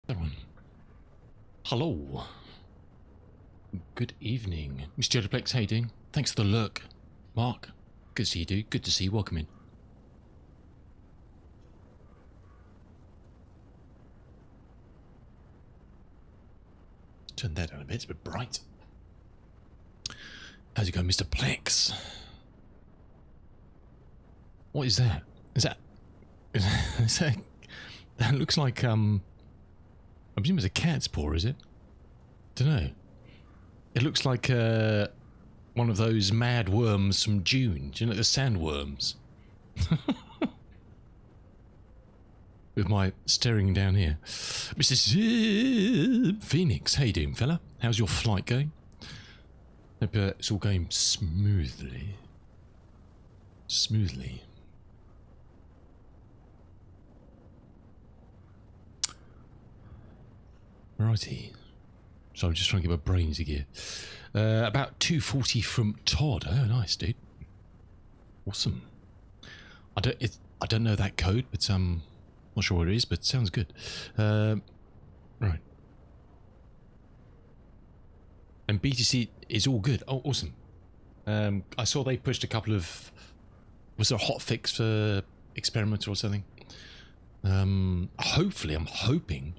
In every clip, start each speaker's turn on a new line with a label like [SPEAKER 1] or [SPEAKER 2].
[SPEAKER 1] That one. Hello. Good evening. Mr. Jodaplex, how you doing? Thanks for the look. Mark, good to see you, dude. Good to see you. Welcome in. Turn that down a bit. It's a bit bright. How's it going, Mr. Plex? What is that? Is that that looks like I presume it's a cat's paw, is it? Don't know. It looks like one of those mad worms from June. Do you know the sandworms? With my staring down here. Mr. Phoenix, how you doing, fella? How's your flight going? Hope it's all going smoothly. Smoothly. Righty. So I'm just trying to get my brains again. About 240 from Todd. Oh, nice, dude. Awesome. I don't know that code, but not sure what it is, but it sounds good. Right. And BTC is all good. Oh, awesome. I saw they pushed a couple of... Was there a hot fix for Experimenter or something? Hopefully, I'm hoping...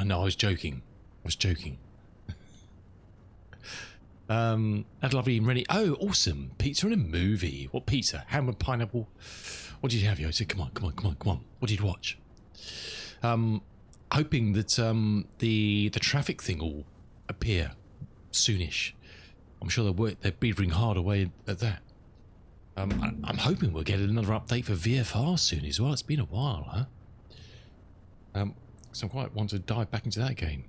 [SPEAKER 1] No, I was joking. Had a lovely evening, ready. Oh, awesome. Pizza in a movie. What pizza? Ham and pineapple. What did you have, yo? I said, come on. What did you watch? Hoping that the traffic thing will appear soonish. I'm sure they're beavering hard away at that. I'm hoping we'll get another update for VFR soon as well. It's been a while, huh? So I quite want to dive back into that game.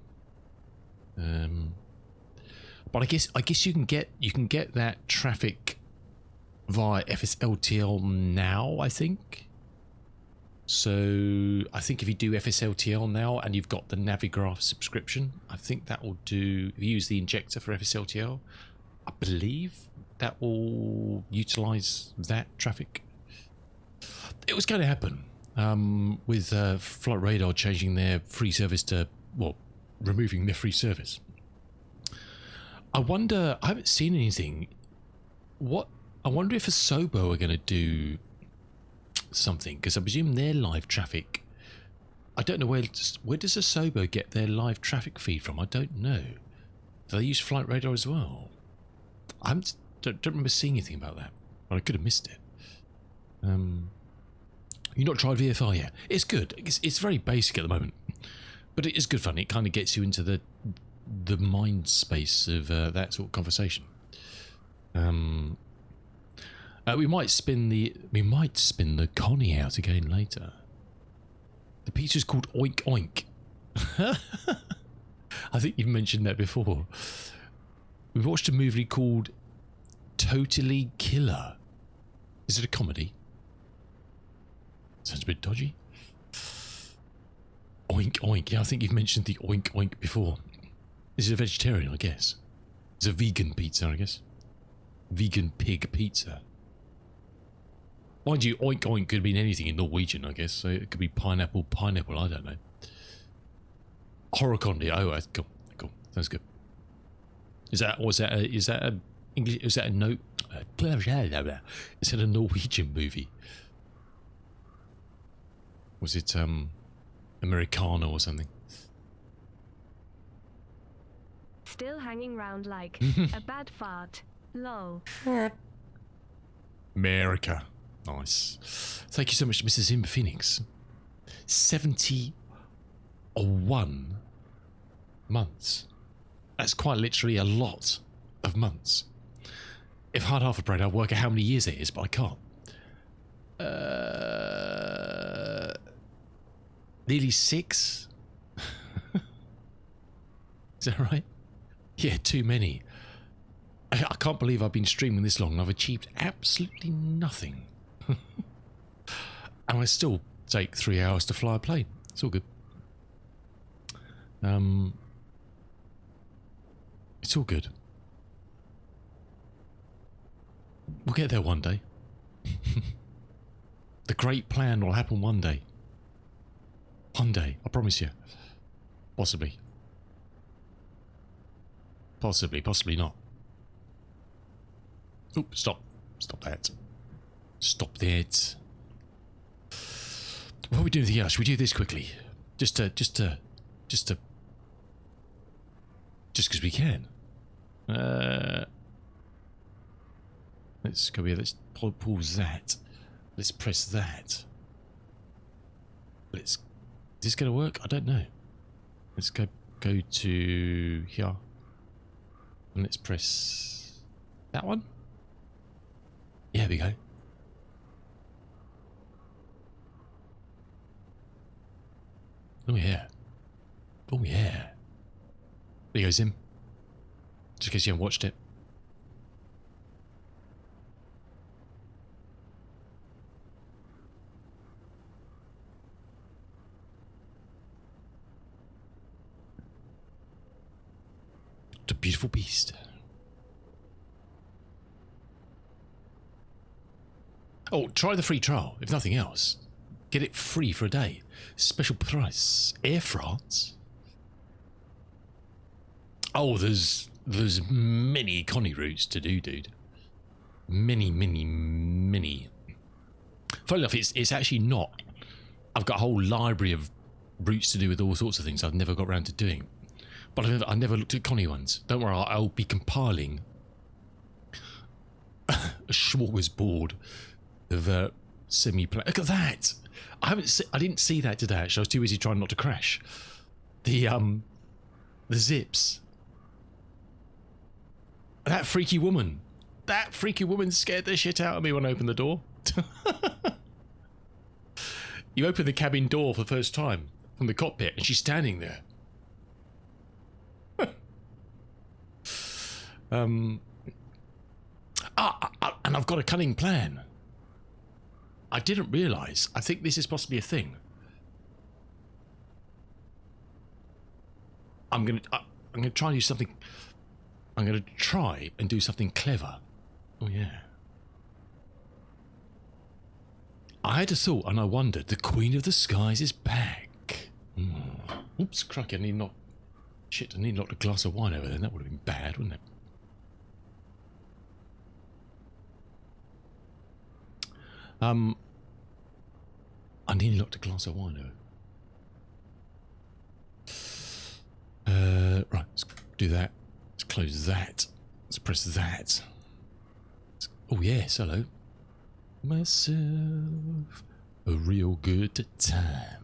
[SPEAKER 1] But I guess you can get that traffic via FSLTL now, I think. So I think if you do FSLTL now and you've got the Navigraph subscription, I think that will do. If you use the injector for FSLTL, I believe that will utilize that traffic. It was going to happen with Flight Radar changing their free service to, well, removing their free service. I wonder, I haven't seen anything. I wonder if Asobo are going to do something, because I presume their live traffic, I don't know where does Asobo get their live traffic feed from? I don't know. Do they use Flight Radar as well? I don't remember seeing anything about that, but I could have missed it. You not tried VFR yet? It's good. It's very basic at the moment, but it is good fun. It kind of gets you into the mind space of that sort of conversation. We might spin the Connie out again later. The pizza's called Oink Oink. I think you've mentioned that before. We watched a movie called Totally Killer. Is it a comedy? Sounds a bit dodgy. Oink Oink. Yeah, I think you've mentioned the Oink Oink before. This is a vegetarian, I guess. It's a vegan pizza, I guess. Vegan pig pizza. Mind you, Oink Oink could mean anything in Norwegian, I guess. So it could be pineapple, I don't know. Horokondi. Oh, cool. Sounds good. Is that a English? Is that a note? Is it a Norwegian movie? Was it Americano or something?
[SPEAKER 2] Still hanging round like a bad fart. Lol.
[SPEAKER 1] America. Nice. Thank you so much, Mrs. Zimba Phoenix. 71 months. That's quite literally a lot of months. If I had half a brain, I'd work out how many years it is, but I can't. Nearly 6? Is that right? Yeah, too many. I can't believe I've been streaming this long and I've achieved absolutely nothing. And I still take 3 hours to fly a plane. It's all good. It's all good. We'll get there one day. The great plan will happen one day. One day, I promise you. Possibly. Possibly not. Oop, stop. Stop that. Stop that. What are we doing here? Should we do this quickly? Just because we can. Let's go here. Let's pause that. Let's press that. Is this going to work? I don't know. Let's go to here. And let's press that one. Yeah, there we go. Oh yeah. Oh yeah. There goes him. Just in case you haven't watched it. The beautiful beast. Oh, try the free trial, if nothing else. Get it free for a day. Special price. Air France. Oh, there's many Connie routes to do, dude. Many. Funny enough, it's actually not. I've got a whole library of routes to do with all sorts of things I've never got around to doing. But I never looked at Connie ones. Don't worry, I'll be compiling a smorgasbord of semi-play. Look at that! I didn't see that today. Actually, I was too busy trying not to crash. The zips. That freaky woman. That freaky woman scared the shit out of me when I opened the door. You open the cabin door for the first time from the cockpit, and she's standing there. And I've got a cunning plan. I didn't realise. I think this is possibly a thing. I'm gonna try and do something. I'm gonna try and do something clever. Oh yeah. I had a thought and I wondered. The Queen of the Skies is back. Oops, crikey! I need not. Shit! I need not a glass of wine over there. That would have been bad, wouldn't it? I nearly knocked a glass of wine over. Right, let's do that. Let's close that. Let's press that. Oh yes, hello. Myself a real good time.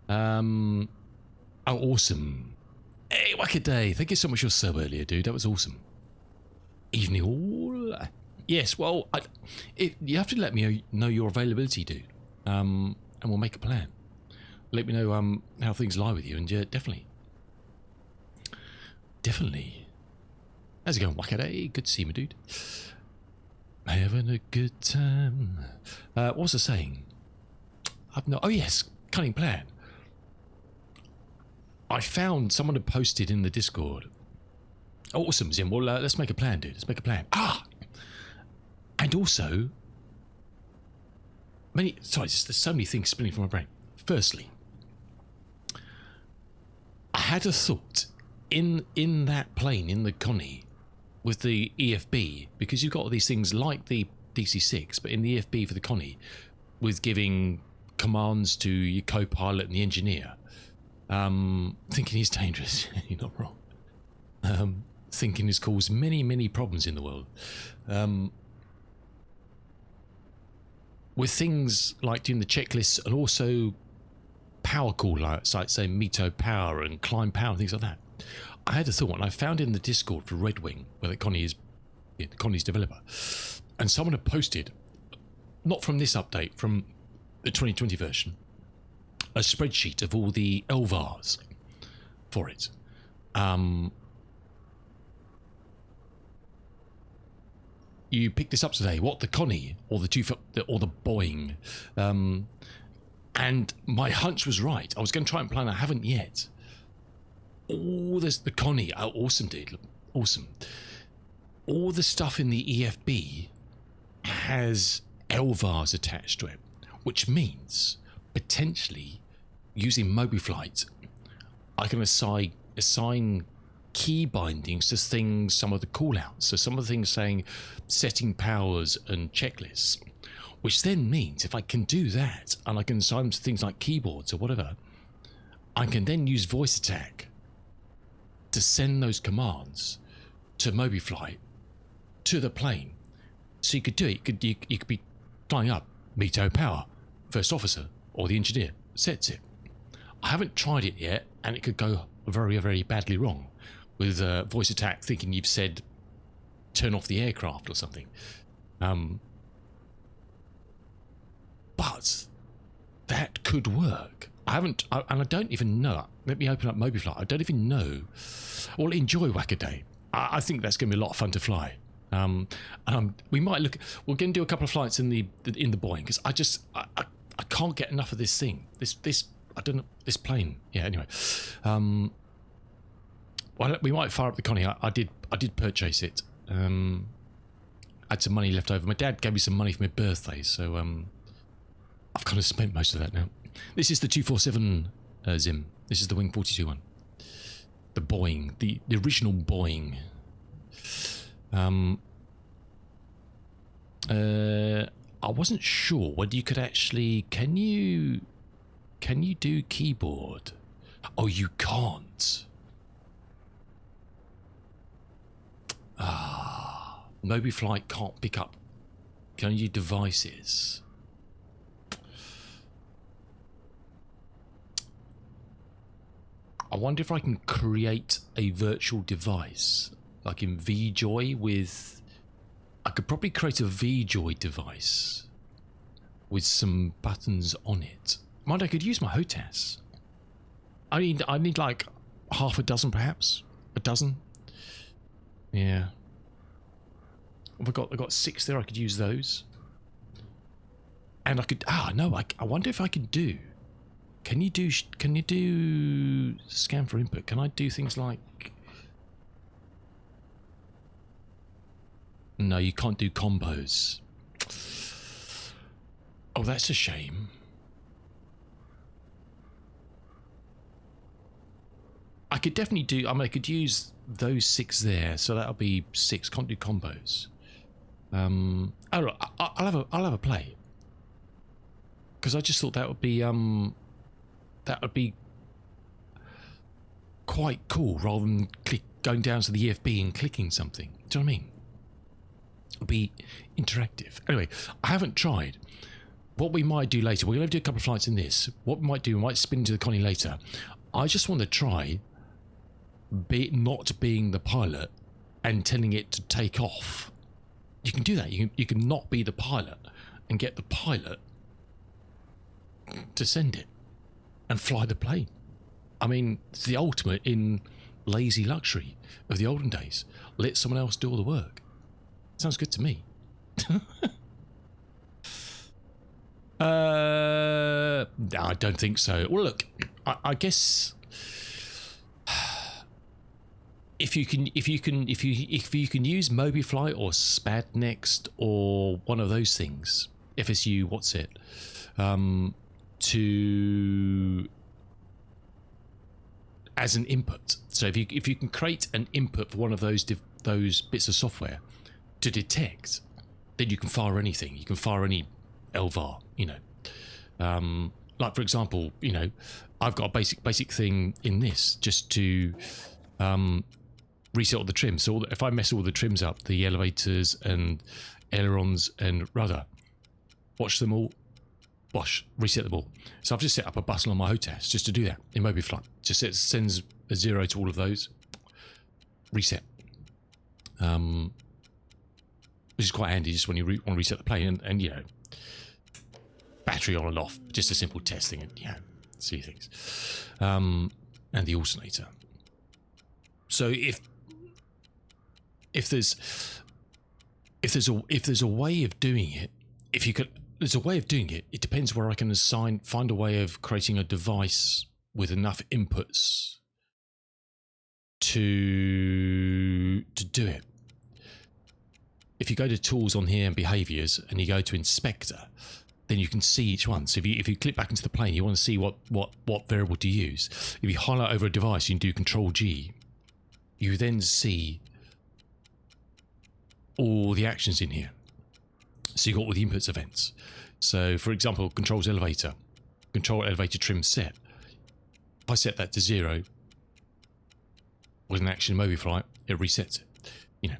[SPEAKER 1] Oh, awesome. Hey, Wackaday, thank you so much for your sub earlier, dude. That was awesome. Evening all. Yes, well, you have to let me know your availability, dude. And we'll make a plan. Let me know how things lie with you, and yeah, definitely. How's it going, Wackaday? Good to see you, my dude. Having a good time. What was I saying? Oh yes, cunning plan. I found someone had posted in the Discord. Awesome, Zim. Well, let's make a plan, dude. Let's make a plan. And also, there's so many things spinning from my brain. Firstly, I had a thought in that plane, in the Connie, with the EFB, because you've got all these things like the DC-6, but in the EFB for the Connie, with giving commands to your co-pilot and the engineer, thinking he's dangerous. You're not wrong. Thinking has caused many problems in the world. With things like doing the checklists and also power call lights, like say Mito power and climb power and things like that. I had a thought, and I found in the Discord for Red Wing, where the Connie is, the Connie's developer, and someone had posted, not from this update, from the 2020 version, a spreadsheet of all the LVARs for it. You picked this up today. What, the Connie or the Boeing? And my hunch was right. I was going to try and plan. I haven't yet. Oh, there's the Connie. Oh, awesome, dude. Awesome. All the stuff in the EFB has LVARs attached to it, which means potentially using MobiFlight, I can assign key bindings to things, some of the callouts. So some of the things saying setting powers and checklists, which then means if I can do that and I can assign them to things like keyboards or whatever, I can then use voice attack to send those commands to MobiFlight to the plane. So you could do it. You could be flying up, Mito power, first officer, or the engineer sets it. I haven't tried it yet, and it could go very, very badly wrong with voice attack thinking you've said turn off the aircraft or something. But that could work. And I don't even know. Let me open up MobiFlight. I don't even know. Well, enjoy Wackaday. I think that's going to be a lot of fun to fly. We might look. We're going to do a couple of flights in the Boeing because I can't get enough of this thing. This I don't know, this plane. Yeah. Anyway, well, we might fire up the Connie. I did purchase it. I had some money left over. My dad gave me some money for my birthday, so I've kind of spent most of that now. This is the 247 Zim. This is the Wing 42 one. The Boeing, the original Boeing. I wasn't sure whether you could actually. Can you do keyboard? Oh, you can't. MobiFlight can't pick up. Can you do devices? I wonder if I can create a virtual device, like in VJoy with... I could probably create a VJoy device with some buttons on it. Mind, I could use my HOTAS. I need like half a dozen, perhaps? A dozen? Yeah. I've got 6 there, I could use those. And I could... no, I wonder if I could do... Can you do scan for input? Can I do things like... No, you can't do combos. Oh, that's a shame. I could definitely do... I mean, I could use those 6 there, so that'll be 6. Can't do combos. Oh, look, I'll have a play. Because I just thought that would be... that would be quite cool rather than going down to the EFB and clicking something. Do you know what I mean? It would be interactive. Anyway, I haven't tried. What we might do later, we're going to do a couple of flights in this. What we might do, we might spin to the Connie later. I just want to try not being the pilot and telling it to take off. You can do that. You can not be the pilot and get the pilot to send it and fly the plane. I mean, it's the ultimate in lazy luxury of the olden days. Let someone else do all the work. Sounds good to me. No, I don't think so. Well, look, I guess if you can use MobiFlight or SPAD Next or one of those things, FSU, what's it? To as an input. So if you can create an input for one of those bits of software to detect, then you can fire anything. You can fire any LVAR. Like for example, I've got a basic thing in this just to reset all the trims. So if I mess all the trims up, the elevators and ailerons and rudder, watch them all. Reset them all. So I've just set up a button on my HOTAS just to do that in MobiFlight. Just sends a 0 to all of those. Reset. Which is quite handy just when you want to reset the plane and battery on and off. Just a simple testing and see things. And the alternator. So if there's a way of doing it, there's a way of doing it. It depends where I can find a way of creating a device with enough inputs to do it. If you go to tools on here and behaviors and you go to inspector, then you can see each one. So if you click back into the plane, you want to see what variable to use. If you highlight over a device, you can do Control G. You then see all the actions in here. So you've got all the inputs events. So for example, controls elevator, control elevator trim set. If I set that to 0 with an action Mobi flight, it resets it. You know.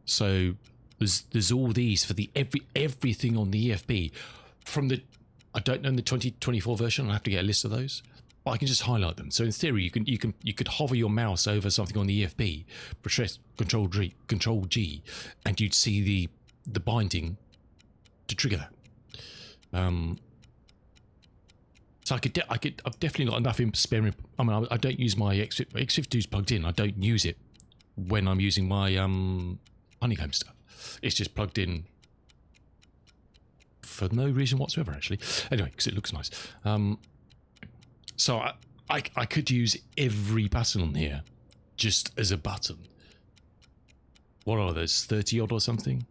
[SPEAKER 1] So there's all these for the everything on the EFB from the, I don't know, in the 2024 version. I'll have to get a list of those, but I can just highlight them. So in theory, you could hover your mouse over something on the EFB, press Control G, and you'd see the binding to trigger that. So I've definitely got enough spare. I mean, I don't use my X52 is plugged in. I don't use it when I'm using my honeycomb stuff. It's just plugged in for no reason whatsoever, actually. Anyway, because it looks nice. So I could use every button on here just as a button. What are those, 30 odd or something?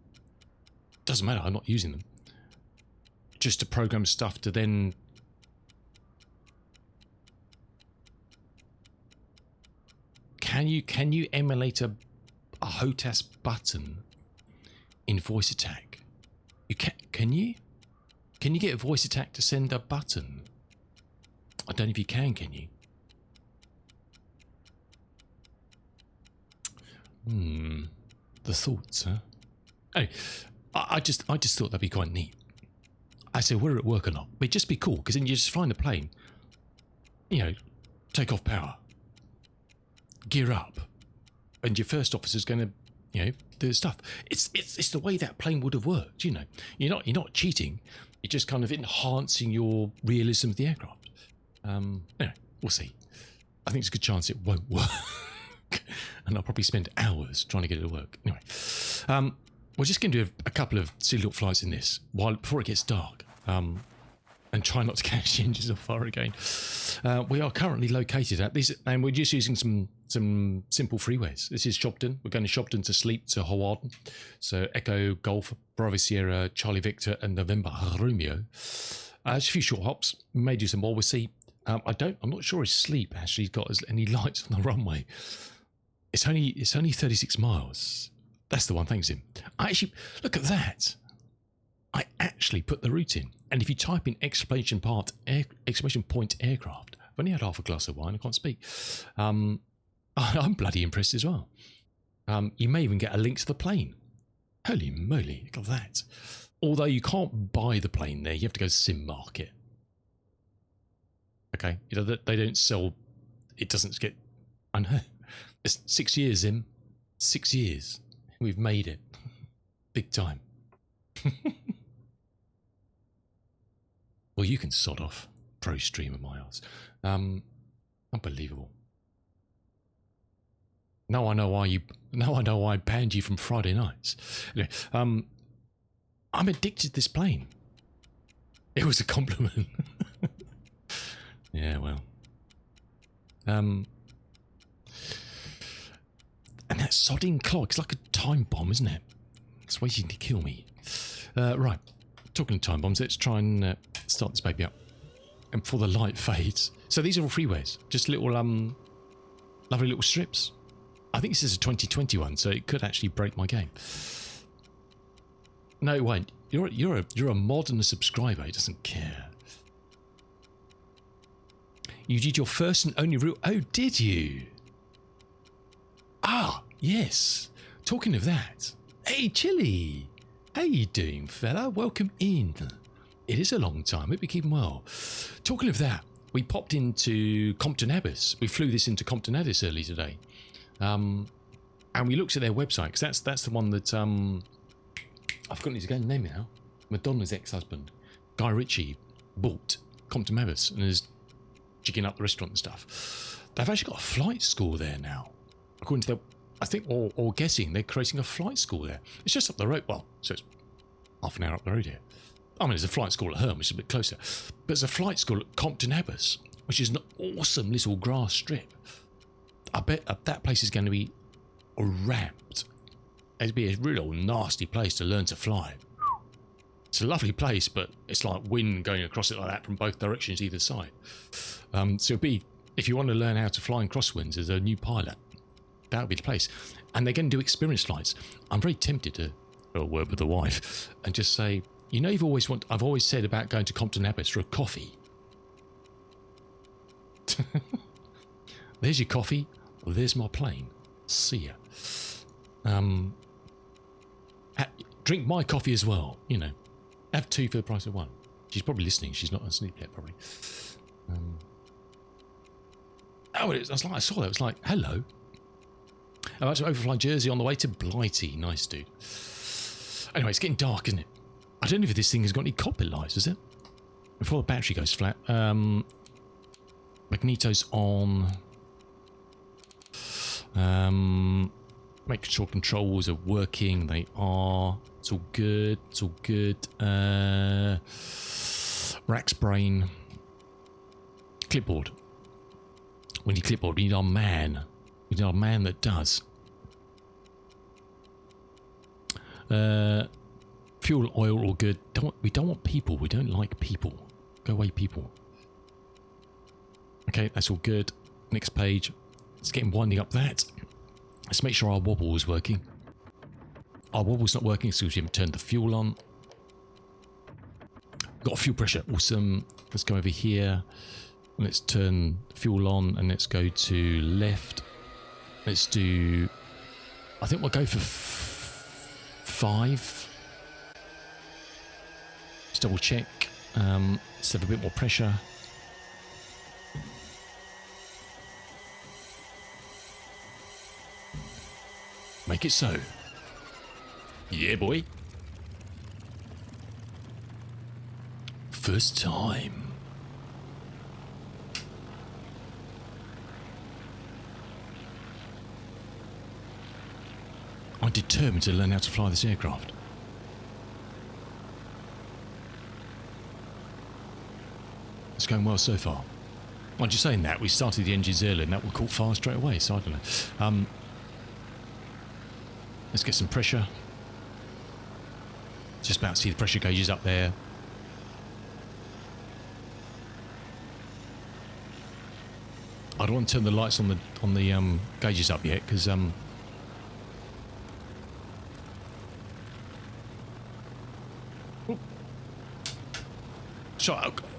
[SPEAKER 1] Doesn't matter, I'm not using them. Just to program stuff to then can you emulate a HOTAS button in voice attack? You can you get voice attack to send a button? I don't know if you can you? The thoughts, huh? Anyway, I just thought that'd be quite neat. I said, whether it work or not, but it'd just be cool, because then you just fly in the plane, you know, take off power, gear up, and your first officer's going to, you know, do stuff. It's the way that plane would have worked, you know. You're not cheating. You're just kind of enhancing your realism of the aircraft. Anyway, we'll see. I think there's a good chance it won't work, and I'll probably spend hours trying to get it to work. Anyway, we're just going to do a couple of silly little flights in this before it gets dark, and try not to catch the engines on fire again. We are currently located at these, and we're just using some simple freeways. This is Shopton. We're going to Shopton to sleep to Hawarden. So Echo Golf, Bravo Sierra, Charlie Victor, and November Romeo. Just a few short hops. We may do some more. We'll see. I'm not sure his sleep actually got any lights on the runway. It's only 36 miles. That's the one. Thanks, him. I actually look at that. I actually put the route in, and if you type in exclamation point aircraft, I've only had half a glass of wine. I can't speak. I'm bloody impressed as well. You may even get a link to the plane. Holy moly, look at that. Although you can't buy the plane there, you have to go to Sim Market. Okay, you know they don't sell. It doesn't get. I know. It's 6 years, Zim. 6 years. We've made it. Big time. Well, you can sod off, pro streamer Miles. Unbelievable. Now I know why I banned you from Friday nights. Anyway, I'm addicted to this plane. It was a compliment. Yeah, well. And that sodding clock, it's like a time bomb, isn't it? It's waiting to kill me. Right, talking time bombs, let's try and start this baby up. And before the light fades. So these are all freeways, just little lovely little strips. I think this is a 2021, so it could actually break my game. No, it won't. You're a mod and a subscriber. It doesn't care. You did your first and only route. Oh, did you? Ah, yes. Talking of that. Hey, Chili. How you doing, fella? Welcome in. It is a long time. Hope you're keeping well. Talking of that, we popped into Compton Abyss. We flew this into Compton Abyss early today. And we looked at their website, because that's the one that I've forgotten his name now. Madonna's ex-husband, Guy Ritchie, bought Compton Abyss and is jigging up the restaurant and stuff. They've actually got a flight school there now. According to their, I think, or guessing, they're creating a flight school there. It's just up the road. Well, so it's half an hour up the road here. I mean, there's a flight school at Herm, which is a bit closer. But there's a flight school at Compton Abyss, which is an awesome little grass strip. I bet that place is going to be ramped. It'd be a real nasty place to learn to fly. It's a lovely place, but it's like wind going across it like that from both directions either side. So it'll be, if you want to learn how to fly in crosswinds as a new pilot, that would be the place. And they're going to do experience flights. I'm very tempted to work with the wife and just say, you know, I've always said about going to Compton Abbas for a coffee. There's your coffee. Well, there's my plane. See ya. Drink my coffee as well. You know, have 2 for the price of 1. She's probably listening. She's not asleep yet, probably. I saw that. It was like, hello. I'm about to overfly Jersey on the way to Blighty. Nice, dude. Anyway, it's getting dark, isn't it? I don't know if this thing has got any cockpit lights, is it? Before the battery goes flat. Magneto's on. Making sure controls are working. They are. It's all good. It's all good. Rack's brain. Clipboard. We need clipboard. We need our man. We need our man that does. Fuel, oil, all good. We don't want people. We don't like people. Go away, people. Okay, that's all good. Next page. Let's get him winding up that. Let's make sure our wobble is working. Our wobble's not working, so we haven't turned the fuel on. Got a fuel pressure. Awesome. Let's go over here. Let's turn fuel on and let's go to left. Let's do... I think we'll go for 5. Let's double check. Let's have a bit more pressure. Make it so. Yeah, boy. First time. I'm determined to learn how to fly this aircraft. It's going well so far. Mind you saying that, we started the engines early and that will caught fire straight away, so I don't know. Let's get some pressure. Just about to see the pressure gauges up there. I don't want to turn the lights on the gauges up yet because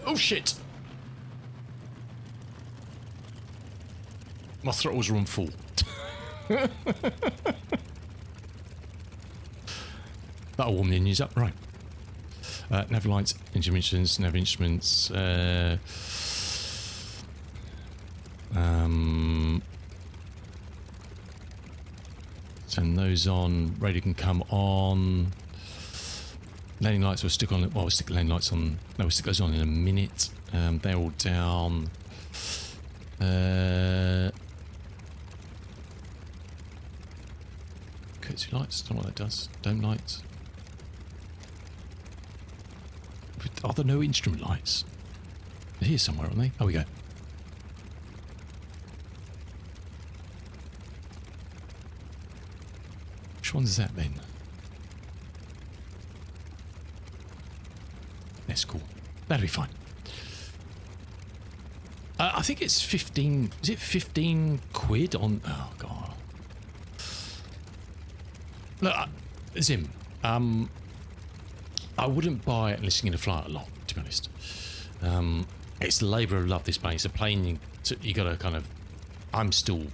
[SPEAKER 1] oh shit! My throttles are on full. That'll warm the engines up, right? Nav lights, engine instruments, nav instruments. Turn those on. Radio can come on. Landing lights will stick on. Well, we'll stick the landing lights on. No, we'll stick those on in a minute. They're all down. Courtesy lights. Don't know what that does. Dome lights. Are there no instrument lights? They're here somewhere, aren't they? Oh, we go. Which one's that then? That's cool. That'll be fine. I think it's 15... Is it 15 quid on... Oh, God. Look, Zim, I wouldn't buy it unless you're going to fly it a lot, to be honest. It's the labour of love, this plane. It's a plane you got to kind of... I'm still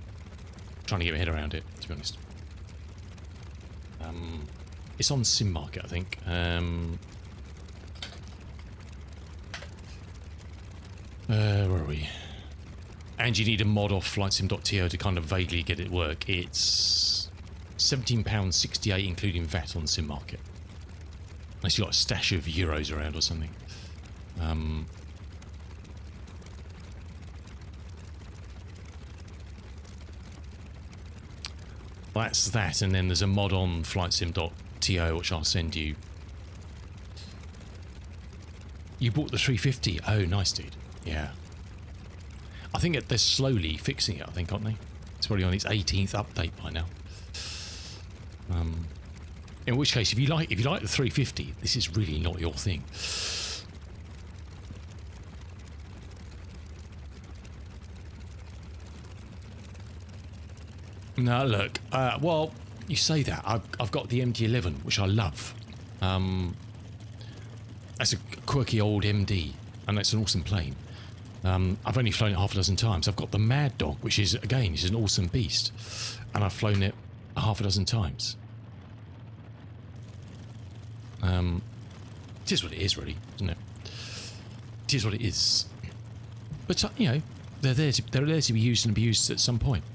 [SPEAKER 1] trying to get my head around it, to be honest. It's on Sim Market, I think. Where are we? And you need a mod off flightsim.to to kind of vaguely get it work. It's £17.68 including VAT on Sim Market. Unless you've got a stash of euros around or something. That's that, and then there's a mod on flightsim.to which I'll send you. You bought the 350? Oh, nice, dude. Yeah. I think they're slowly fixing it, I think, aren't they? It's probably on its 18th update by now. In which case, if you like the 350, this is really not your thing. No, look. Well, you say that. I've got the MD-11, which I love. That's a quirky old MD, and it's an awesome plane. I've only flown it half a dozen times. I've got the Mad Dog, which is, again, is an awesome beast, and I've flown it half a dozen times. It is what it is, really, isn't it? It is what it is. But you know, they're there to be used and abused at some point.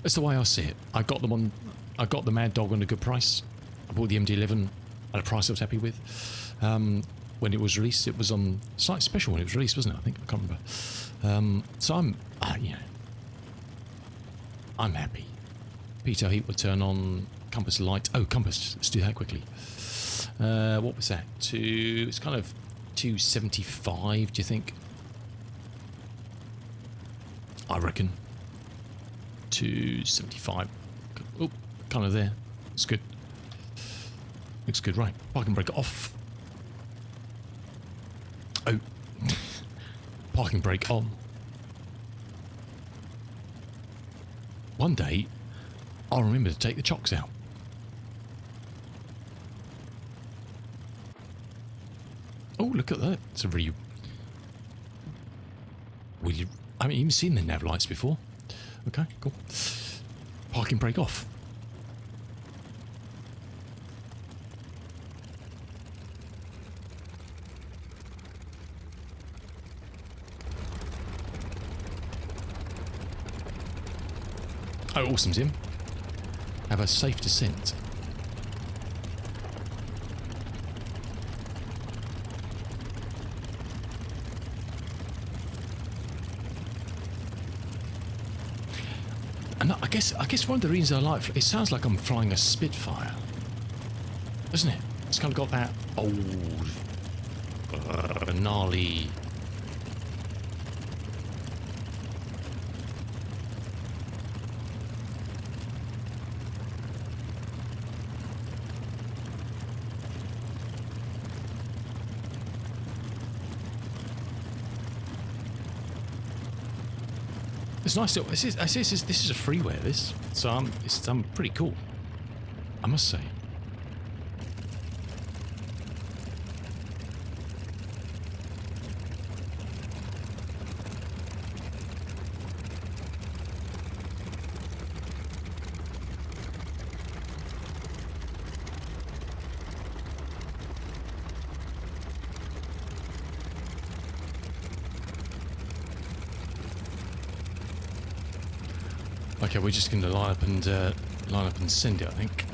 [SPEAKER 1] That's the way I see it. I got the Mad Dog on a good price. I bought the MD-11 at a price I was happy with. When it was released, it was on slightly special when it was released, wasn't it? I think I can't remember. So I'm, you know, I'm happy. Pitot heat will turn on. Compass light. Oh, compass. Let's do that quickly. What was that? It's kind of 275. Do you think? I reckon. 275. Oh, kind of there. It's good. Looks good, right? Parking brake off. Oh. Parking brake on. One day, I'll remember to take the chocks out. Oh, look at that. It's a really... I haven't even seen the nav lights before. Okay, cool. Parking brake off. Oh, awesome, Tim. Have a safe descent. And I guess one of the reasons I like it sounds like I'm flying a Spitfire, doesn't it? It's kind of got that old, gnarly. It's nice. This is a freeware. So I'm pretty cool, I must say. Okay, we're just going to line up and send it, I think.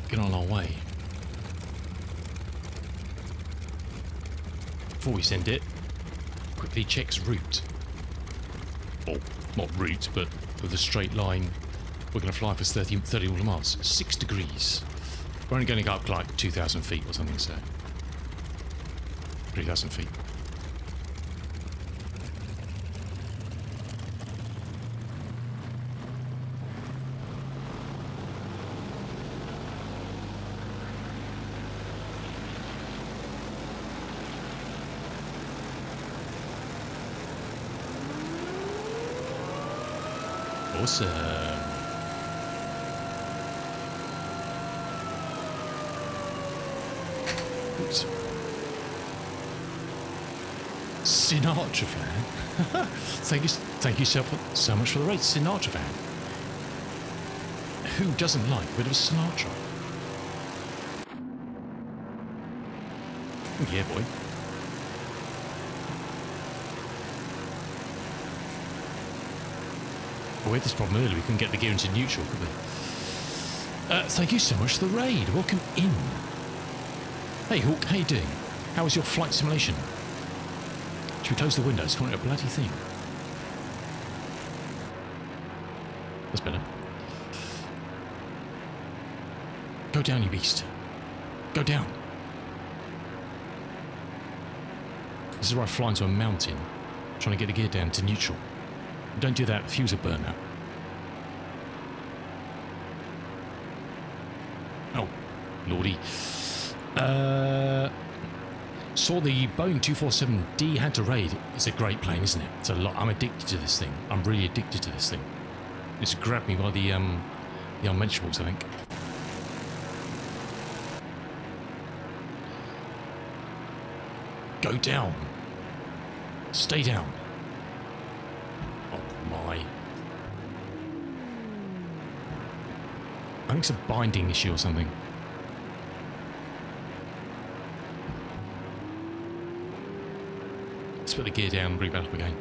[SPEAKER 1] Get on our way. Before we send it, quickly checks route. Or, not route, but with a straight line. We're going to fly for 30 order miles. 6 degrees. We're only going to go up like 2,000 feet or something, so... 3,000 feet. Awesome. Oops. Sinatra fan. Thank you so much for the rate, Sinatra fan. Who doesn't like a bit of Sinatra? Yeah, boy. We had this problem earlier, we couldn't get the gear into neutral, could we? Thank you so much for the raid. Welcome in. Hey, Hawk, how you doing? How was your flight simulation? Should we close the windows? Can't do a bloody thing. That's better. Go down, you beast. Go down. This is where I fly into a mountain, trying to get the gear down to neutral. Don't do that, fuse will burn out. Oh, Lordy. Saw the Boeing 247D had to raid. It's a great plane, isn't it? It's a lot. I'm addicted to this thing. I'm really addicted to this thing. It's grabbed me by the unmentionables, I think. Go down. Stay down. Oh my. I think it's a binding issue or something. Let's put the gear down and bring it back up again.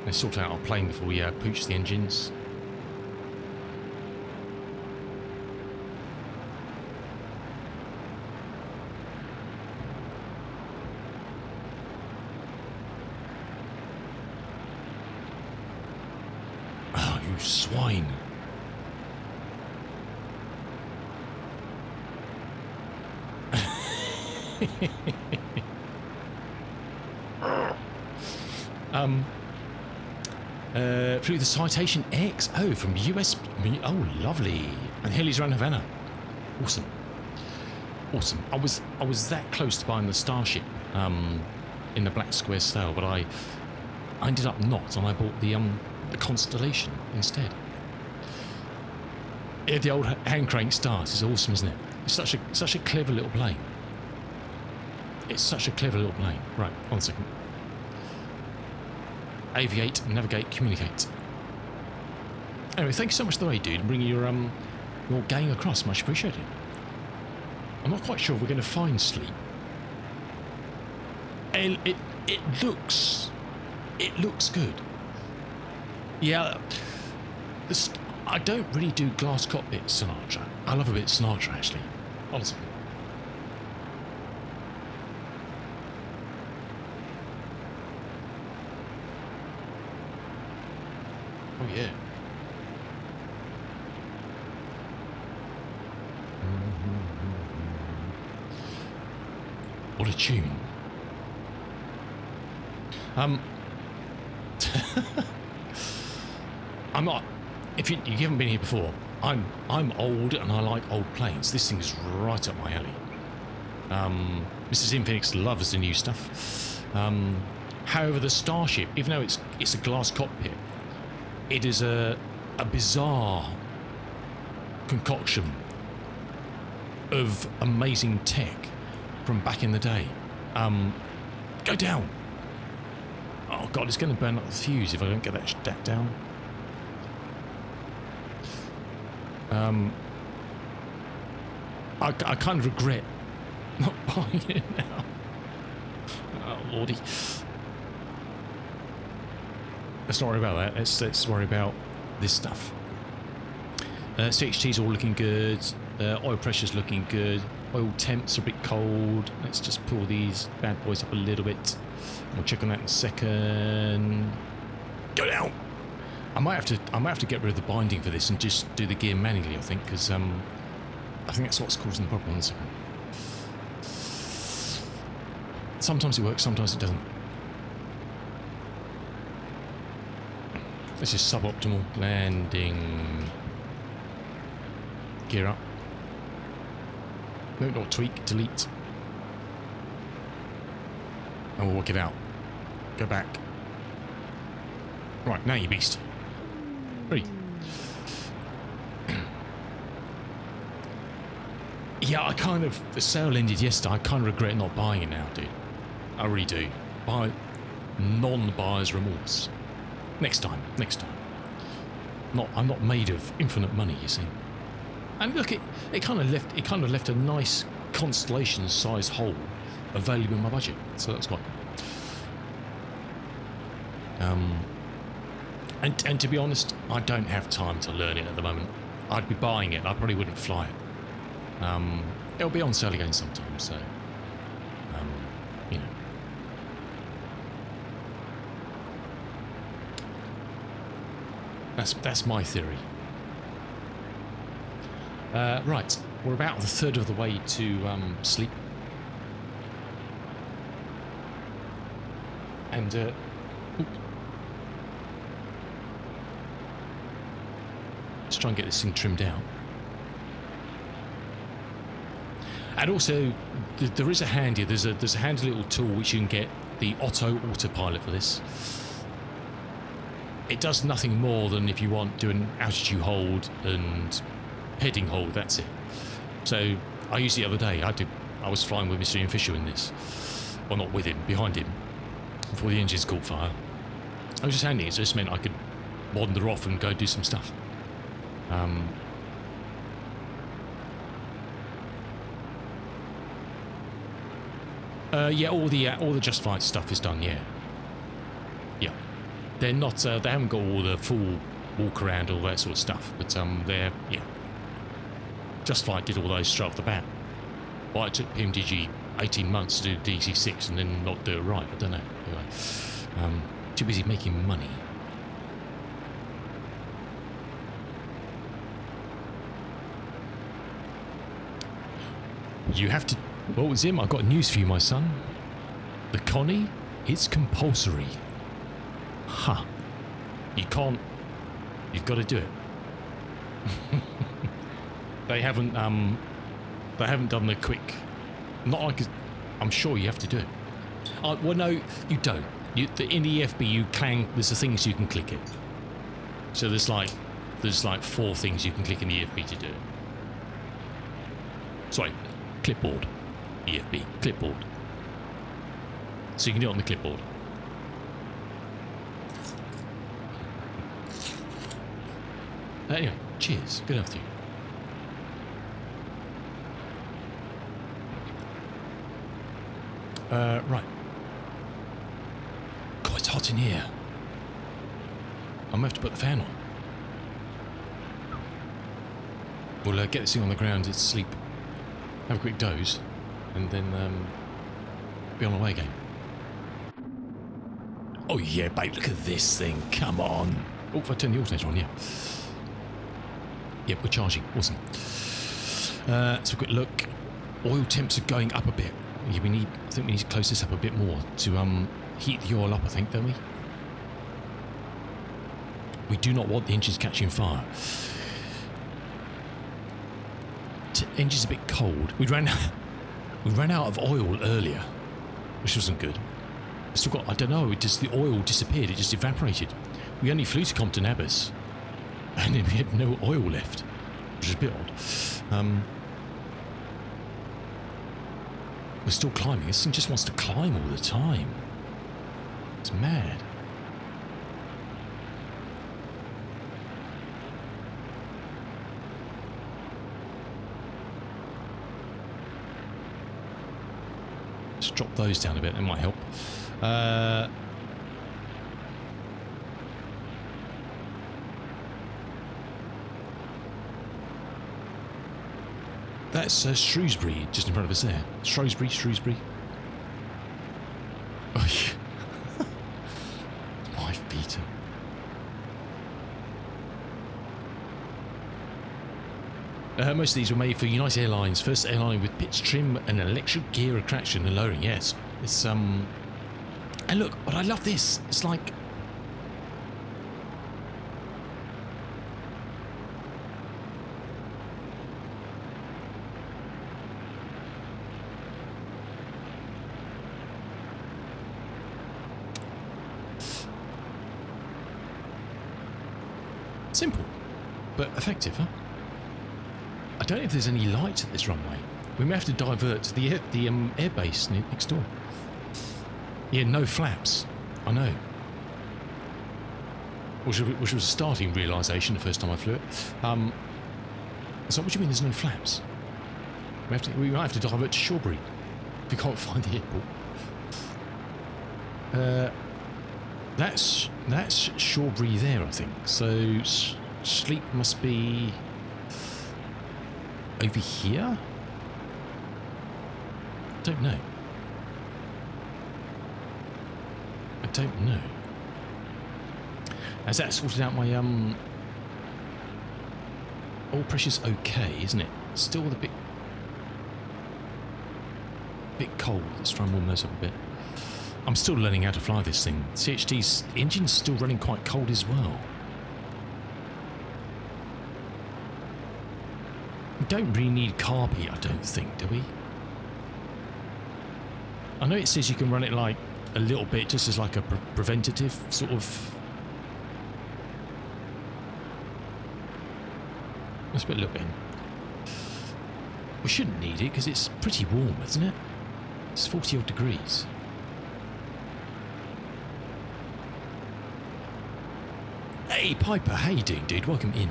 [SPEAKER 1] Let's sort out our plane before we pooch the engines. Oh, you swine. Through the Citation X. Oh, from US. Oh, lovely. And Hilly's around Havana. Awesome. Awesome. I was that close to buying the Starship in the Black Square sale, but I ended up not, and I bought the Constellation instead. Yeah, the old hand crank start is awesome, isn't it? It's such a clever little plane. It's such a clever little plane. Right, 1 second. Aviate, navigate, communicate. Anyway, thank you so much for the way, dude, and bringing your gang across. Much appreciated. I'm not quite sure if we're going to find sleep. It looks good. Yeah, I don't really do glass cockpit Sinatra. I love a bit of Sinatra, actually. Honestly. Oh yeah. What a tune. I'm not. If you haven't been here before, I'm old and I like old planes. This thing's right up my alley. Mrs. Infinix loves the new stuff. However, the Starship, even though it's a glass cockpit, it is a bizarre concoction of amazing tech from back in the day. Go down. Oh god, it's going to burn up the fuse if I don't get that down. I kind of regret not buying it now. Oh lordy. Let's not worry about that. Let's worry about this stuff. CHT's all looking good. Oil pressure's looking good. Oil temps are a bit cold. Let's just pull these bad boys up a little bit. We'll check on that in a second. Go down. I might have to get rid of the binding for this and just do the gear manually. I think because I think that's what's causing the problem. 1 second. Sometimes it works, sometimes it doesn't. This is suboptimal landing. Gear up. No, not tweak, delete. And we'll work it out. Go back. Right, now you beast. Ready. Yeah, the sale ended yesterday. I kind of regret not buying it now, dude. I really do. Non-buyer's remorse. Next time. I'm not made of infinite money, you see. And look, it kind of left a nice Constellation-size hole available in my budget, so that's quite good. And to be honest, I don't have time to learn it at the moment. I'd be buying it, I probably wouldn't fly it. It'll be on sale again sometime, so you know. That's my theory. Right, we're about a third of the way to sleep. And let's try and get this thing trimmed out. And also, there is a handy. There's a handy little tool which you can get, the autopilot for this. It does nothing more than, if you want, do an altitude hold and heading hold. That's it. So I used it the other day. I was flying with Mr. Ian Fisher in this. Well, not with him, behind him, before the engines caught fire. I was just handy. It just meant I could wander off and go do some stuff. Yeah, all the Just Flight stuff is done. Yeah. They're not. They haven't got all the full walk around, all that sort of stuff. But they're Just Flight did all those straight off the bat. Well, it took PMDG 18 months to do DC6 and then not do it right. I don't know. Anyway, too busy making money. You have to. Well, Zim, I've got news for you, my son. The Connie, it's compulsory. Huh. You can't. You've got to do it. They haven't done the quick. Not like. I'm sure you have to do it. Well, no, you don't. In the EFB, you can. There's the things you can click it. So there's like 4 things you can click in the EFB to do it. Sorry, clipboard. EFB clipboard. So you can do it on the clipboard. Anyway, cheers. Good enough to you. Right. God, it's hot in here. I'm gonna have to put the fan on. We'll get this thing on the ground, it's sleep. Have a quick doze, and then be on our way again. Oh yeah, babe, look at this thing. Come on. Oh, if I turn the alternator on, yeah. Yep, we're charging. Awesome. Let's have a quick look. Oil temps are going up a bit. I think we need to close this up a bit more to heat the oil up, I think, don't we? We do not want the engines catching fire. Engine's a bit cold. We ran out of oil earlier, which wasn't good. Still got, I don't know, the oil disappeared, it just evaporated. We only flew to Compton Abbas, and then we had no oil left, which is a bit odd. We're still climbing. This thing just wants to climb all the time. It's mad. Let's drop those down a bit, that might help. That's Shrewsbury just in front of us there. Shrewsbury. Oh, yeah. Wife beater. Most of these were made for United Airlines, first airline with pitch trim and electric gear attraction and lowering. Yes, it's and look, but I love this. It's like. Simple, but effective, huh? I don't know if there's any lights at this runway. We may have to divert to the airbase next door. Yeah, no flaps. I know. Which was a starting realisation the first time I flew it. So what do you mean there's no flaps? We might have to divert to Shawbury if we can't find the airport. That's Shawbury there, I think. So sleep must be over here? Don't know. I don't know. Has that sorted out my oil pressure's okay, isn't it? Still a bit cold. Let's try and warm those up a bit. I'm still learning how to fly this thing. CHD's engine's still running quite cold as well. We don't really need carb heat, I don't think, do we? I know it says you can run it like a little bit, just as like a preventative sort of. Let's put a little bit in. We shouldn't need it because it's pretty warm, isn't it? It's 40 odd degrees. Hey Piper, how you doing, dude? Welcome in.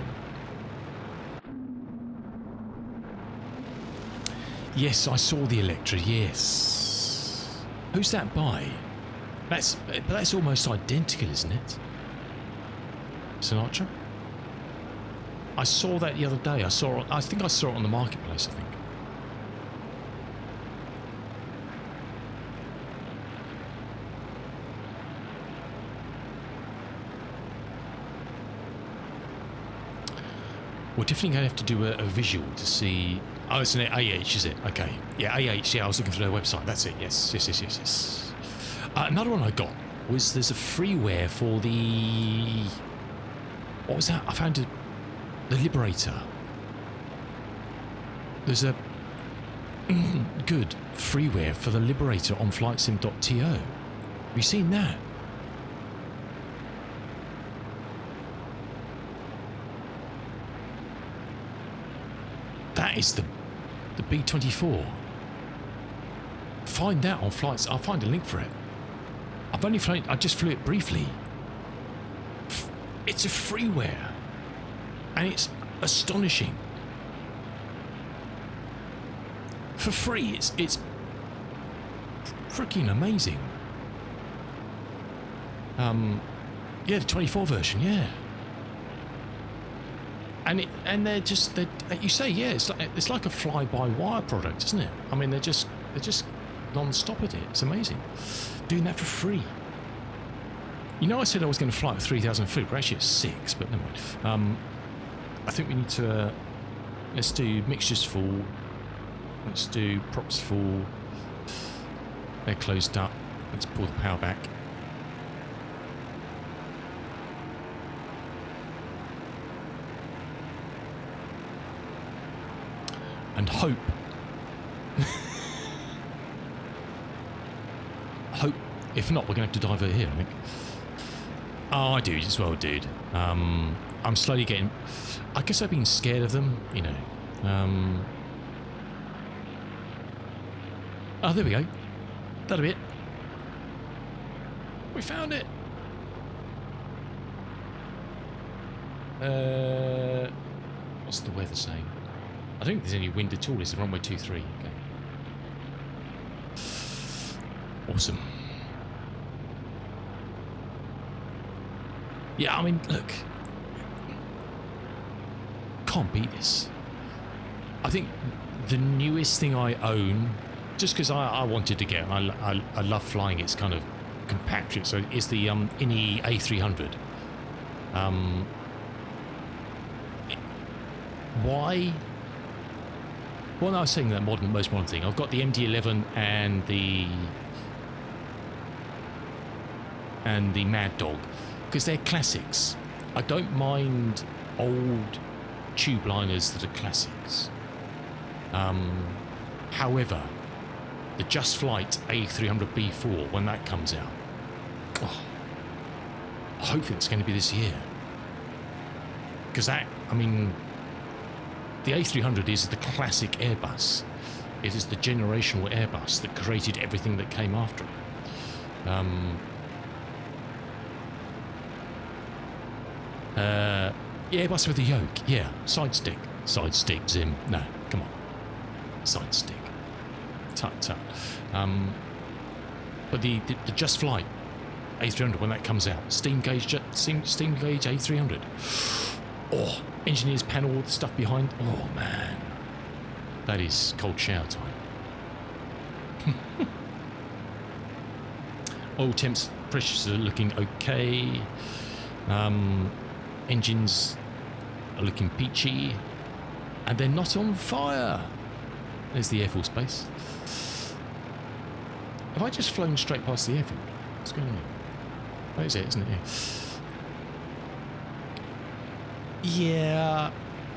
[SPEAKER 1] Yes, I saw the Electra, yes. Who's that by? That's almost identical, isn't it? Sinatra? I saw that the other day. I think I saw it on the marketplace, I think. We're definitely going to have to do a visual to see. Oh, it's an AH, is it? Okay. Yeah, AH. Yeah, I was looking for their website. That's it. Yes. Another one I got was there's a freeware for the. What was that? I found the Liberator. There's a good freeware for the Liberator on flightsim.to. Have you seen that? That is the B24. Find that on flights. I'll find a link for it. I just flew it briefly. It's a freeware, and it's astonishing. For free, it's freaking amazing. Yeah, the 24 version, yeah. And they're you say, yeah, it's like a fly-by-wire product, isn't it? I mean, they're just non-stop at it. It's amazing, doing that for free. You know, I said I was going to fly at 3,000 feet. We're actually at 6, but never mind. I think we need to let's do mixtures full. Let's do props full. They're closed up. Let's pull the power back. And hope. If not, we're going to have to divert here, I think. Oh, I do as well, dude. I'm slowly getting. I guess I've been scared of them, you know. Oh, there we go. That'll be it. We found it. What's the weather saying? I don't think there's any wind at all. It's the runway 23. Okay. Awesome. Yeah, I mean, look. Can't beat this. I think the newest thing I own, just because I wanted to get, I love flying its kind of compact, so it's the INI A300. Why? Well, no, I was saying that most modern thing. I've got the MD-11 and the Mad Dog because they're classics. I don't mind old tube liners that are classics. However, the Just Flight A300B4, when that comes out, hopefully it's going to be this year. Because that, I mean, the A300 is the classic Airbus. It is the generational Airbus that created everything that came after it. Yeah, Airbus with a yoke. Yeah, side stick, Zim. No, come on, side stick. Tut. But the Just Flight A300 when that comes out, steam gauge A300. Oh, engineer's panel, all the stuff behind. Oh man, that is cold shower time. Oil temps, pressures are looking okay. Engines are looking peachy, and they're not on fire. There's the Air Force Base. Have I just flown straight past the airfield? What's going on? That is it, isn't it? Yeah.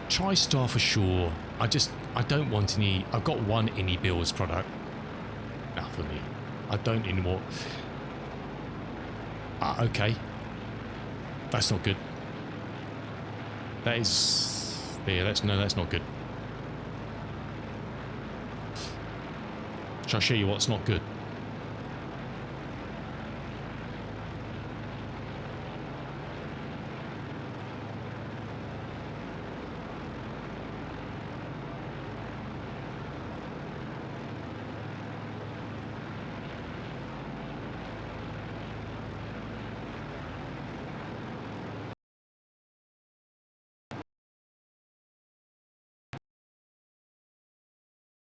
[SPEAKER 1] TriStar for sure. I don't want any. I've got one Any Bills product. Not for me. I don't anymore. Okay. That's not good. That is. Yeah, that's not good. Shall I show you what's not good?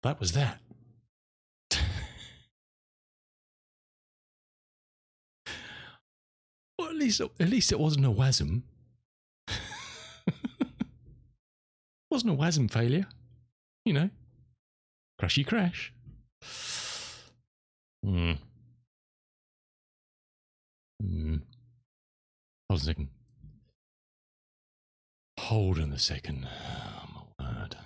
[SPEAKER 1] That was that. Well, at least it wasn't a WASM. Wasn't a WASM failure. You know. Crashy crash. Hold on a second. Hold on a second. Oh, my word.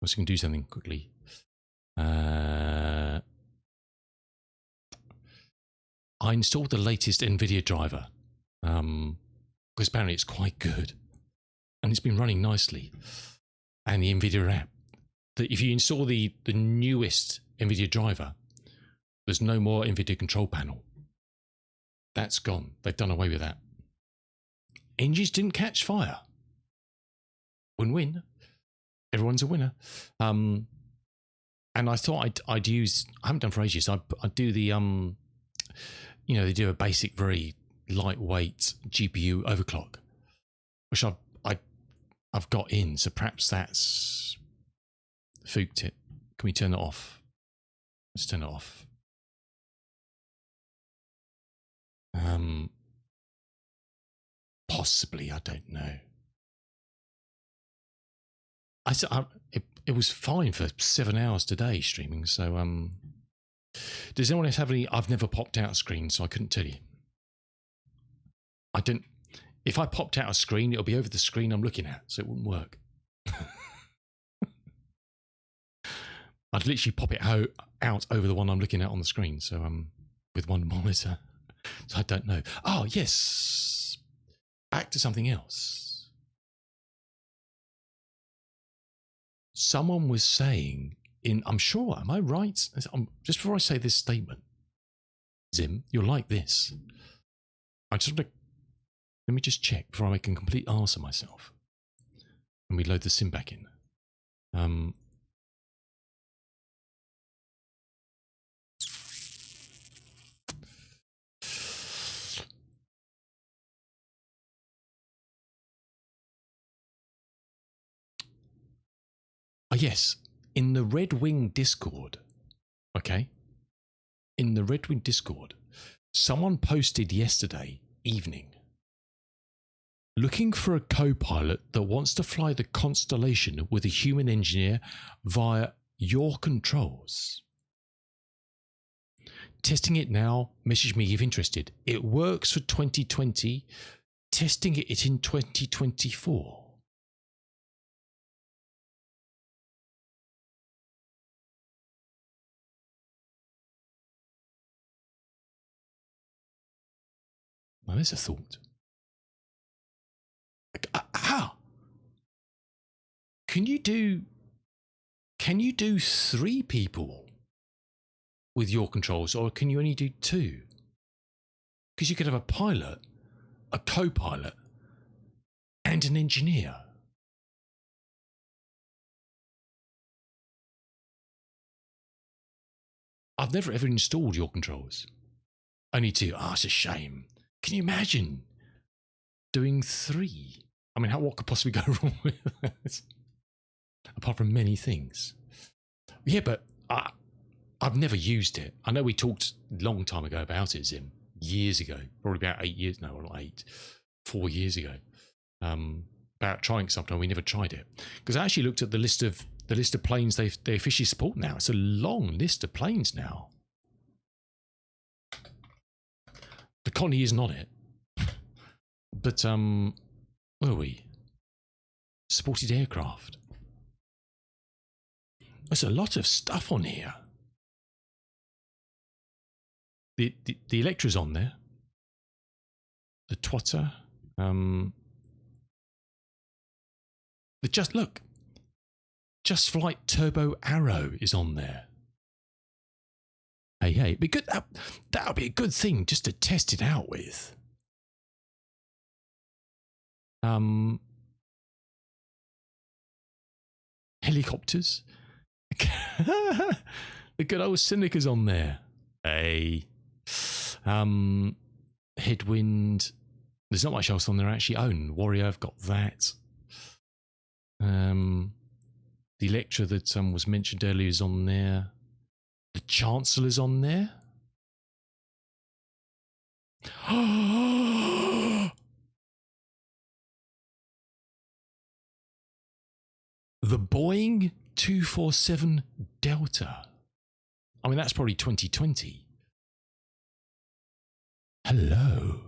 [SPEAKER 1] I was going to do something quickly. I installed the latest NVIDIA driver because apparently it's quite good and it's been running nicely. And the NVIDIA app, that if you install the newest NVIDIA driver, there's no more NVIDIA control panel. That's gone. They've done away with that. Engines didn't catch fire. Win-win. Everyone's a winner. And I thought I'd use. I haven't done for ages. I'd do the they do a basic, very lightweight GPU overclock, which I've got in. So perhaps that's fooked it. Can we turn it off? Let's turn it off. Possibly, I don't know. It was fine for 7 hours today streaming. So, does anyone else have any? I've never popped out a screen, so I couldn't tell you. I don't. If I popped out a screen, it'll be over the screen I'm looking at, so it wouldn't work. I'd literally pop it out over the one I'm looking at on the screen. So, with one monitor. So I don't know. Oh yes. Back to something else. Someone was saying I'm sure, am I right? Just before I say this statement, Zim, you'll like this. Let me just check before I make a complete arse of myself. And we load the sim back in. Yes, in the Red Wing Discord, okay? In the Red Wing Discord, someone posted yesterday evening looking for a co-pilot that wants to fly the Constellation with a human engineer via your controls. Testing it now, message me if interested. It works for 2020, testing it in 2024. Now, there's a thought. How? Can you do 3 people with your controls, or can you only do 2? Because you could have a pilot, a co-pilot, and an engineer. I've never ever installed your controls. Only 2. It's a shame. Can you imagine doing 3? I mean, what could possibly go wrong with that? Apart from many things. Yeah, but I've never used it. I know we talked a long time ago about it, Zim. Years ago. Probably about 8 years. No, not 8. 4 years ago. about trying sometime. We never tried it because I actually looked at the list of planes they officially support now. It's a long list of planes now. The Connie isn't on it, but where are we? Supported aircraft. There's a lot of stuff on here. The Electra's on there. The Twatter. The Just Flight Turbo Arrow is on there. Hey, be good. That would be a good thing just to test it out with. Helicopters. The good old Cynica's on there. Hey. Headwind. There's not much else on there I actually own. Warrior, I've got that. The Electra that was mentioned earlier is on there. The Chancellor's on there. The Boeing 247 Delta. I mean, that's probably 2020. Hello.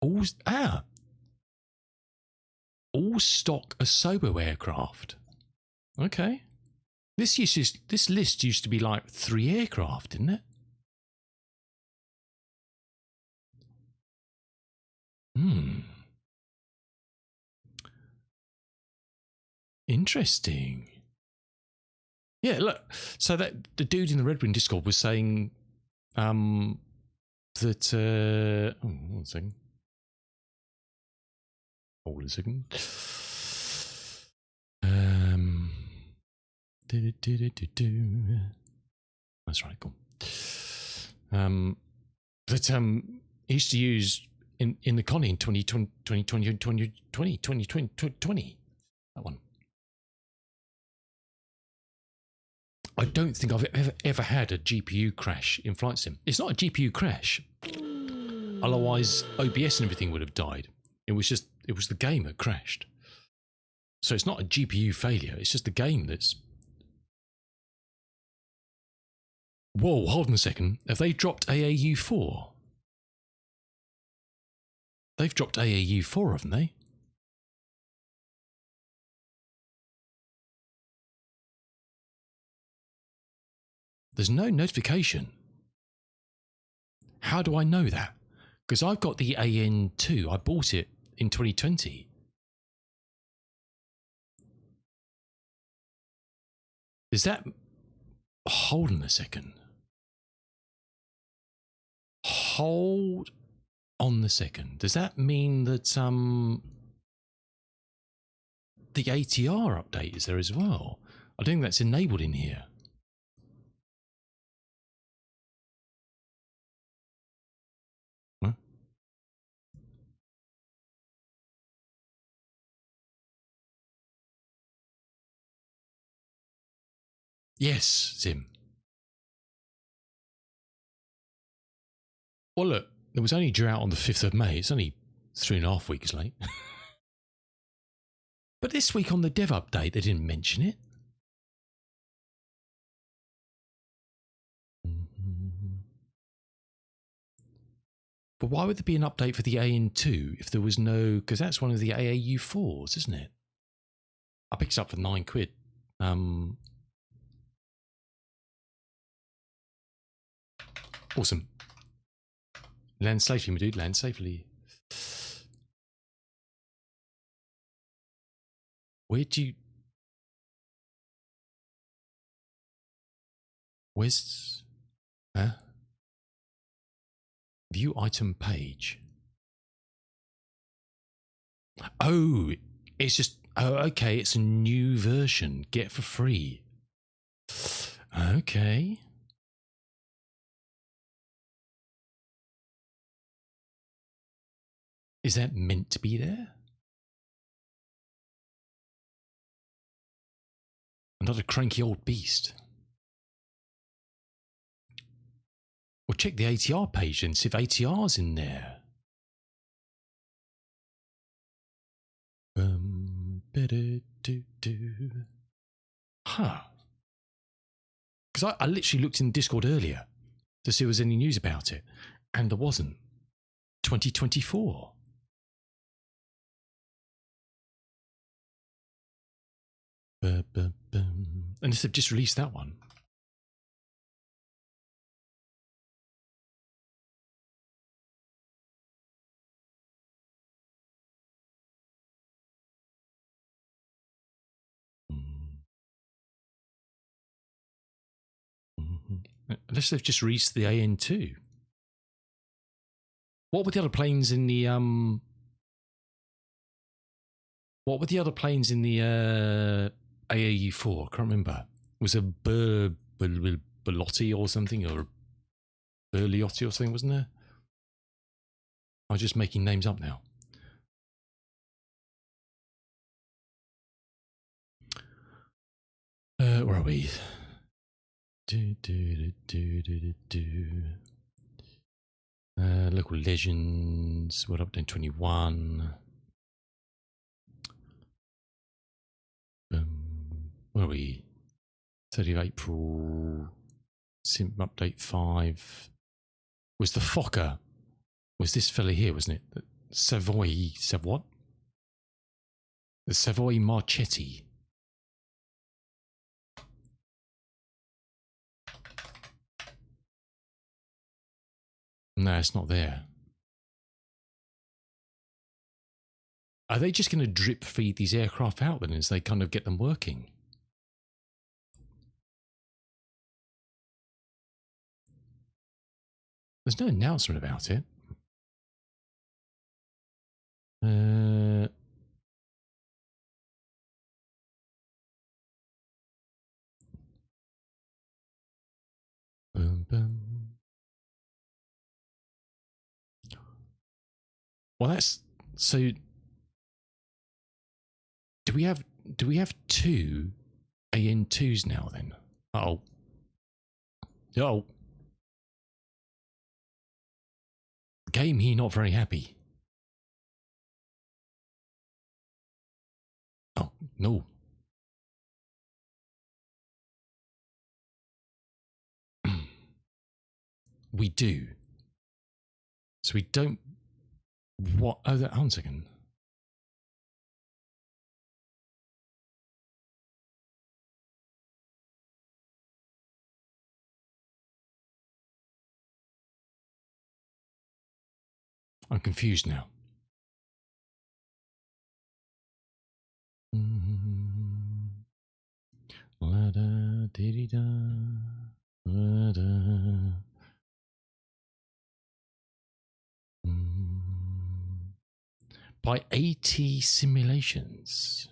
[SPEAKER 1] All stock Asobo aircraft. Okay. This list used to be like 3 aircraft, didn't it? Interesting. Yeah, look. So that the dude in the Red Wing Discord was saying that one second. Hold a second. That's right, cool. That he used to use in the Connie in 2020. That one. I don't think I've ever had a GPU crash in Flight Sim. It's not a GPU crash. Otherwise, OBS and everything would have died. It was the game that crashed. So it's not a GPU failure. It's just the game that's... Whoa, hold on a second. Have they dropped AAU4? They've dropped AAU4, haven't they? There's no notification. How do I know that? Because I've got the AN2. I bought it in 2020. Is that... Hold on a second. Hold on a second. Does that mean that the ATR update is there as well? I don't think that's enabled in here. Huh? Yes, Zim. Well, look, it was only due out on the 5th of May. It's only 3.5 weeks late. But this week on the dev update, they didn't mention it. But why would there be an update for the AN2 if there was no... Because that's one of the AAU4s, isn't it? I picked it up for £9. Awesome. Land safely, my dude. Land safely. Where'd you... Where's... Huh? View item page. Oh, it's just... Oh, okay. It's a new version. Get for free. Okay. Is that meant to be there? Another cranky old beast. Well, check the ATR page and see if ATR's in there. Huh. Because I literally looked in Discord earlier to see if there was any news about it, and there wasn't. 2024. Unless they've just released that one. Unless they've just released the AN2. What were the other planes in the What were the other planes in the AAU4? I can't remember. It was a Berlotti or something, or Berliotti or something, wasn't there? I was just making names up now. Where are we? Local legends. What up to 21? Where are we? 30th of April. Sim update 5. Was the Fokker? Was this fella here, wasn't it? Savoy. What? The Savoy Marchetti. No, it's not there. Are they just going to drip feed these aircraft out then as they kind of get them working? There's no announcement about it. Boom, boom. Well, that's so. Do we have 2 AN2s now then? Oh. Game he not very happy. Oh, no. We do. So we don't. What? Oh, hold on a second. I'm confused now. By AT Simulations.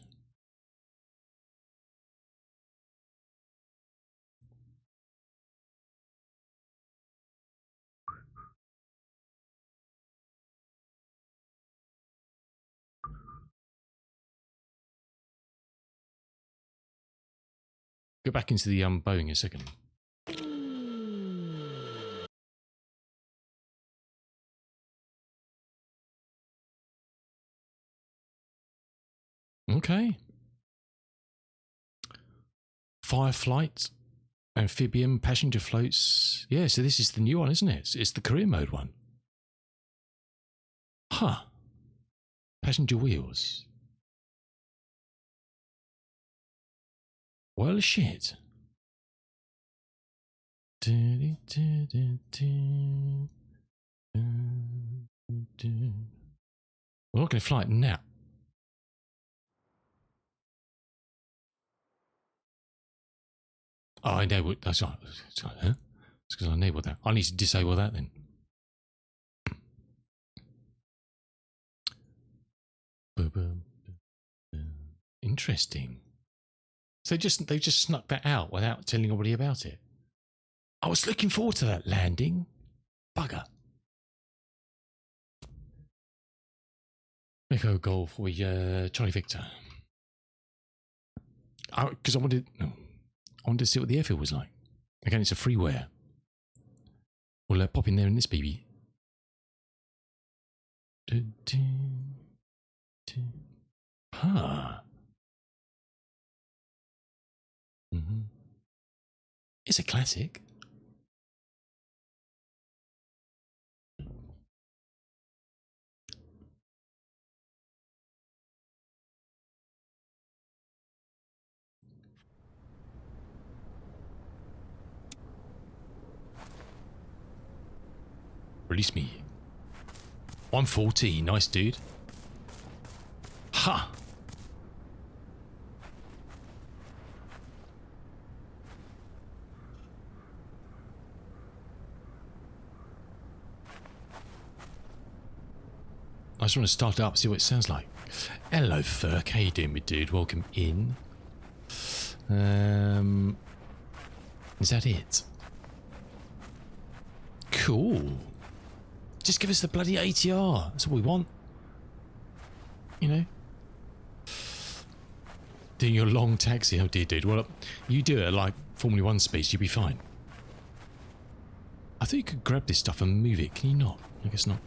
[SPEAKER 1] Go back into the Boeing a second. Okay. Fireflight, amphibian, passenger floats. Yeah, so this is the new one, isn't it? It's the career mode one. Huh. Passenger wheels. Well, shit. We're not going to fly it now. Oh, I enabled. That's right. Huh? It's because I enabled that. I need to disable that then. Interesting. So they just snuck that out without telling anybody about it. I was looking forward to that landing. Bugger. Echo Golf for Charlie Victor. Because I wanted to see what the airfield was like. Again, it's a freeware. We'll pop in there in this baby. Huh. It's a classic. Release me. 140. Nice, dude. Ha! I just want to start it up, see what it sounds like. Hello, Ferk. How you doing, my dude? Welcome in. Is that it? Cool. Just give us the bloody ATR. That's all we want. You know? Doing your long taxi. Oh dear, dude. Well, you do it at like Formula 1 speeds, you'll be fine. I thought you could grab this stuff and move it. Can you not? I guess not.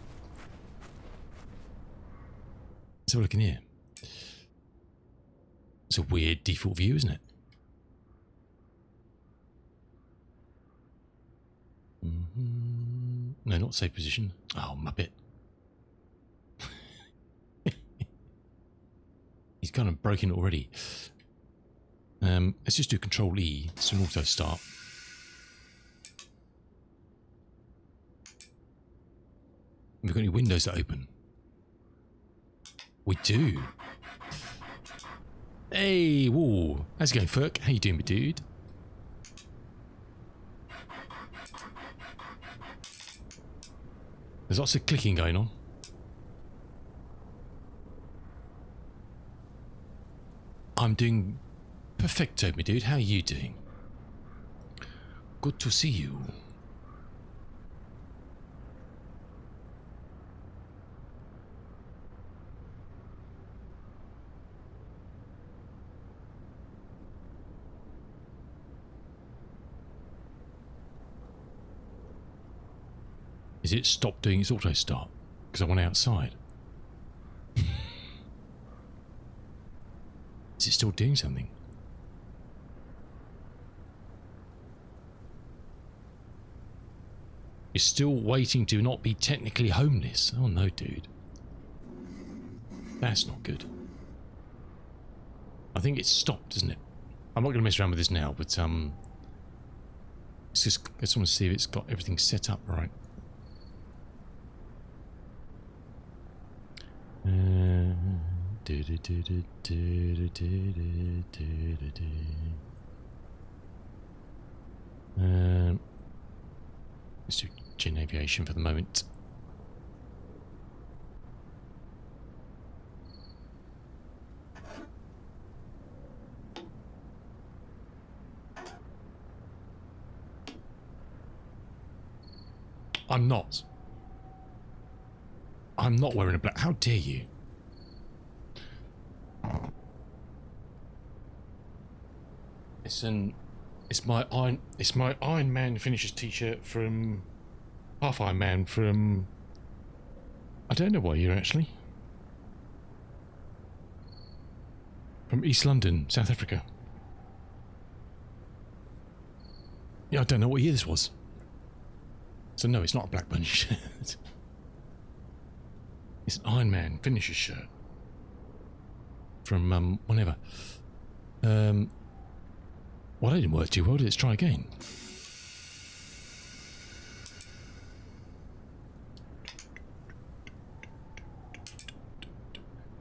[SPEAKER 1] Let's have a look in here. It's a weird default view, isn't it? No, not safe position. Oh, muppet. He's kind of broken it already. Let's just do Control E. It's an auto start. Have we got any windows that open? We do. Hey, whoa. How's it going, Ferk? How you doing, my dude? There's lots of clicking going on. I'm doing perfecto, my dude. How are you doing? Good to see you. Is it stopped doing its auto start? Because I went outside. Is it still doing something? You're still waiting to not be technically homeless. Oh no, dude. That's not good. I think it's stopped, isn't it? I'm not going to mess around with this now, but it's just, I just want to see if it's got everything set up right. Let's do Gin Aviation for the moment. I'm not wearing a black. How dare you? It's my Iron Man finishes t-shirt from Half Iron Man from I don't know what year actually. From East London, South Africa. Yeah, I don't know what year this was. So no, it's not a Black Bunny shirt. It's an Iron Man finisher shirt. From whenever. Well, that didn't work too well. Let's try again.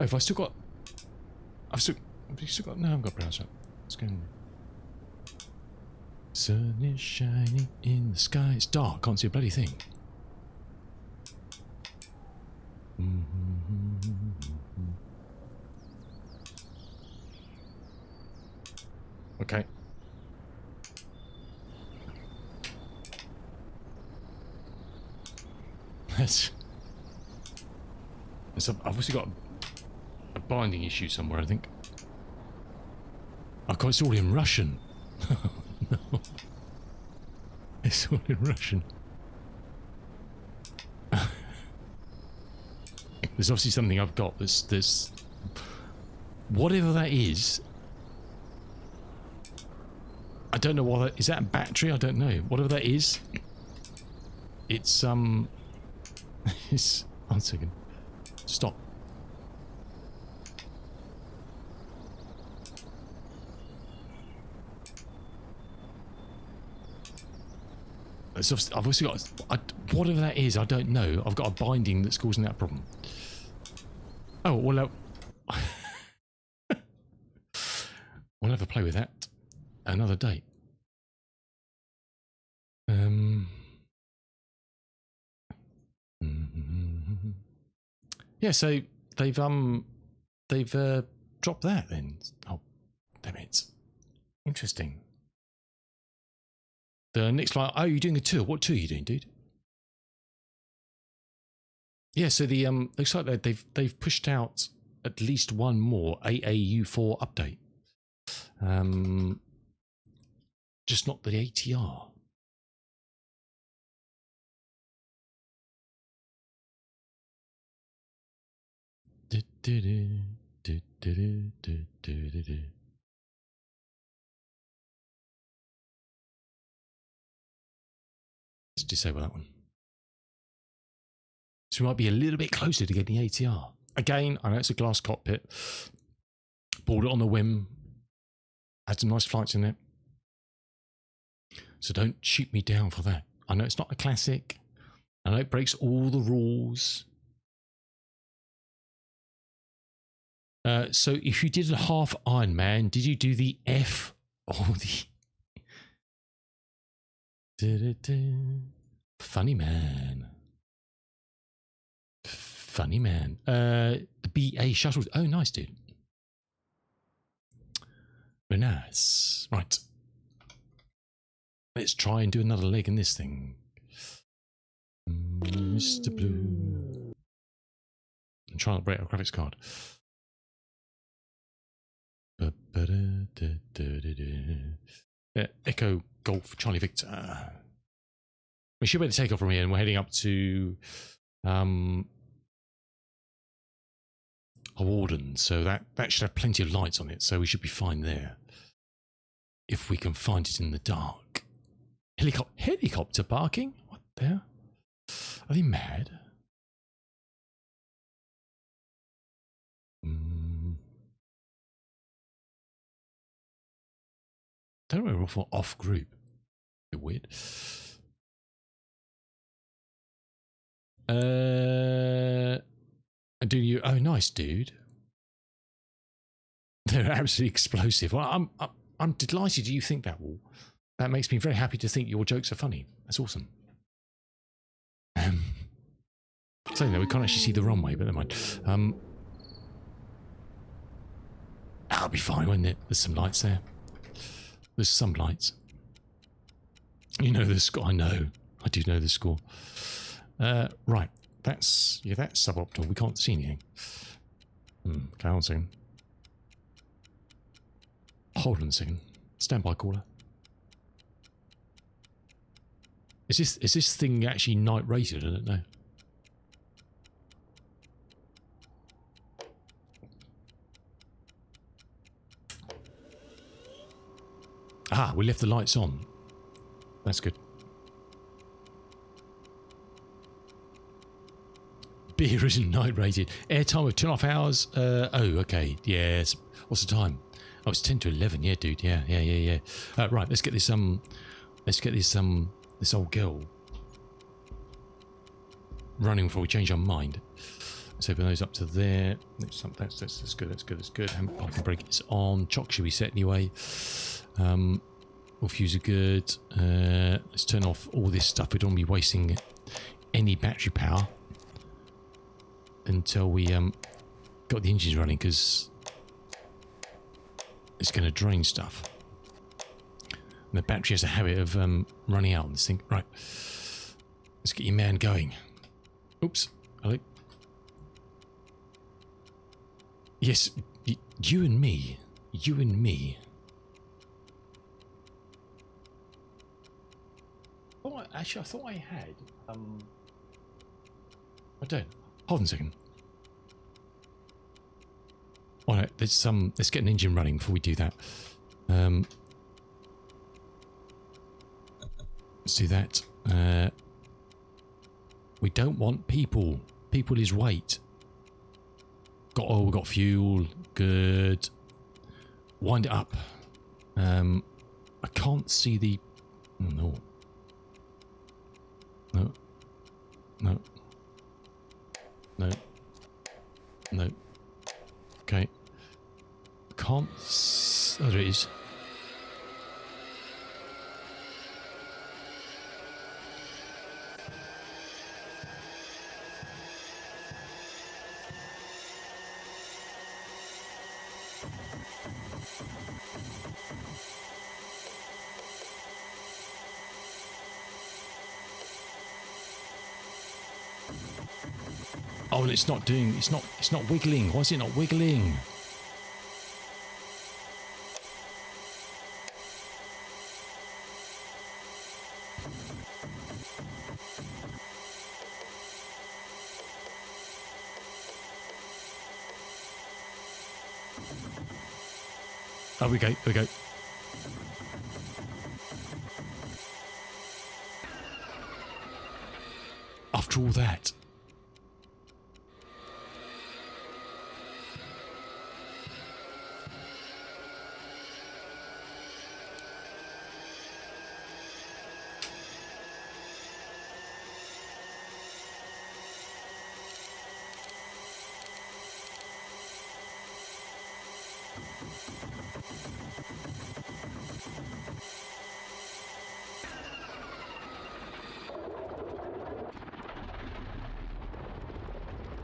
[SPEAKER 1] Oh, have I still got... Have you still got... No, I haven't got browser up. Let's go. Sun is shining in the sky. It's dark. Can't see a bloody thing. Okay. I've obviously got a binding issue somewhere, I think. Oh God, it's all in Russian. No. It's all in Russian. There's obviously something I've got that's whatever that is. don't know what that is. That a battery? I don't know. Whatever that is, it's it's 1 second. Stop. I've also got whatever that is. I don't know. I've got a binding that's causing that problem. Oh well, we'll have a play with that another day. Yeah, so they've dropped that then. Oh, damn it! Interesting. The next line. Oh, you're doing a tour. What tour are you doing, dude? Yeah, so the looks like they've pushed out at least one more AAU4 update. Just not the ATR. Let's disable that one. So we might be a little bit closer to getting the ATR. Again, I know it's a glass cockpit. Bought it on the whim. Had some nice flights in it. So don't shoot me down for that. I know it's not a classic. I know it breaks all the rules. So if you did a half Ironman, did you do the F or the... Funny man. Funny man. The BA shuttles. Oh, nice, dude. Very nice. Right. Let's try and do another leg in this thing. Mr. Blue. I'm trying to break our graphics card. Echo Golf Charlie Victor. We should be able to take off from here, and we're heading up to Olden, so that should have plenty of lights on it, so we should be fine there. If we can find it in the dark. Helicopter parking? What the hell? Are they mad? Don't know, we're off group. A bit weird. Do you? Oh, nice, dude. They're absolutely explosive. Well, I'm delighted you think that, Wall. That makes me very happy to think your jokes are funny. That's awesome. So no, we can't actually see the runway, but never mind. That'll be fine, won't it? There's some lights there. There's some lights. You know the score. I know. I do know the score. Right. That's suboptimal. We can't see anything. Okay, hold on a second. Hold on a second. Standby caller. Is this thing actually night rated? I don't know. Ah, we left the lights on. That's good. Beer isn't night rated. Airtime of 2.5 hours. Oh, okay. Yes. What's the time? Oh, it's 10 to 11. Yeah, dude. Yeah. Right. Let's get this. This old girl running before we change our mind. Let's open those up to there. That's good. That's good. Parking brake is on. Chock should be set anyway. All fuse are good. Let's turn off all this stuff. We don't want to be wasting any battery power until we got the engines running, because it's going to drain stuff. And the battery has a habit of running out on this thing. Right. Let's get your man going. Oops. Hello. Yes, you and me. You and me. Oh, actually, I thought I had. I don't. Hold on a second. Oh no, there's let's get an engine running before we do that. Let's do that. We don't want people. People is weight. Got oil, we got fuel. Good. Wind it up. I can't see the... Oh, no. No. No. No. No. Okay. Can't... Oh, there it is. Oh, and it's not doing... It's not wiggling. Why is it not wiggling? Oh, we go. Here we go. After all that...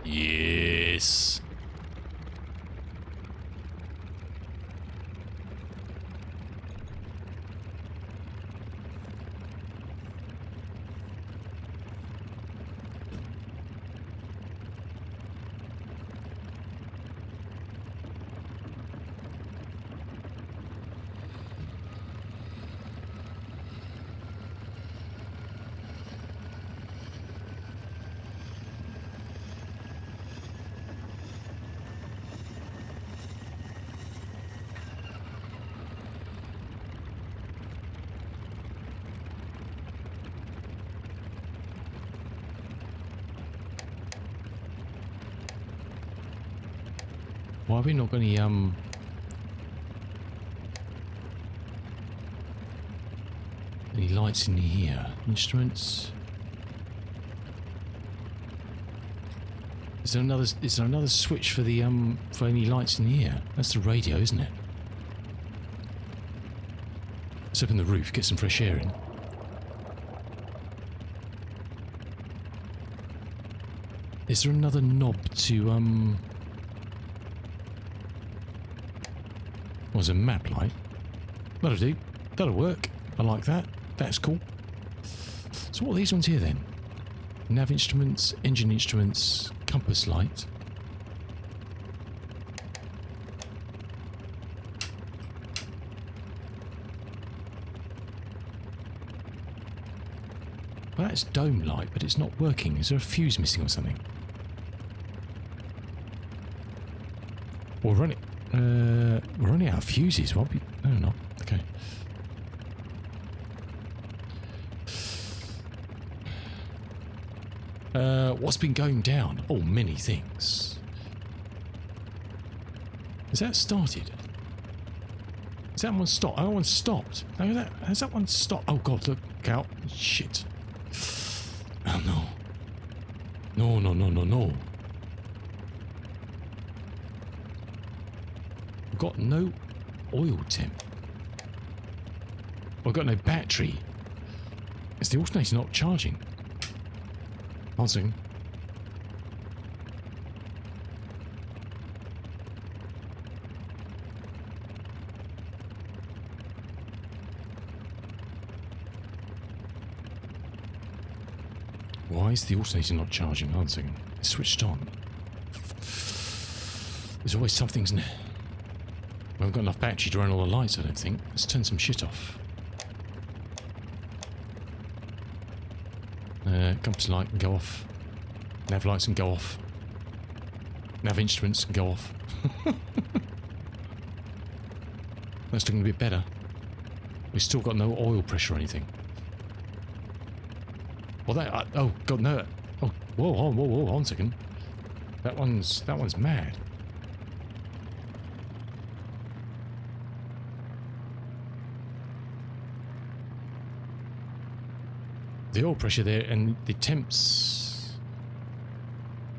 [SPEAKER 1] Yes. Why have we not got any, lights in here? Instruments? Is there another switch for the, for any lights in here? That's the radio, isn't it? Let's open the roof, get some fresh air in. Is there another knob to, was a map light? That'll do. That'll work. I like that. That's cool. So what are these ones here then? Nav instruments, engine instruments, compass light. Well, that's dome light, but it's not working. Is there a fuse missing or something? We're running out of fuses, won't we? No, not. Okay. What's been going down? Oh, many things. Has that started? Has that one stopped? That one stopped. Has that one stopped? Oh god, look out. Shit. Oh no. No, no, no, no, no. We've got no oil temp. We've got no battery. Is the alternator not charging? One second. Why is the alternator not charging? One second. It's switched on. There's always something, isn't there? We haven't got enough battery to run all the lights, I don't think. Let's turn some shit off. Compass light can go off. Nav lights can go off. Nav instruments can go off. That's looking a bit better. We've still got no oil pressure or anything. Well, that... oh, God, no. Oh, whoa, whoa, whoa, whoa, hold on a second. That one's mad. The oil pressure there and the temps...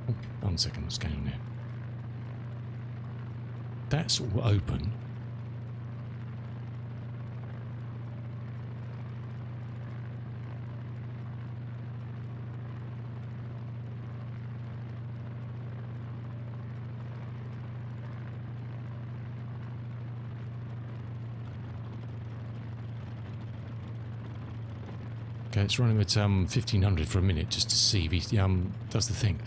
[SPEAKER 1] Oh, hold on a second, what's going on there? That's all open. Okay, let's run him at 1500 for a minute just to see if he does the thing.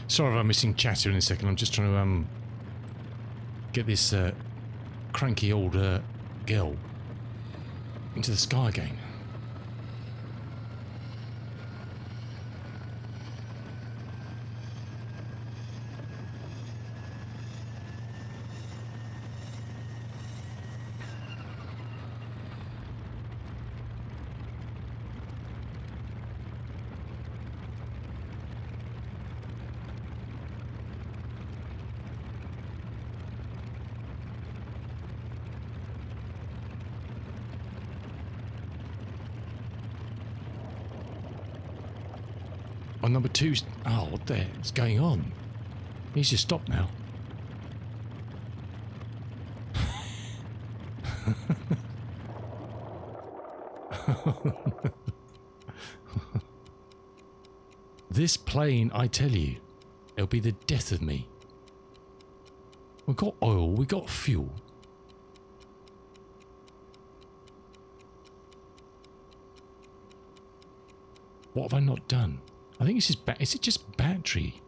[SPEAKER 1] Sorry if I'm missing chatter in a second. I'm just trying to get this cranky old girl into the sky again. On number 2, oh, what the heck is going on? He needs to stop now. This plane, I tell you, it'll be the death of me. We've got oil, we got fuel. What have I not done? I think this is is it just battery?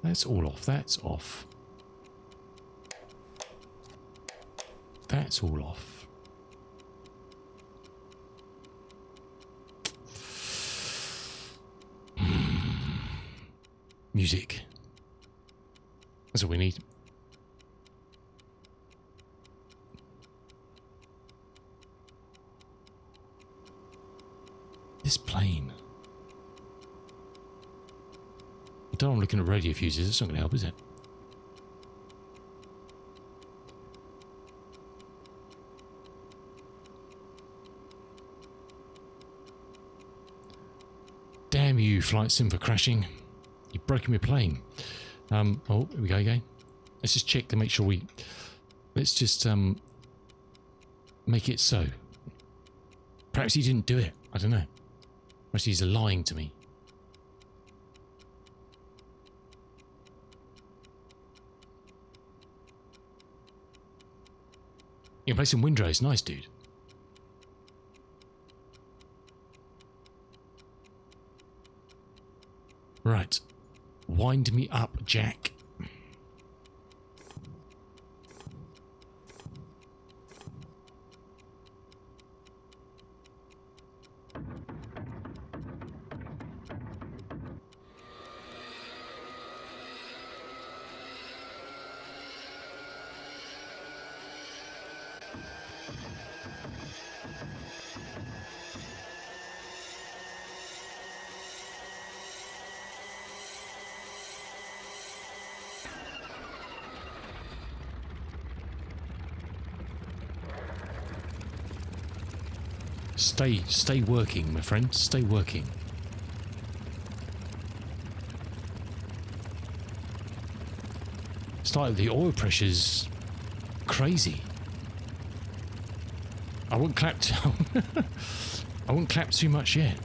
[SPEAKER 1] That's all off. That's off. That's all off. Music. That's all we need. This plane. I don't want to look at radio fuses, it's not going to help, is it? Damn you, flight sim, for crashing. You've broken my plane. Oh, here we go again. Let's just check to make sure we... Let's just make it so. Perhaps he didn't do it. I don't know. Perhaps he's lying to me. You can play some Windrows. Nice, dude. Right. Wind me up, Jack. Stay working, my friend. Stay working. It's like the oil pressure's crazy. I won't clap. I won't clap too much yet.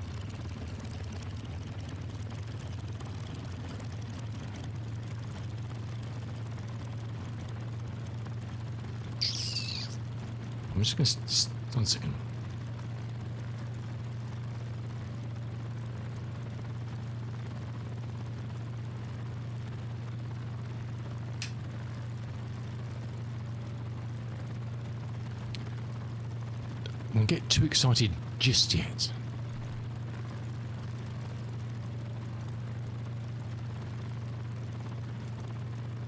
[SPEAKER 1] I'm just going to... 1 second. Don't get too excited just yet.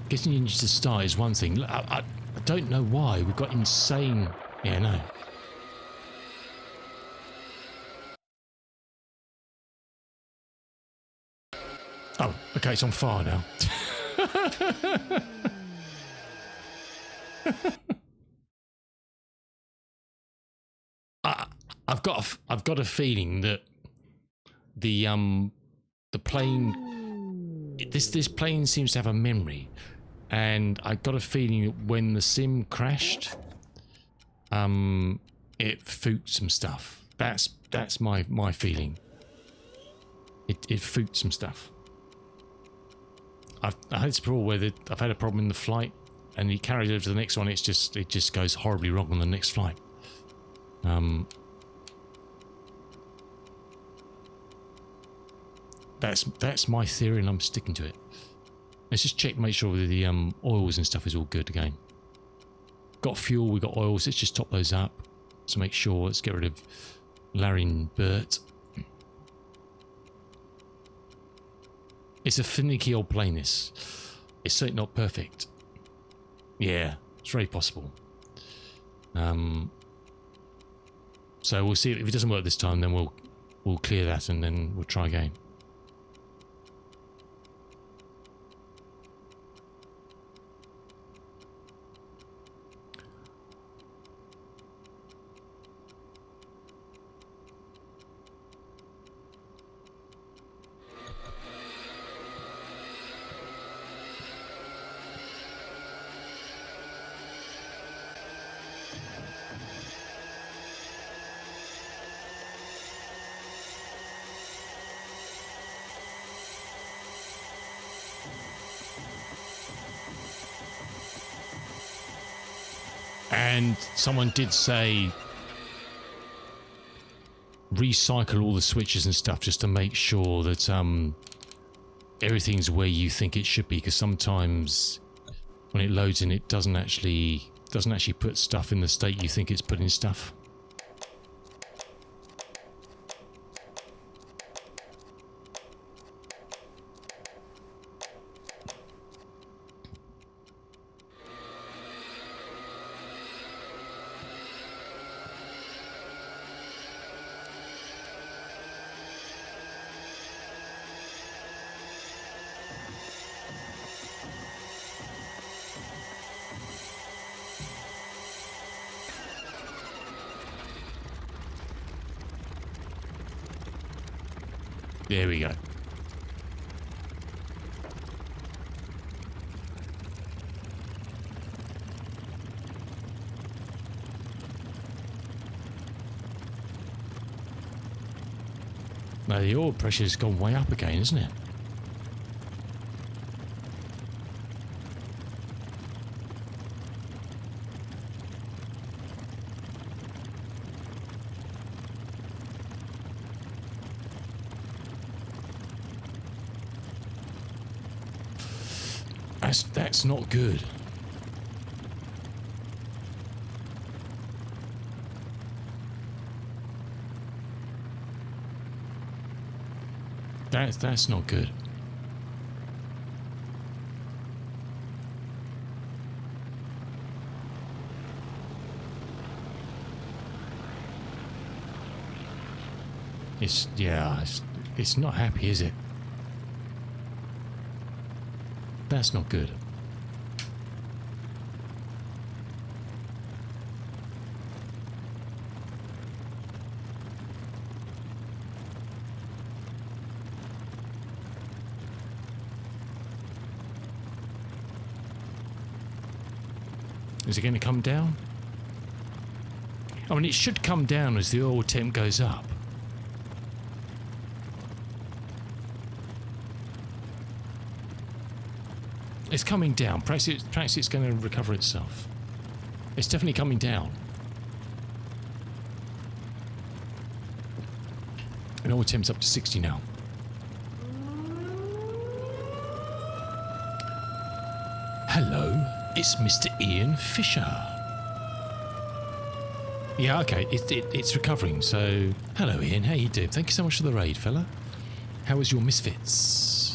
[SPEAKER 1] getting the engine to start is one thing. I don't know why we've got insane. Yeah, no. Oh, okay, it's on fire now. I've got a feeling that the plane, this plane seems to have a memory, and I got a feeling that when the sim crashed, it fooked some stuff. That's my feeling. It fooked some stuff. I had this before where I've had a problem in the flight, and you carry it over to the next one. It just goes horribly wrong on the next flight. That's my theory, and I'm sticking to it. Let's just check, make sure that the oils and stuff is all good again. Got fuel, we got oils. Let's just top those up to make sure. Let's get rid of Larry and Bert. It's a finicky old plane, this. It's certainly not perfect. Yeah, it's very possible. So we'll see if it doesn't work this time. Then we'll clear that, and then we'll try again. And someone did say recycle all the switches and stuff just to make sure that everything's where you think it should be, because sometimes when it loads in, it doesn't actually put stuff in the state you think it's putting stuff. There we go. Now the oil pressure's gone way up again, isn't it? That's not good. That's not good. It's not happy, is it? That's not good. Is it going to come down? I mean, it should come down as the oil temp goes up. It's coming down. Perhaps it's going to recover itself. It's definitely coming down. And oil temp's up to 60 now. Hello, it's Mr. Ian Fisher. Yeah, okay, it's recovering, so... Hello, Ian, how you doing? Thank you so much for the raid, fella. How was your Misfits?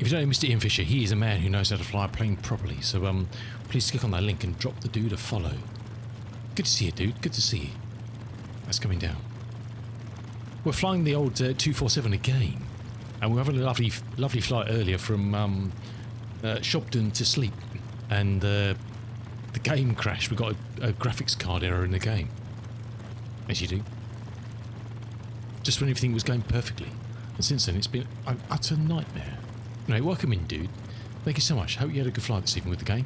[SPEAKER 1] If you don't know Mr. Ian Fisher, he is a man who knows how to fly a plane properly. So please click on that link and drop the dude a follow. Good to see you, dude. Good to see you. That's coming down. We're flying the old 247 again, and we're having a lovely flight earlier from Shobden to Sleep, and the game crashed. We got a graphics card error in the game, as you do. Just when everything was going perfectly, and since then it's been an utter nightmare. Anyway, welcome in, dude. Thank you so much. Hope you had a good flight this evening with the game.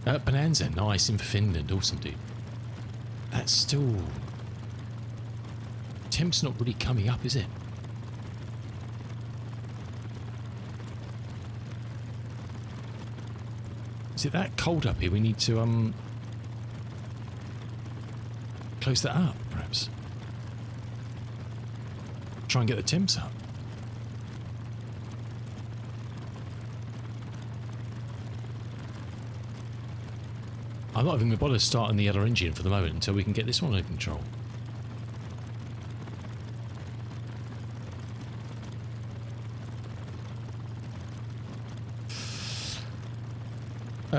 [SPEAKER 1] Bonanza, nice in Finland, awesome, dude. That's still... Temp's not really coming up, is it? Is it that cold up here? We need to close that up, perhaps. Try and get the temps up. I'm not even going to bother starting the other engine for the moment until we can get this one under control.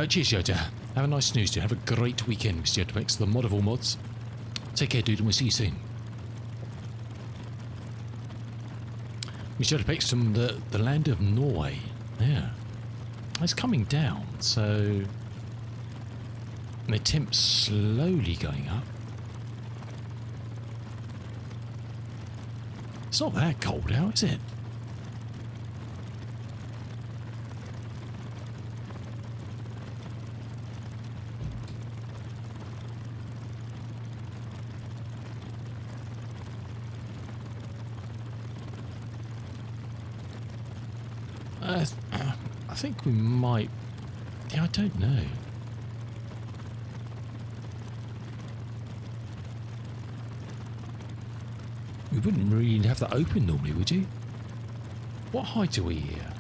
[SPEAKER 1] Cheers, Yoda. Have a nice snooze, dude. Have a great weekend, Mr. Yoda. The mod of all mods. Take care, dude, and we'll see you soon. Mr. Yoda from the land of Norway. Yeah. It's coming down, so... And the temp's slowly going up. It's not that cold out, is it? I think we might... Yeah, I don't know. We wouldn't really have that open normally, would you? What height are we here?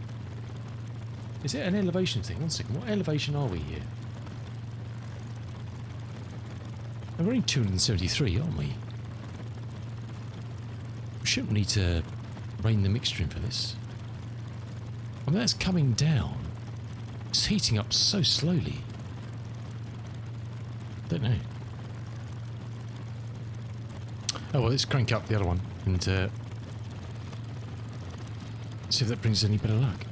[SPEAKER 1] Is it an elevation thing? 1 second. What elevation are we here? We're only 273, aren't we? We shouldn't need to rein the mixture in for this. I mean, that's coming down. It's heating up so slowly. Don't know. Oh well, let's crank up the other one and see if that brings us any better luck.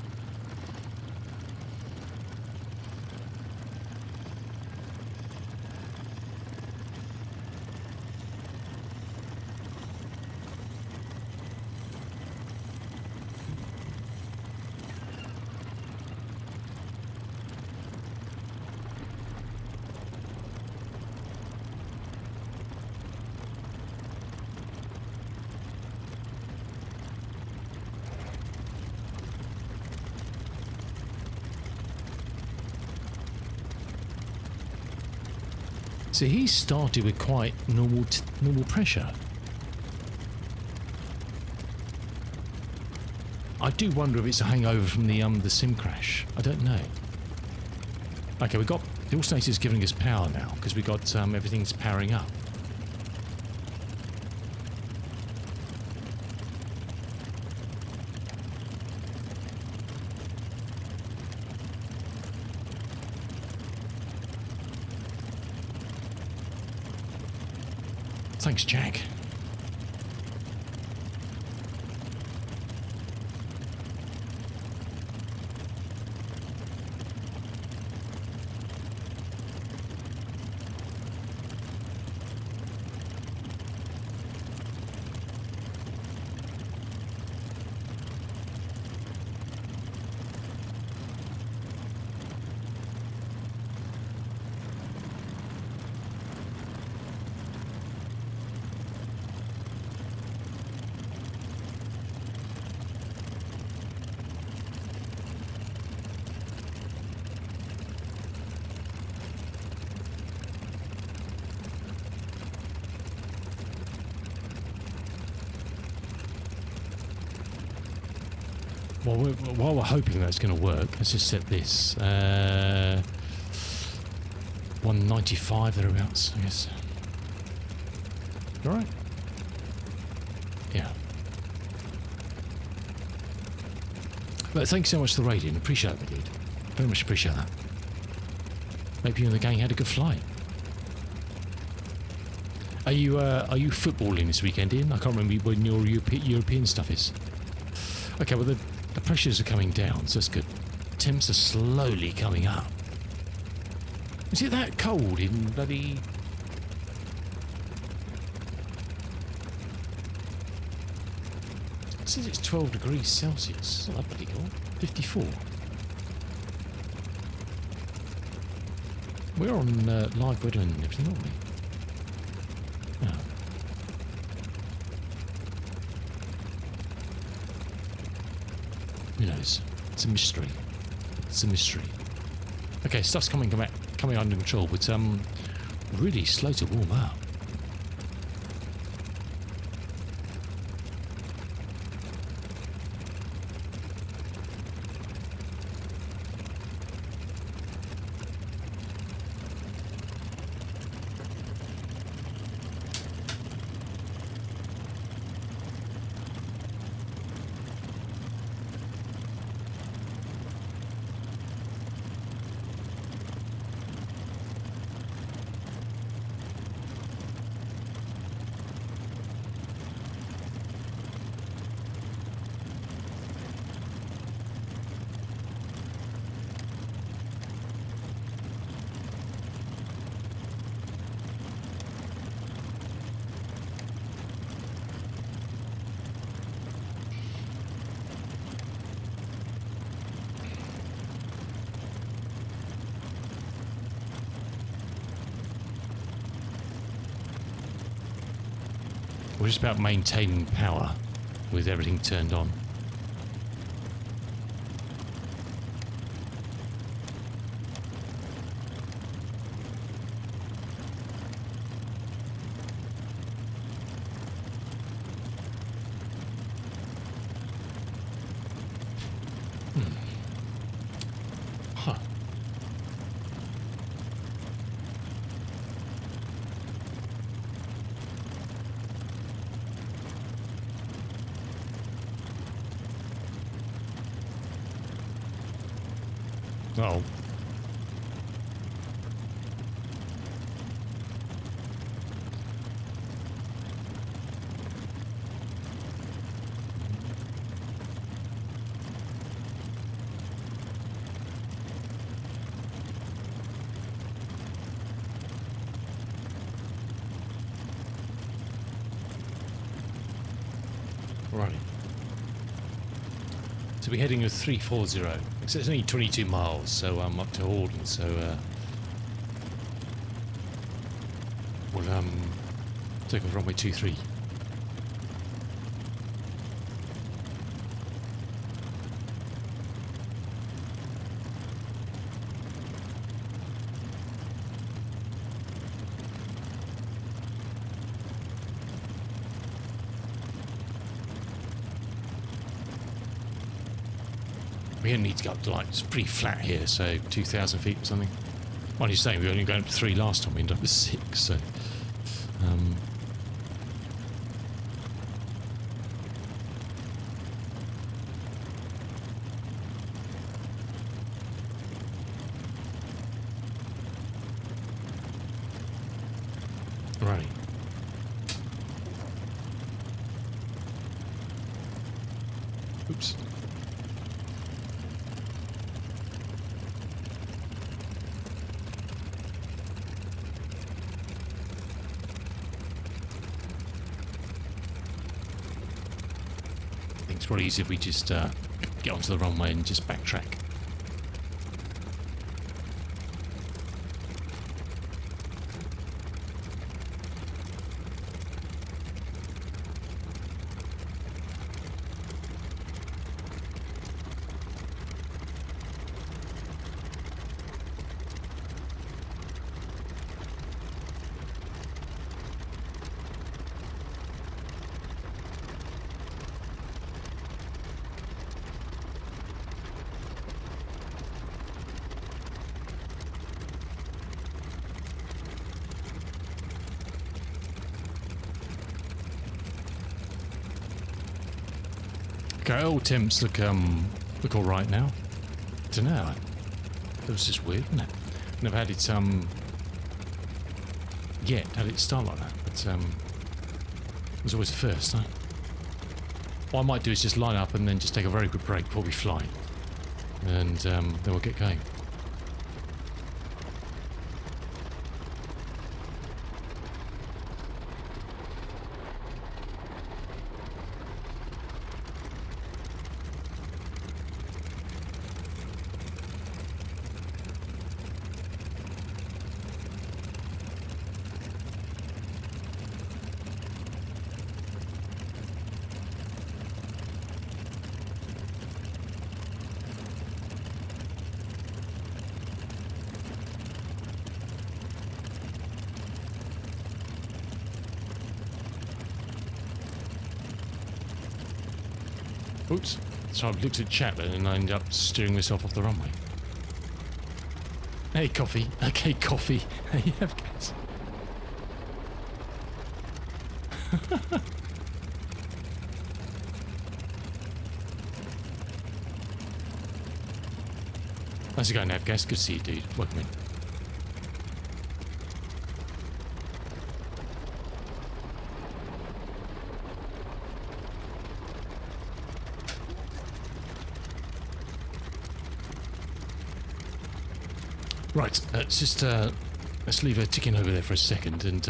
[SPEAKER 1] So he started with quite normal pressure. I do wonder if it's a hangover from the sim crash. I don't know. Okay, we got the alternator's giving us power now because we got everything's powering up. Thanks, Jack. Well, while we're hoping that's going to work, let's just set this. 195 thereabouts, I guess. Alright? Yeah. But thanks so much for the rating. Appreciate it, dude. Very much appreciate that. Hope you and the gang had a good flight. Are you footballing this weekend, Ian? I can't remember when your European stuff is. Okay, well the pressures are coming down, so that's good. Temps are slowly coming up. Is it that cold in bloody... It says it's 12 degrees Celsius. It's not that bloody cold. 54. We're on live weather and everything, aren't we? Oh. Who knows? It's a mystery. It's a mystery. Okay, stuff's coming under control, but really slow to warm up. We're just about maintaining power with everything turned on. Huh. Oh. Right. So we're heading with 340. It's only 22 miles, so I'm up to Olden. So we'll take off runway 23. We only need to go up to like, it's pretty flat here, so 2,000 feet or something. Well, you're saying we only got up to 3 last time, we ended up with 6, so... Right. Oops. It's probably easier if we just get onto the runway and just backtrack. Okay, all temps look look all right now. Don't know. That was just weird, wasn't it? Never had it yet had it start like that, but it was always the first, huh? What I might do is just line up and then just take a very good break before we fly, and then we'll get going. Oops. So I've looked at chat then and I ended up steering myself off the runway. Hey, coffee. Okay, coffee. Hey, have gas. How's it going, Navgas? Good to see you, dude. Welcome in. Right, let's leave her ticking over there for a second, and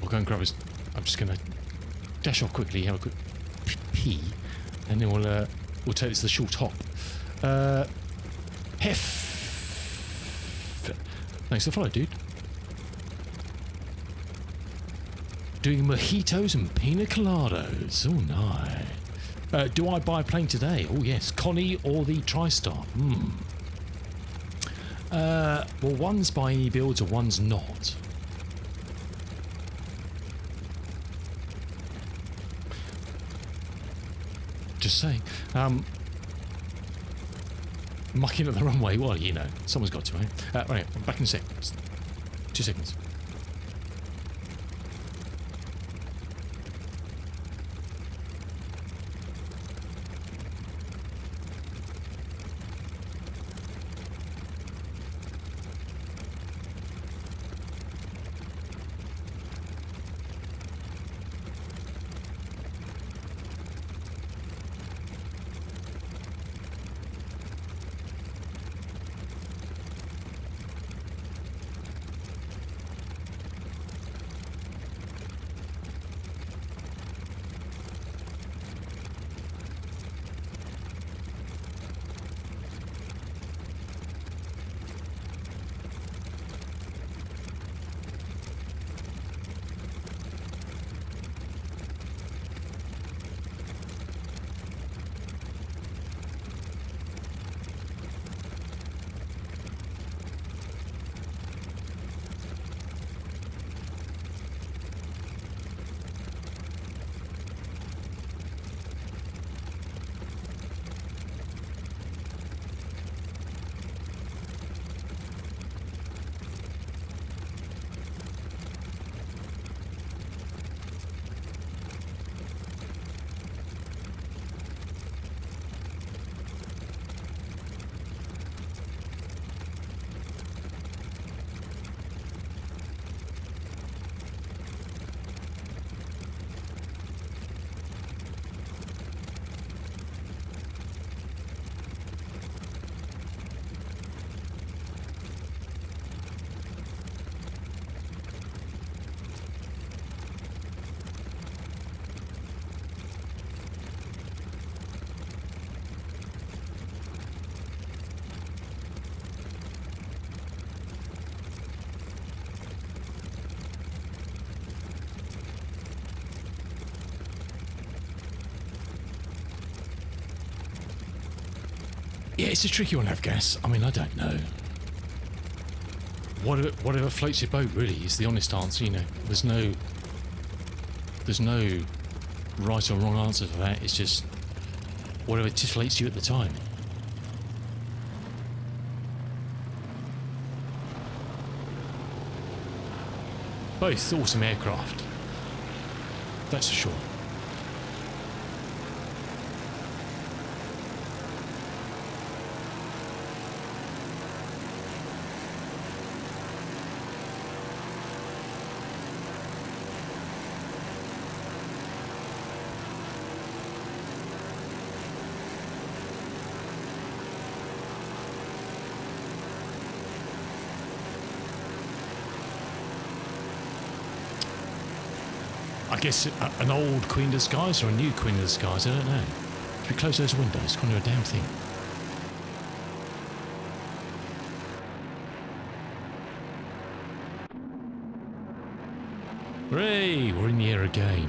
[SPEAKER 1] we'll go and grab us. I'm just going to dash off quickly, have a quick pee, and then we'll take this to the short hop. Hef. Thanks for the follow, dude. Doing mojitos and pina coladas. Oh, nice. Do I buy a plane today? Oh, yes. Connie or the TriStar? Well, one's by any builds and one's not. Just saying. Mucking at the runway, well, you know, someone's got to, eh? Right, I'm back in a sec. 2 seconds. Yeah, it's a tricky one, Avgas. I mean, I don't know. Whatever floats your boat, really, is the honest answer, you know. There's no right or wrong answer to that. It's just whatever titillates you at the time. Both awesome aircraft. That's for sure. guess an old Queen of the Skies or a new Queen of the Skies, I don't know. Should we close those windows? Can't do a damn thing. Hooray! We're in the air again.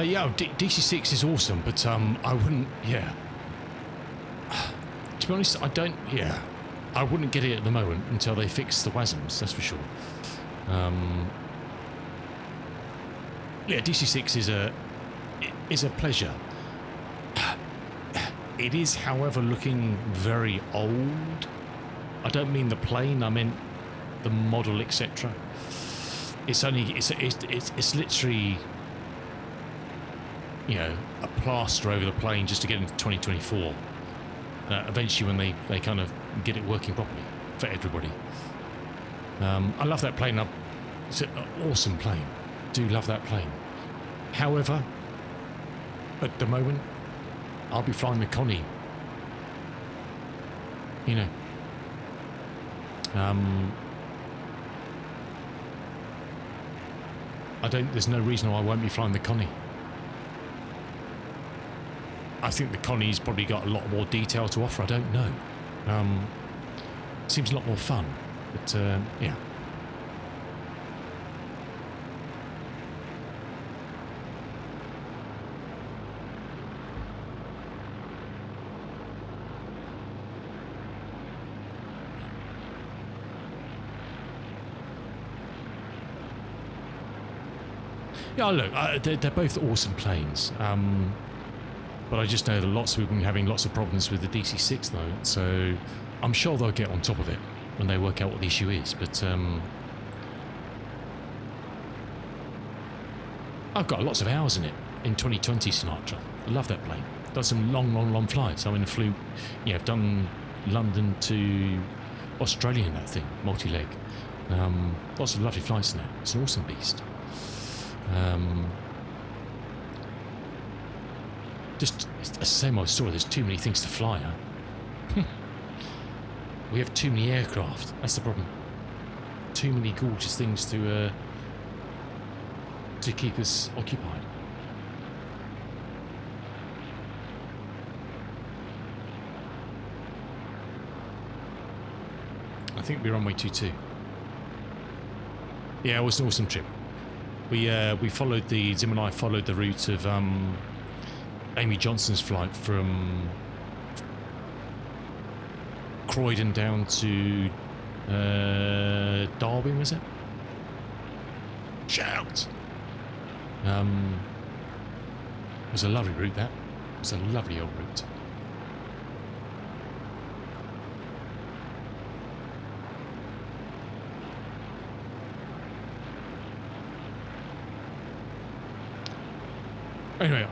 [SPEAKER 1] Yeah, DC6 is awesome, but I wouldn't, yeah. To be honest, I don't, yeah. I wouldn't get it at the moment until they fix the WASMs, that's for sure. Yeah, DC6 is a pleasure. It is, however, looking very old. I don't mean the plane, I meant the model, etc. It's only, it's literally, you know, a plaster over the plane just to get into 2024. Eventually when they kind of get it working properly for everybody. I love that plane. It's an awesome plane. Do love that plane. However, at the moment, I'll be flying the Connie. You know. There's no reason why I won't be flying the Connie. I think the Connie's probably got a lot more detail to offer. I don't know. Seems a lot more fun, but yeah. Yeah, look, they're both awesome planes. But I just know that lots of people are having lots of problems with the DC6 though, so I'm sure they'll get on top of it when they work out what the issue is. But I've got lots of hours in it in 2020 Sinatra. I love that plane. Done some long flights. I mean, flew, you know, I've done London to Australia in that thing, multi-leg. Lots of lovely flights in it. It's an awesome beast. Just it's the same old story. There's too many things to fly, huh? We have too many aircraft. That's the problem. Too many gorgeous things to keep us occupied. I think we're on way 22. Yeah, it was an awesome trip. We followed Zim and I followed the route of Amy Johnson's flight from Croydon down to Derby, was it? Shout! It was a lovely route, that. It was a lovely old route. Anyway,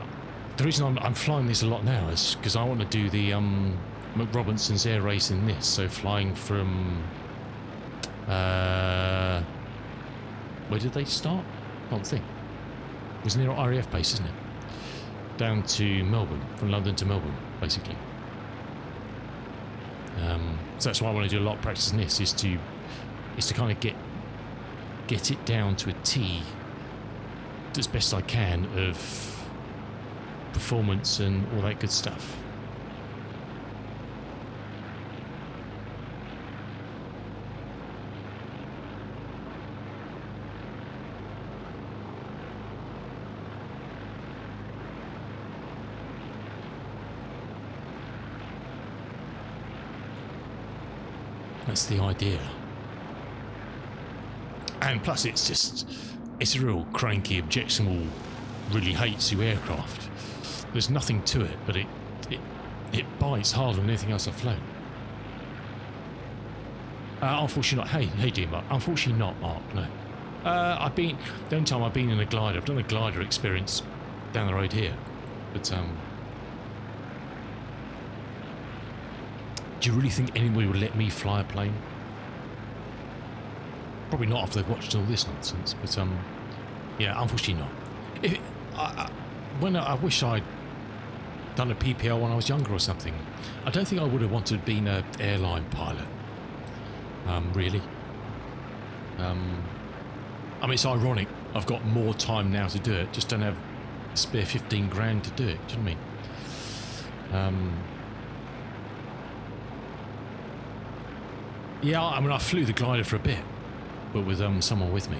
[SPEAKER 1] the reason I'm flying this a lot now is because I want to do the McRobinson's air race in this. So flying from where did they start? Can't think. It was near RAF base, isn't it? Down to Melbourne, from London to Melbourne, basically. So that's why I want to do a lot of practice in this. Is to kind of get it down to a T as best I can of performance and all that good stuff. That's the idea. And plus it's a real cranky, objectionable, really hates you aircraft. There's nothing to it, but it bites harder than anything else I've flown. Unfortunately not. Hey dear Mark. Unfortunately not, Mark, no. The only time I've been in a glider, I've done a glider experience down the road here. But, do you really think anybody would let me fly a plane? Probably not after they've watched all this nonsense, but, yeah, unfortunately not. I wish I'd done a PPL when I was younger or something. I don't think I would have wanted to be an airline pilot. Really. I mean, it's ironic. I've got more time now to do it. Just don't have a spare 15 grand to do it. Do you know what I mean? Yeah, I mean, I flew the glider for a bit, but with someone with me.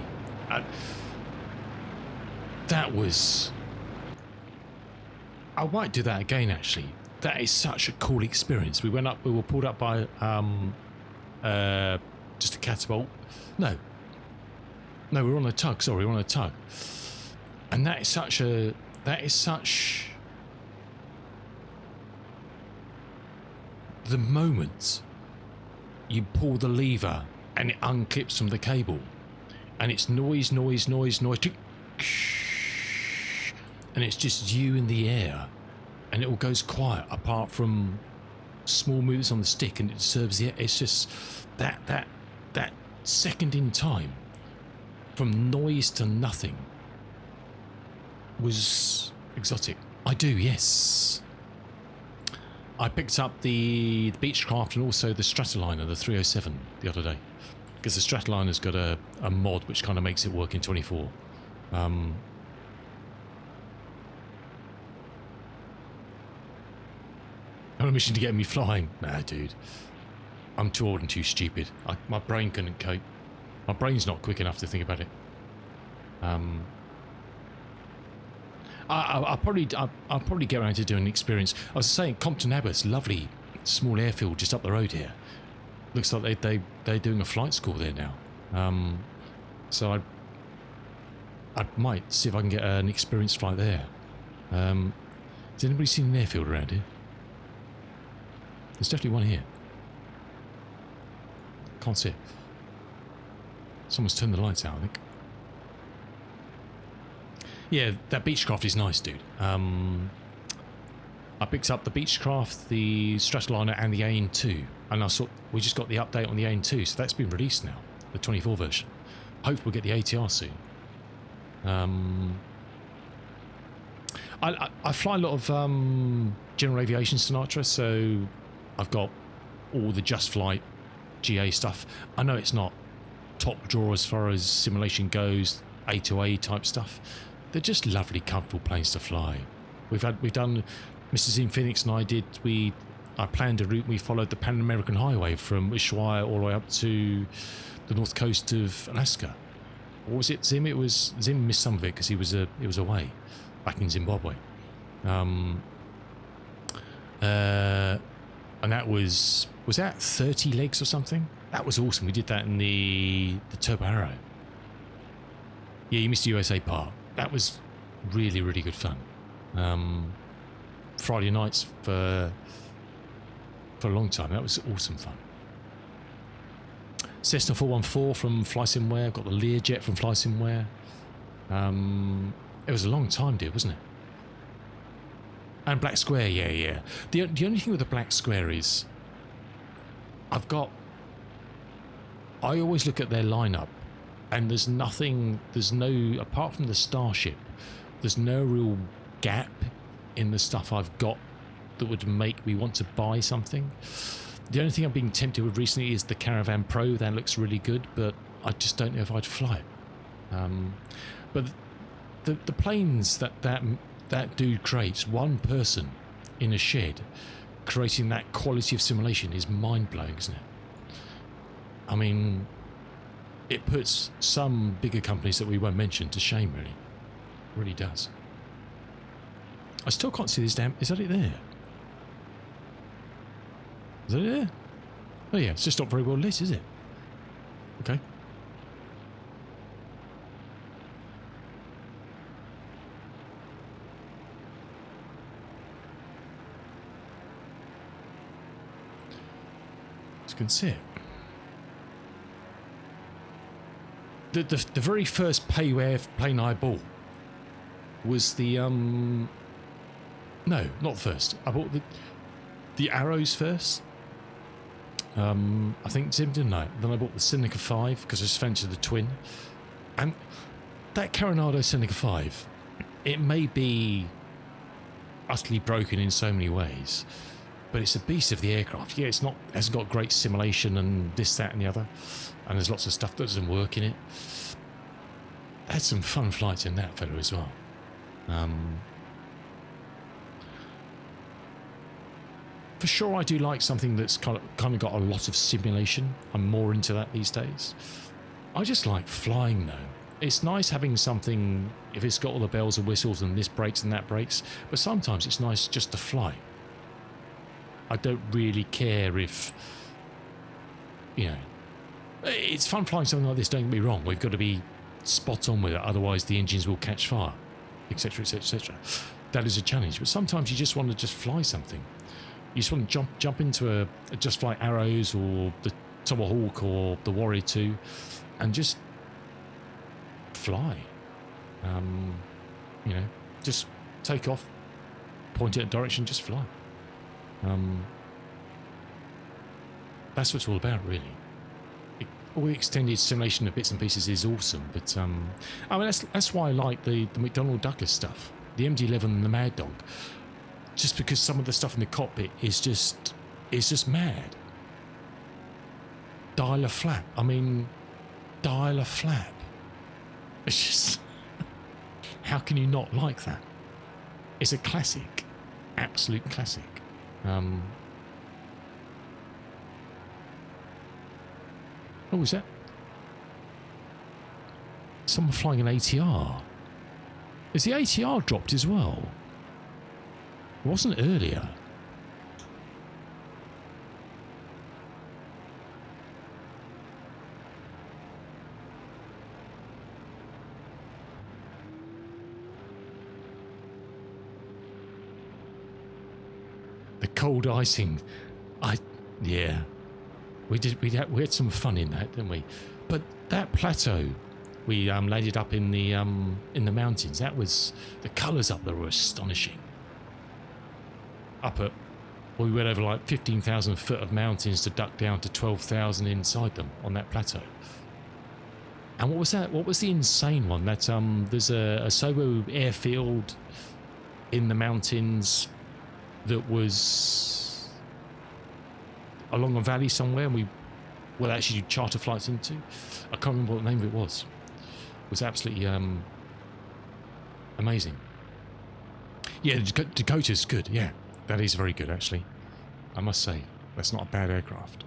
[SPEAKER 1] That was... I might do that again, actually. That is such a cool experience. We went up, we were pulled up by just a catapult. No, we were on a tug, sorry, we were on a tug. And that is such the moment you pull the lever and it unclips from the cable and it's noise, and it's just you in the air and it all goes quiet apart from small moves on the stick and it serves the air. It's just that second in time from noise to nothing was exotic. I do, yes. I picked up the Beechcraft and also the Stratoliner, the 307, the other day, because the Stratoliner's got a mod which kind of makes it work in 24. On a mission to get me flying? Nah, dude. I'm too old and too stupid. My brain couldn't cope. My brain's not quick enough to think about it. I'll probably get around to doing an experience. I was saying, Compton Abbot's lovely small airfield just up the road here. Looks like they're doing a flight school there now. So I might see if I can get an experience flight there. Has anybody seen an airfield around here? There's definitely one here. Can't see it. Someone's turned the lights out, I think. Yeah, that Beechcraft is nice, dude. I picked up the Beechcraft, the Stratoliner, and the AN2, and we just got the update on the AN2, so that's been released now, the 24 version. Hope we'll get the ATR soon. I fly a lot of general aviation Sinatra, so I've got all the Just Flight GA stuff. I know it's not top drawer as far as simulation goes, A to A type stuff. They're just lovely, comfortable planes to fly. We've done, Mr. Zim Phoenix and I planned a route. We followed the Pan American Highway from Ushuaia all the way up to the north coast of Alaska. Or was it Zim? Zim missed some of it because he was away back in Zimbabwe. And that was that 30 legs or something? That was awesome. We did that in the Turbo Arrow. Yeah, you missed the USA part. That was really, really good fun. Friday nights for a long time. That was awesome fun. Cessna 414 from FlySimware. Got the Learjet from FlySimware. It was a long time, dude, wasn't it? And Black Square, yeah. The only thing with the Black Square is I always look at their lineup and there's no, apart from the Starship, there's no real gap in the stuff I've got that would make me want to buy something. The only thing I've been tempted with recently is the Caravan Pro. That looks really good, but I just don't know if I'd fly it. But the planes that dude creates, one person in a shed creating that quality of simulation is mind-blowing, isn't it? I mean, it puts some bigger companies that we won't mention to shame, really. It really does. I still can't see this damn... Is that it there? Is that it there? Oh yeah, it's just not very well lit, is it? Okay. Just can see it. The very first pay airplane I bought was the no, not first. I bought the Arrows first. I think Tim didn't know. Then I bought the Seneca 5 because I just fancied the twin. And that Coronado Seneca 5, it may be utterly broken in so many ways, but it's a beast of the aircraft. Yeah, hasn't got great simulation and this, that, and the other, and there's lots of stuff that doesn't work in it. I had some fun flights in that fellow as well. For sure, I do like something that's kind of got a lot of simulation. I'm more into that these days. I just like flying though. It's nice having something, if it's got all the bells and whistles and this breaks and that breaks, but sometimes it's nice just to fly. I don't really care if, you know, it's fun flying something like this, don't get me wrong. We've got to be spot on with it, otherwise the engines will catch fire, etc, etc, etc. That is a challenge, but sometimes you just want to just fly something. You just want to jump into a just fly Arrows or the Tomahawk or the Warrior 2 and just fly. You know, just take off, point it in a direction, just fly. That's what it's all about, really. All the extended simulation of bits and pieces is awesome, but I mean that's why I like the McDonnell Douglas stuff, the MD-11 and the Mad Dog. Just because some of the stuff in the cockpit is just mad. Dial a flap. I mean, dial a flap. It's just, how can you not like that? It's a classic, absolute classic. Oh, was that? Someone flying an ATR. Is the ATR dropped as well? It wasn't earlier. The cold icing. Yeah. We had some fun in that, didn't we? But that plateau we landed up in the mountains, that was, the colours up there were astonishing. We went over like 15,000 foot of mountains to duck down to 12,000 inside them on that plateau. And what was that? What was the insane one? That there's a Sobo airfield in the mountains that was along a valley somewhere, and we would actually do charter flights into. I can't remember what the name of it was. It was absolutely amazing. Yeah, Dakota's good. Yeah. That is very good, actually. I must say, that's not a bad aircraft.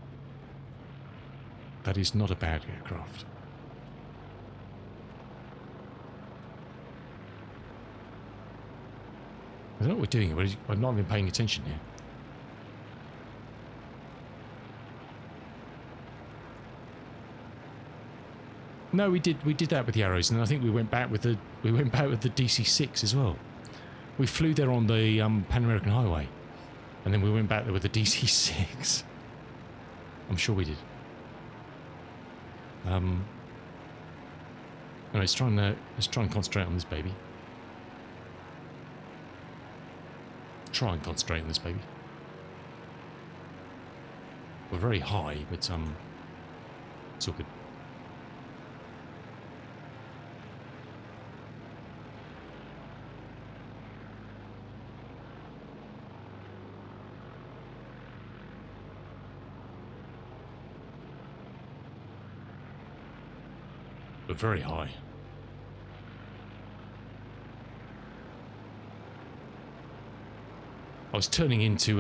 [SPEAKER 1] That is not a bad aircraft. I don't know what we're doing, but I'm not even paying attention here. No, we did that with the Arrows, and I think we went back with the DC-6 as well. We flew there on the Pan American Highway, and then we went back there with the DC-6. I'm sure we did. Anyway, let's try and concentrate on this baby. Try and concentrate on this baby. We're very high, but it's all good. But very high. I was turning into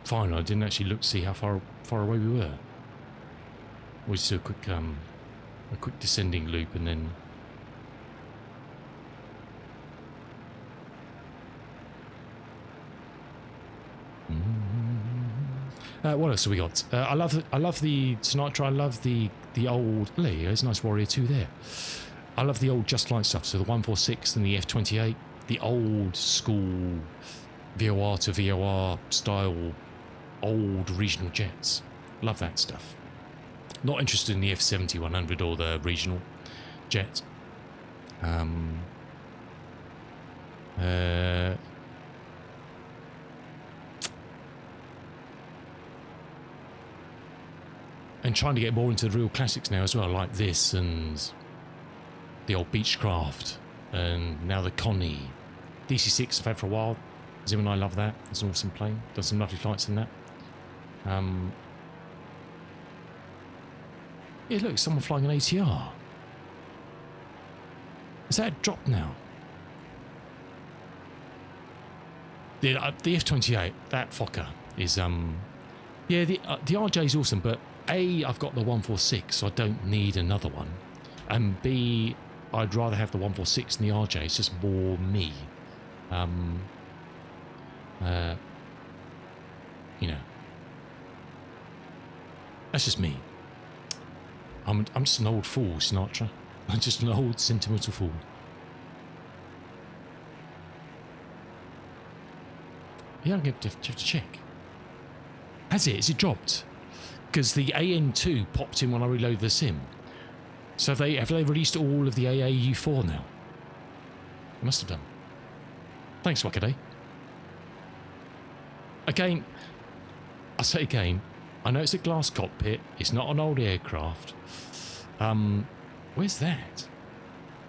[SPEAKER 1] final. I didn't actually look to see how far away we were. We just did a quick descending loop, and then what else have we got? I love the Sinatra. I love the old. There's a nice Warrior 2 there. I love the old Just Flight stuff. So the 146 and the F28, the old school VOR to VOR style, old regional jets. Love that stuff. Not interested in the F70-100 or the regional. jet. And trying to get more into the real classics now as well, like this and the old Beechcraft, and now the Connie. DC-6 I've had for a while. Zim and I love that. It's an awesome plane. Done some lovely flights in that. Yeah, look, someone flying an ATR. Is that a drop now? The F-28, that fucker is yeah, the RJ is awesome, but A, I've got the 146, so I don't need another one, and B, I'd rather have the 146 than the RJ. It's just more me. You know, that's just me. I'm just an old fool, Sinatra. I'm just an old sentimental fool. Yeah, I'm going to have to check. Has it? Is it dropped? Because the AN2 popped in when I reloaded the sim. So have they released all of the AAU4 now? They must have done. Thanks, Wakaday. Again, I'll say again, I know it's a glass cockpit. It's not an old aircraft. Where's that?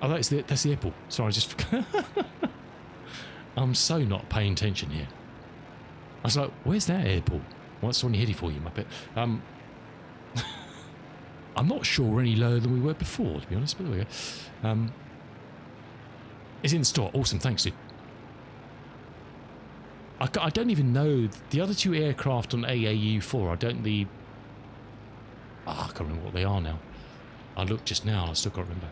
[SPEAKER 1] Oh, that's the airport. Sorry, I just forgot. I'm so not paying attention here. I was like, where's that airport? What's on your heady for you, Muppet? I'm not sure we're any lower than we were before, to be honest, but there we go. It's in store. Awesome, thanks, dude. I don't even know the other two aircraft on AAU4. I don't the. I can't remember what they are now. I looked just now. I still can't remember.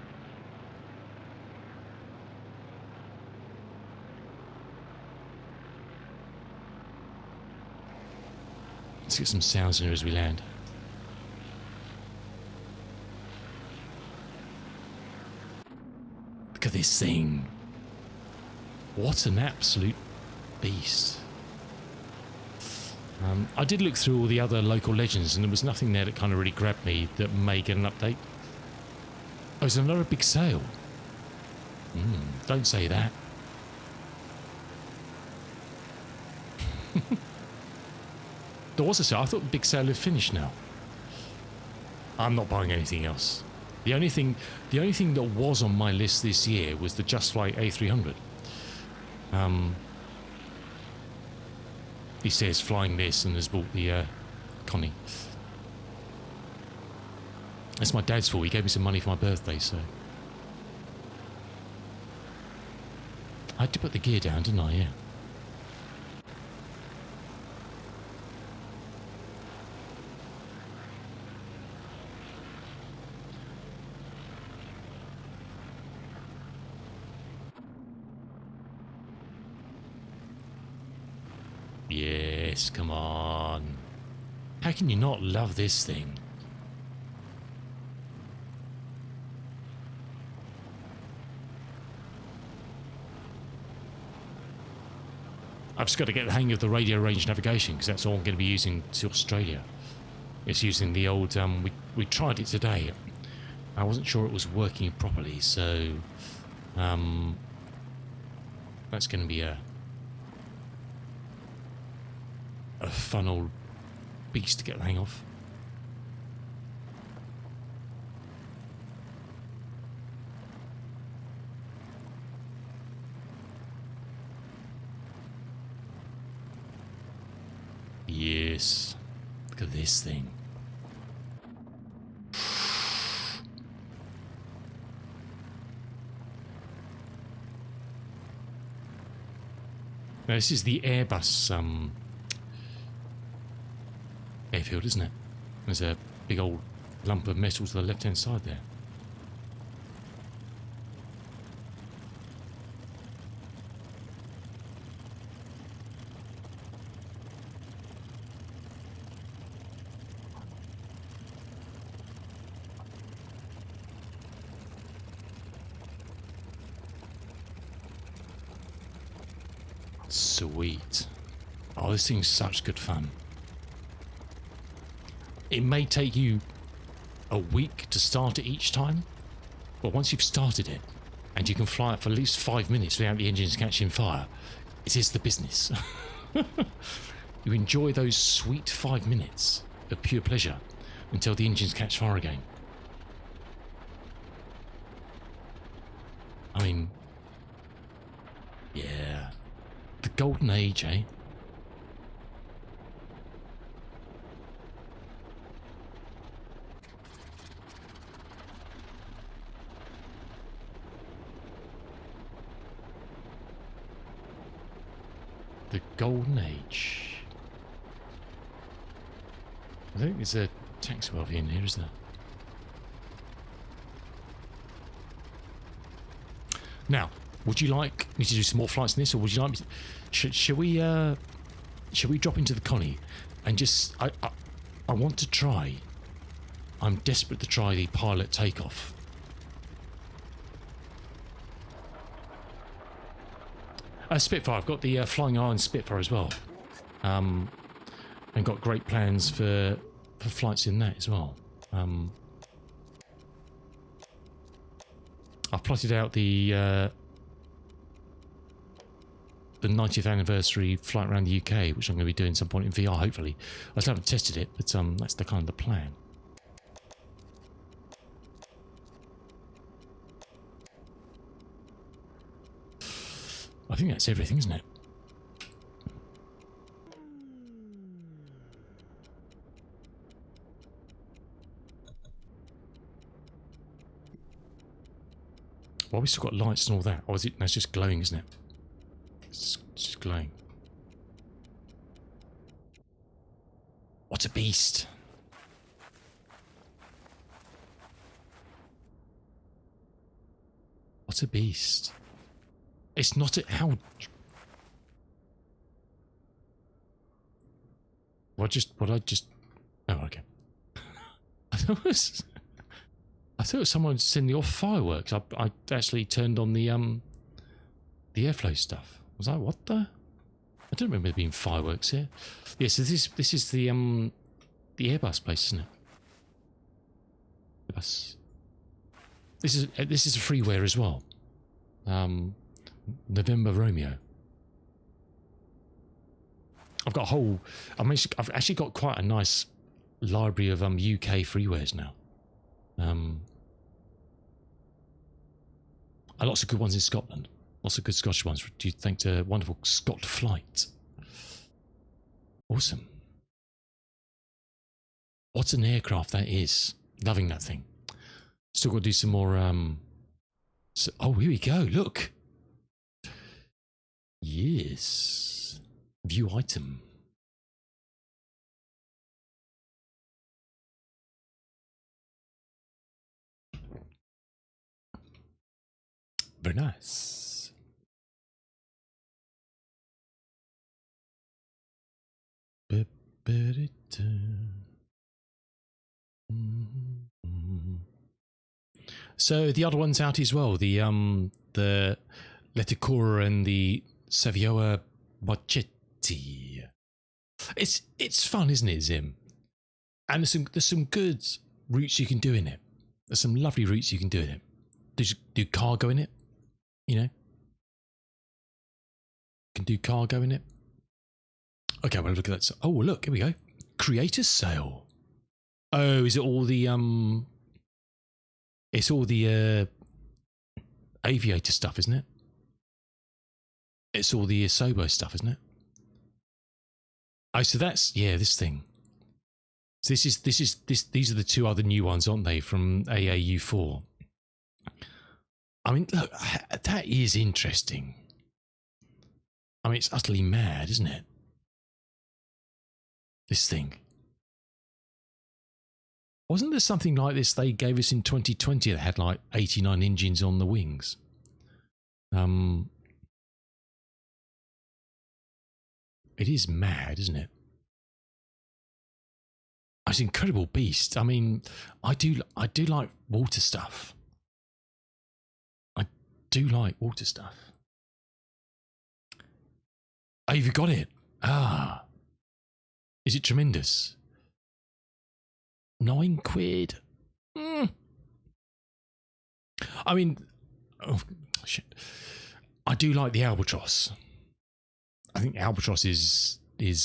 [SPEAKER 1] Let's get some sounds in here as we land. Look at this thing. What an absolute beast. I did look through all the other local legends and there was nothing there that kind of really grabbed me that may get an update. Oh, there's another big sale. Don't say that. There was a sale. I thought the big sale had finished now. I'm not buying anything else. The only thing that was on my list this year was the Just Flight A300. He says flying this and has bought the Connie. That's my dad's fault. He gave me some money for my birthday, so I had to put the gear down, didn't I? Yeah. Yes, come on. How can you not love this thing? I've just got to get the hang of the radio range navigation because that's all I'm going to be using to Australia. It's using the old, we tried it today. I wasn't sure it was working properly, so that's going to be a fun old beast to get the hang of. Yes, look at this thing. Now this is the Airbus airfield, isn't it? There's a big old lump of metal to the left-hand side there. Sweet. Oh, this thing's such good fun. It may take you a week to start it each time, But once you've started it, and you can fly it for at least 5 minutes without the engines catching fire, it is the business. You enjoy those sweet 5 minutes of pure pleasure until the engines catch fire again. I mean, yeah, the golden age, eh? The golden age. I think there's a taxiway in here, isn't there? Now, would you like me to do some more flights in this, or would you like me to, should we drop into the Connie and just I want to try. I'm desperate to try the pilot takeoff. Spitfire. I've got the Flying Iron Spitfire as well, and got great plans for flights in that as well. I've plotted out the 90th anniversary flight around the UK, which I'm going to be doing some point in VR, hopefully. I still haven't tested it, but that's the kind of the plan. I think that's everything, isn't it? Well, we still got lights and all that. Or is it? No, it's just glowing, isn't it? It's just glowing. What a beast! What a beast! It's not a, how. What I just. Oh, okay. I thought it was someone sending off fireworks. I actually turned on the airflow stuff. I was like, what the? I don't remember there being fireworks here. Yeah, so this is the Airbus place, isn't it? Airbus. This is a freeware as well. November Romeo. I've got a whole. I've actually got quite a nice library of UK freewares now. Lots of good ones in Scotland. Lots of good Scottish ones. Do you think to wonderful Scott Flight? Awesome. What an aircraft that is. Loving that thing. Still got to do some more. Oh, here we go. Look. Yes. View item. Very nice. So the other one's out as well. The Leticora and the Savioa Marchetti. It's fun, isn't it, Zim? And there's some good routes you can do in it. There's some lovely routes you can do in it. Do cargo in it, you know. Can do cargo in it. Okay, well, look at that. Oh, look, here we go. Creator's sale. Oh, is it all the it's all the aviator stuff, isn't it? It's all the Asobo stuff, isn't it? Oh, so that's, yeah, this thing. So these are the two other new ones, aren't they, from AAU4? I mean, look, that is interesting. I mean, it's utterly mad, isn't it? This thing. Wasn't there something like this they gave us in 2020 that had like 89 engines on the wings? It is mad, isn't it? It's an incredible beast. I mean, I do like water stuff. I do like water stuff. Oh, you've got it. Ah. Is it tremendous? £9. I mean, oh, shit. I do like the Albatross. I think Albatross is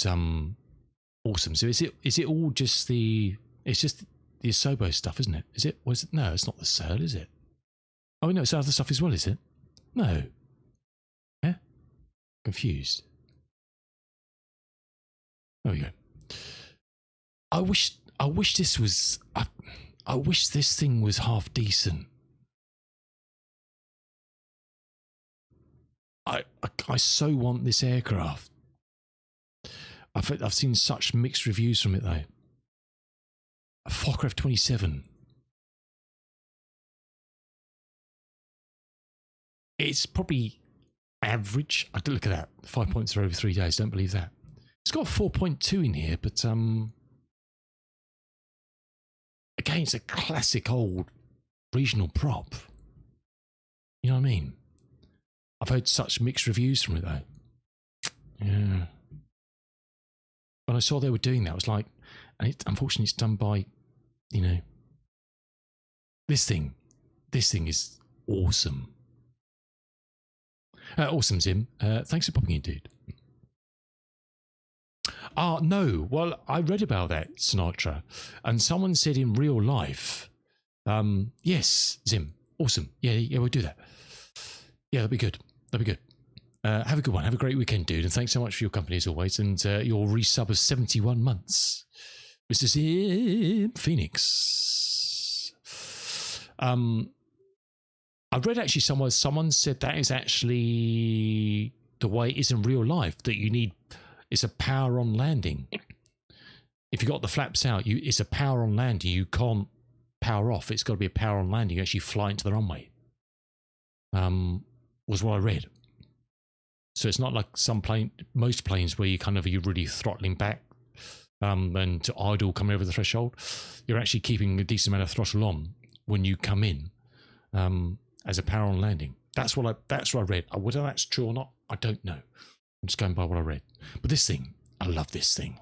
[SPEAKER 1] awesome. So is it all just the? It's just the Asobo stuff, isn't it? Is it? Was it? No, it's not the sail, is it? Oh no, it's other stuff as well, is it? No. Yeah. Confused. There we go. I wish this was. I wish this thing was half decent. I so want this aircraft. I've seen such mixed reviews from it though. A Fokker F-27. It's probably average. I did look at that. 5 points over 3 days. Don't believe that. It's got a 4.2 in here, but again, it's a classic old regional prop. You know what I mean? I've heard such mixed reviews from it though. Yeah. When I saw they were doing that, I was like, and unfortunately it's done by, you know, this thing is awesome. Awesome, Zim. Thanks for popping in, dude. No. Well, I read about that, Sinatra, and someone said in real life, yes, Zim, awesome. Yeah, we'll do that. Yeah, that'd be good. Have a good one. Have a great weekend, dude. And thanks so much for your company as always. And your resub of 71 months. Mr. Zim Phoenix. I've read actually somewhere, someone said that is actually the way it is in real life, that you need, it's a power on landing. If you got the flaps out, it's a power on landing. You can't power off. It's got to be a power on landing. You actually fly into the runway. Was what I read. So it's not like most planes where you're really throttling back and to idle coming over the threshold. You're actually keeping a decent amount of throttle on when you come in as a power on landing. That's what I read. Whether that's true or not, I don't know. I'm just going by what I read. But this thing, I love this thing.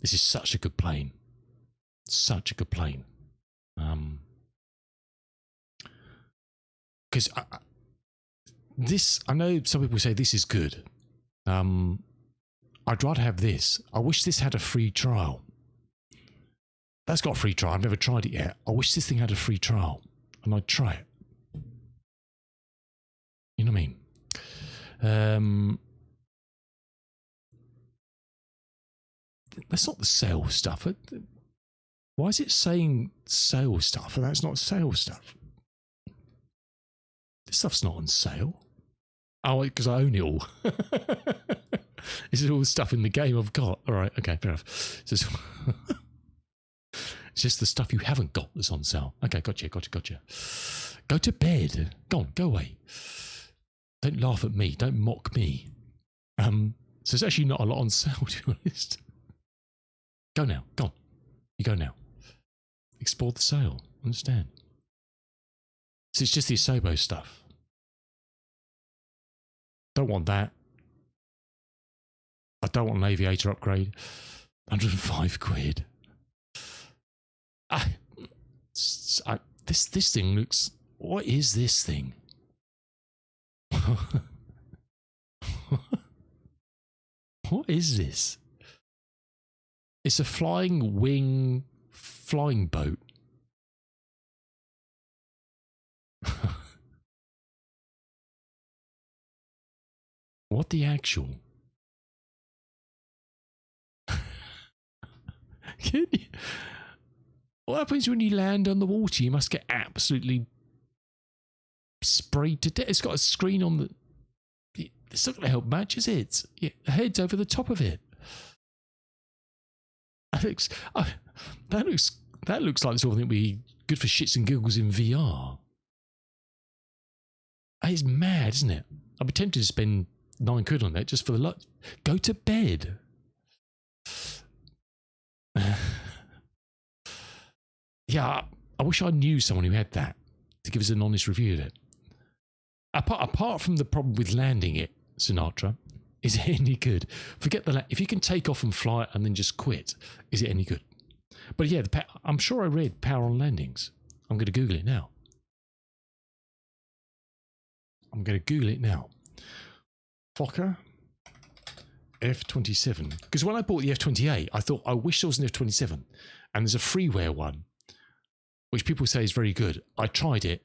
[SPEAKER 1] This is such a good plane. Such a good plane. Because I know some people say this is good. I'd rather have this. I wish this had a free trial. That's got a free trial. I've never tried it yet. I wish this thing had a free trial, and I'd try it. You know what I mean? That's not the sale stuff. Why is it saying sale stuff? And that's not sale stuff. This stuff's not on sale. Oh, because I own it all. This is all the stuff in the game I've got. All right, okay, fair enough. It's just the stuff you haven't got that's on sale. Okay, gotcha. Go to bed. Go on, go away. Don't laugh at me. Don't mock me. So it's actually not a lot on sale, to be honest. Go now. Go on. You go now. Explore the sale. Understand. So it's just the Asobo stuff. Don't want that. I don't want an aviator upgrade. 105 quid. This thing looks... What is this thing? What is this? It's a flying wing flying boat. What the actual? Can you? What happens when you land on the water? You must get absolutely sprayed to death. It's got a screen on the... It's not going to help much, is it? The head's over the top of it. That looks like the sort of thing that would be good for shits and giggles in VR. It's mad, isn't it? I'd be tempted to spend 9 quid on that just for the luck. Go to bed. Yeah, I wish I knew someone who had that to give us an honest review of it. Apart from the problem with landing it, Sinatra, is it any good? Forget if you can take off and fly it and then just quit, is it any good? But yeah, I'm sure I read power on landings. I'm going to Google it now. I'm going to Google it now. Fokker F27. Because when I bought the F28, I thought, I wish there was an F27. And there's a freeware one, which people say is very good. I tried it.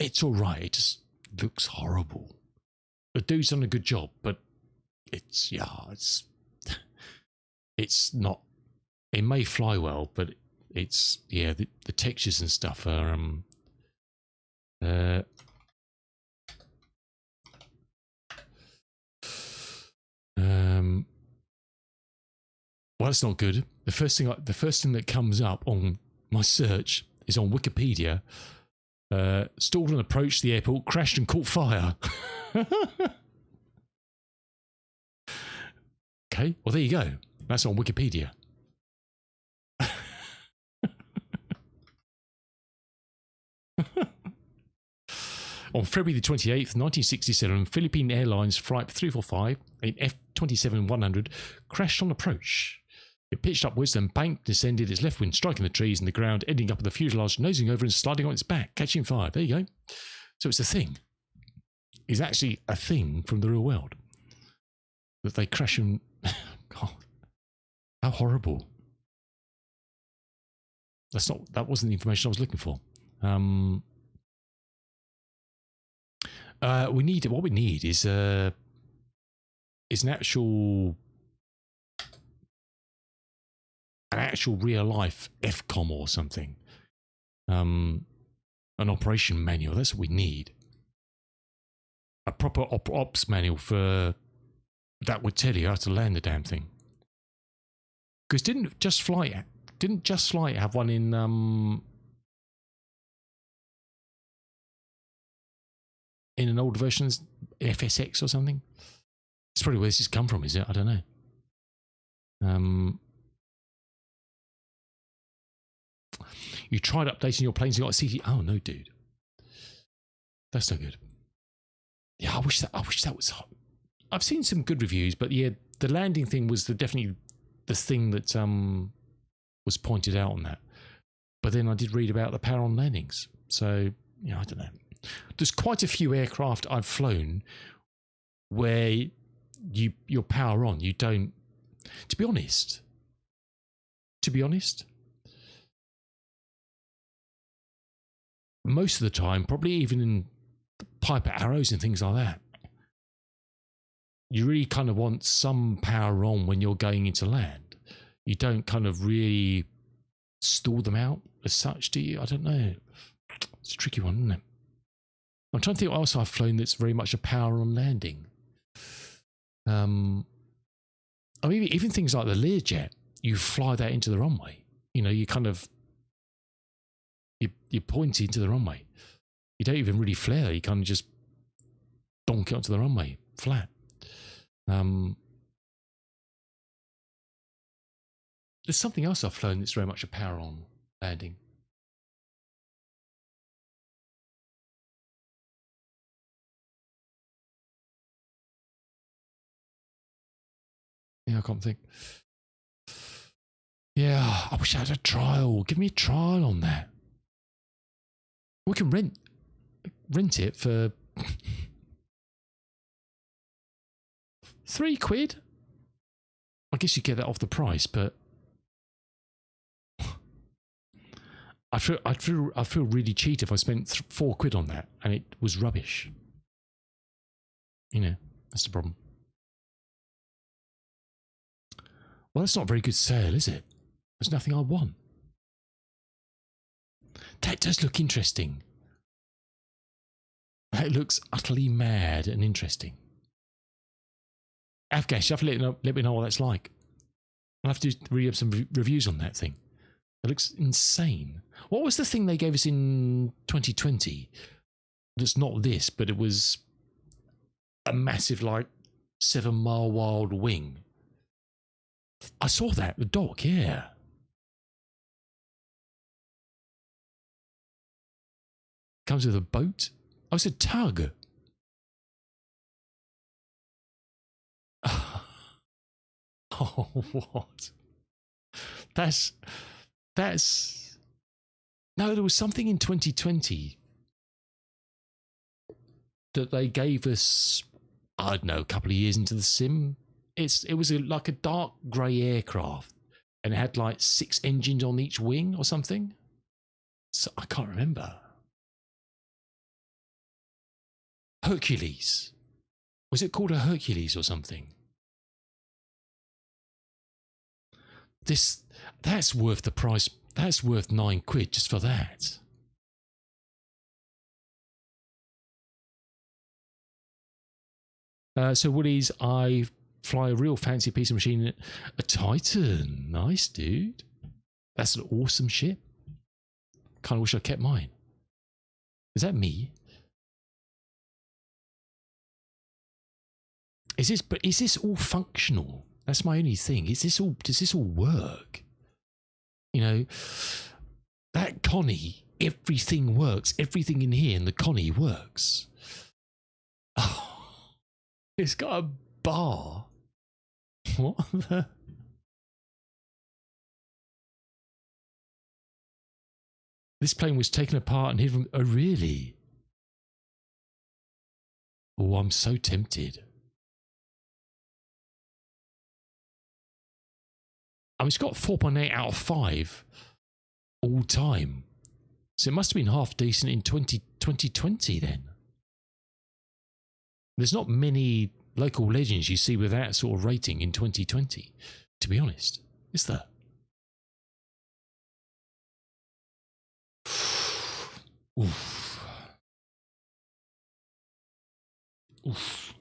[SPEAKER 1] It's all right. It just looks horrible. The dude's done a good job, but it's not. It may fly well, but it's, yeah, the textures and stuff are well, it's not good. The first thing that comes up on my search is on Wikipedia. Stalled and approached the airport, crashed and caught fire. Okay, well there you go. That's on Wikipedia. On February the 28th, 1967, Philippine Airlines Flight 345, an F-27-100, crashed on approach. It pitched upwards and banked, descended, its left wing striking the trees and the ground, ending up with the fuselage nosing over and sliding on its back, catching fire. There you go. So it's a thing. It's actually a thing from the real world. That they crash and... God, how horrible. That wasn't the information I was looking for. What we need is an actual real life FCOM or something. An operation manual. That's what we need. A proper ops manual for that would tell you how to land the damn thing. Because didn't Just Flight have one in an older version, FSX or something? It's probably where this has come from, is it? I don't know. You tried updating your planes and got a CT. Oh no, dude, that's no good. Yeah, I wish that was hot. I've seen some good reviews, but yeah, the landing thing was definitely the thing that was pointed out on that. But then I did read about the power on landings, so yeah, I don't know. There's quite a few aircraft I've flown where your power on, you don't. To be honest, most of the time, probably even in Piper Arrows and things like that, you really kind of want some power on when you're going into land. You don't kind of really stall them out as such, do you? I don't know. It's a tricky one, isn't it? I'm trying to think what else I've flown that's very much a power on landing. I mean, even things like the Learjet, you fly that into the runway. You know, you kind of you point into the runway. You don't even really flare. You kind of just donk it onto the runway flat. There's something else I've flown that's very much a power on landing. Yeah, I can't think. Yeah, I wish I had a trial. Give me a trial on that. We can rent it for £3. I guess you get that off the price, but I feel really cheated if I spent £4 on that and it was rubbish. You know, that's the problem. Well, that's not a very good sale, is it? There's nothing I want. That does look interesting. That looks utterly mad and interesting. Afghash, you have to let me know what that's like. I'll have to read up some reviews on that thing. It looks insane. What was the thing they gave us in 2020 that's not this, but it was a massive, like, 7-mile wild wing? I saw that, the dock, yeah. Comes with a boat? Oh, it's a tug. Oh, what? That's... No, there was something in 2020 that they gave us, I don't know, a couple of years into the sim. It was like a dark grey aircraft, and it had like 6 engines on each wing or something. So I can't remember. Hercules. Was it called a Hercules or something? That's worth the price. That's worth £9 just for that. So Woolies, I fly a real fancy piece of machine, a Titan. Nice, dude. That's an awesome ship. Kind of wish I kept mine. Is that me? Is this all functional? That's my only thing. Does this all work? You know, that Connie, everything works. Everything in here in the Connie works. Oh, it's got a bar. What the? This plane was taken apart and hidden. Oh, really? Oh, I'm so tempted. I mean, it's got 4.8 out of 5 all time. So it must have been half decent in 2020 then. There's not many local legends you see with that sort of rating in 2020, to be honest. Is there? Oof. Oof.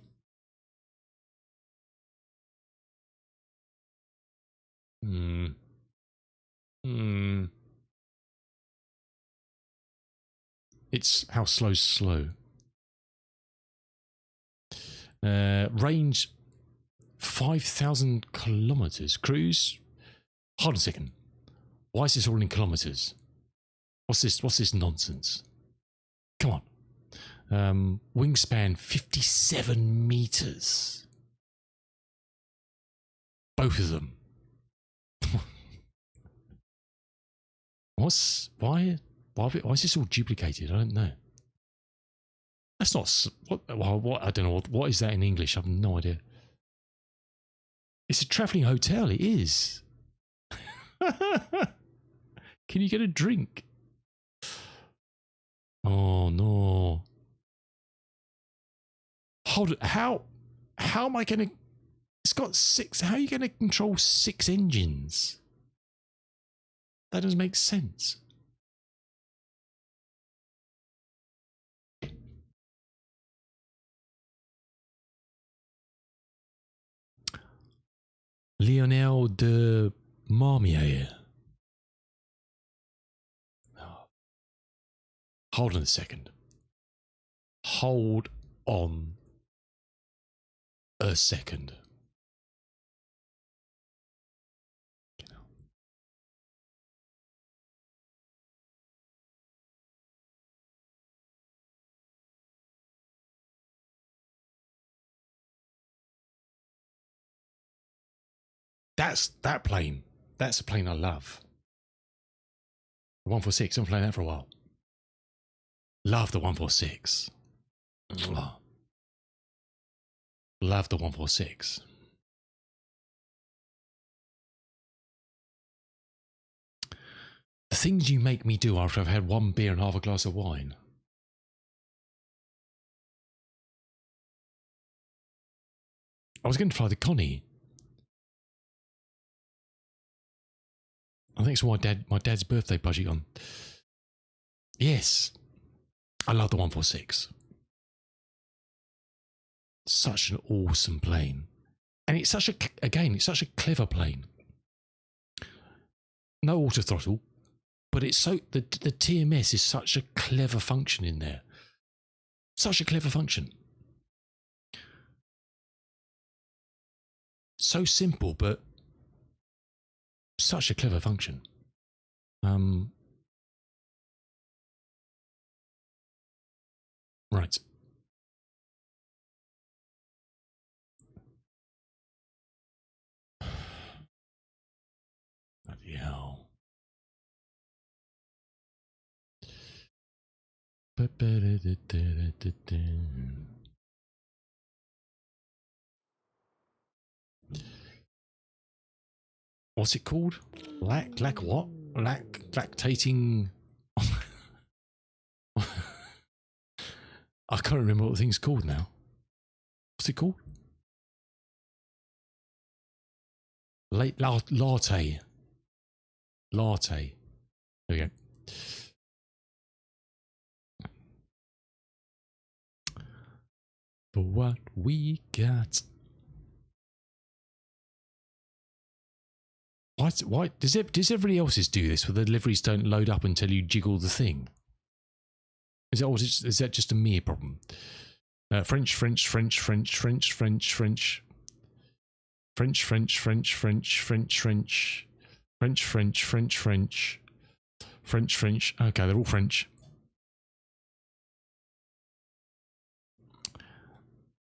[SPEAKER 1] It's how slow's slow. Range 5,000 kilometers. Cruise. Hold on a second. Why is this all in kilometers? What's this nonsense? Come on. Wingspan 57 meters. Both of them. Why is this all duplicated? I don't know. That's not what I don't know what is that in English. I have no idea. It's a travelling hotel. It is. Can you get a drink? Oh no. Hold it. How am I going to? It's got 6. How are you going to control 6 engines? That doesn't make sense. Lionel de Marmier. Hold on a second. Hold on a second. That plane. That's a plane I love. 146. I've been playing that for a while. Love the 146. Love the 146. The things you make me do after I've had 1 beer and half a glass of wine. I was going to fly the Connie. I think it's my dad's birthday budget on. Yes. I love the 146. Such an awesome plane. And it's such a clever plane. No auto throttle, but it's the TMS is such a clever function in there. Such a clever function. So simple, but such a clever function. Right. Bloody hell. What's it called? Lack what? Lactating. I can't remember what the thing's called now. What's it called? Latte. Latte. There we go. For what we got. Why does everybody else's do this where the deliveries don't load up until you jiggle the thing? Is that just a me problem? French. Okay, they're all French.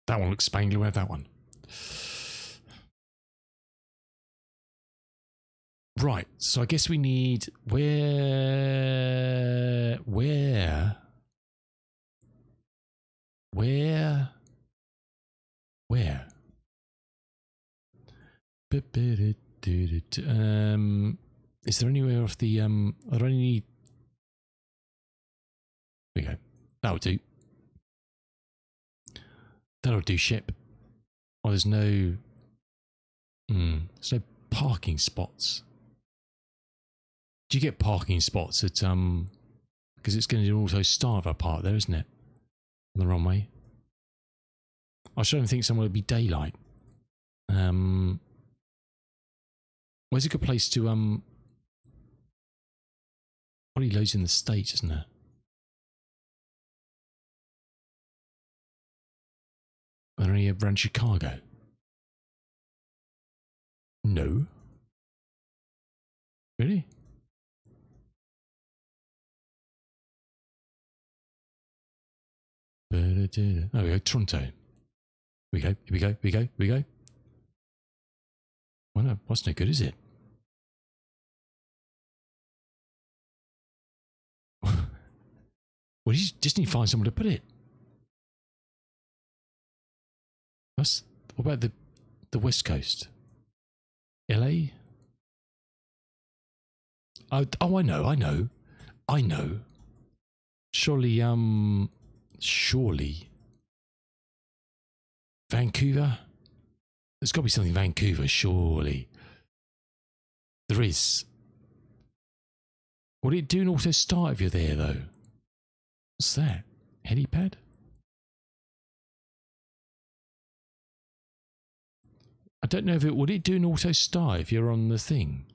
[SPEAKER 1] That one looks spangly. We'll have that one. Right, so I guess we need where is there anywhere off the I only need there we go. That'll do ship. Oh, there's no parking spots. Do you get parking spots at because it's going to do auto start a part there, isn't it? On the wrong way. I was trying to think somewhere would be daylight. Where's a good place to probably loads in the States, isn't there? Are there any around Chicago? No. Really? Oh, we go, Toronto. We go. Well, no, what's no good, is it? Well, you just need to find somewhere to put it. What about the West Coast? LA? Oh, I know. Surely. Vancouver? There's got to be something in Vancouver, surely. There is. Will it do an auto start if you're there, though? What's that? Helipad? I don't know if it would it do an auto start if you're on the thing.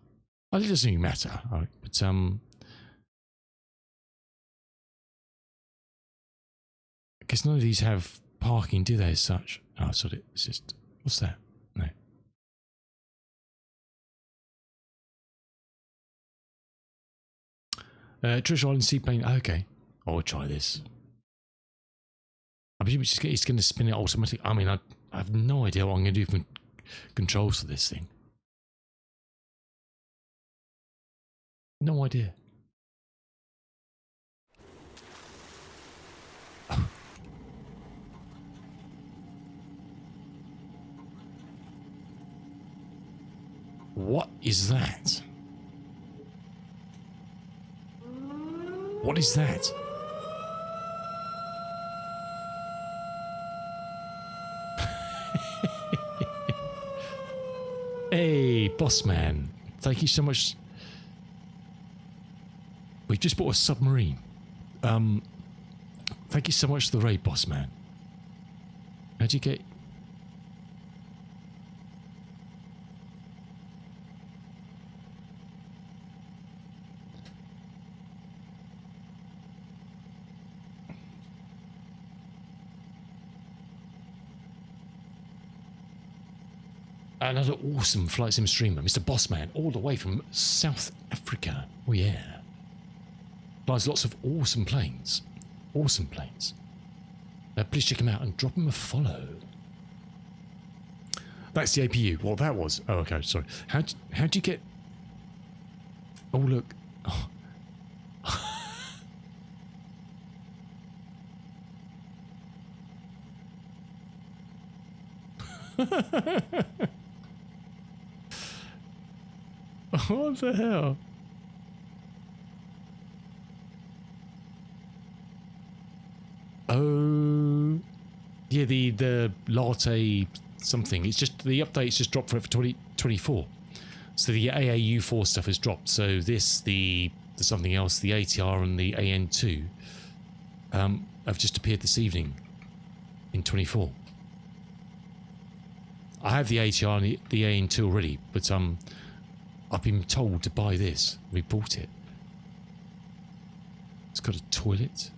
[SPEAKER 1] Well, it doesn't even matter. Right, but I guess none of these have parking, do they? As such. Oh, sorry. It's just what's that? No. Trish Island Seaplane. Okay, I'll try this. I presume it's going to spin it automatically. I mean, I have no idea what I'm going to do for controls for this thing. No idea. Oh. What is that? What is that? Hey, boss man. Thank you so much. We just bought a submarine. Thank you so much for the raid, boss man. How'd you get... Another awesome flight sim streamer, Mr. Bossman, all the way from South Africa. Oh yeah. Flies lots of awesome planes. Awesome planes. Please check him out and drop him a follow. That's the APU. Well, that was... Oh, okay, sorry. How'd you get... Oh, look. Oh. What the hell? Oh, yeah, the latte something. It's just the update's just dropped for 2024. So the AAU4 stuff has dropped. So this, the something else, the ATR and the AN2 have just appeared this evening in 24. I have the ATR and the AN2 already, but I've been told to buy this. We bought it. It's got a toilet.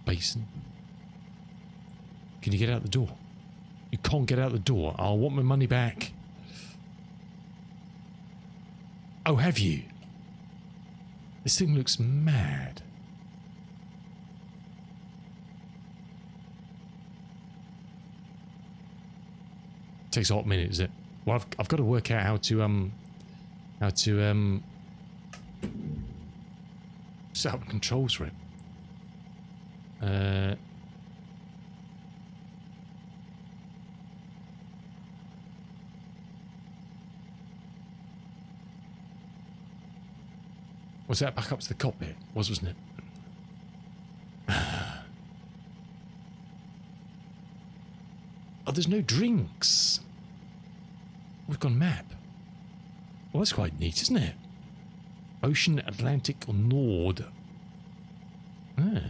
[SPEAKER 1] Basin. Can you get out the door? You can't get out the door. I want my money back. Oh, have you? This thing looks mad. Takes a hot minute, is it? Well, I've got to work out how to set up controls for it. Was that back up to the cockpit? Wasn't it? Oh, there's no drinks. We've got a map. Well, that's quite neat, isn't it? Ocean, Atlantic, or Nord. Ah.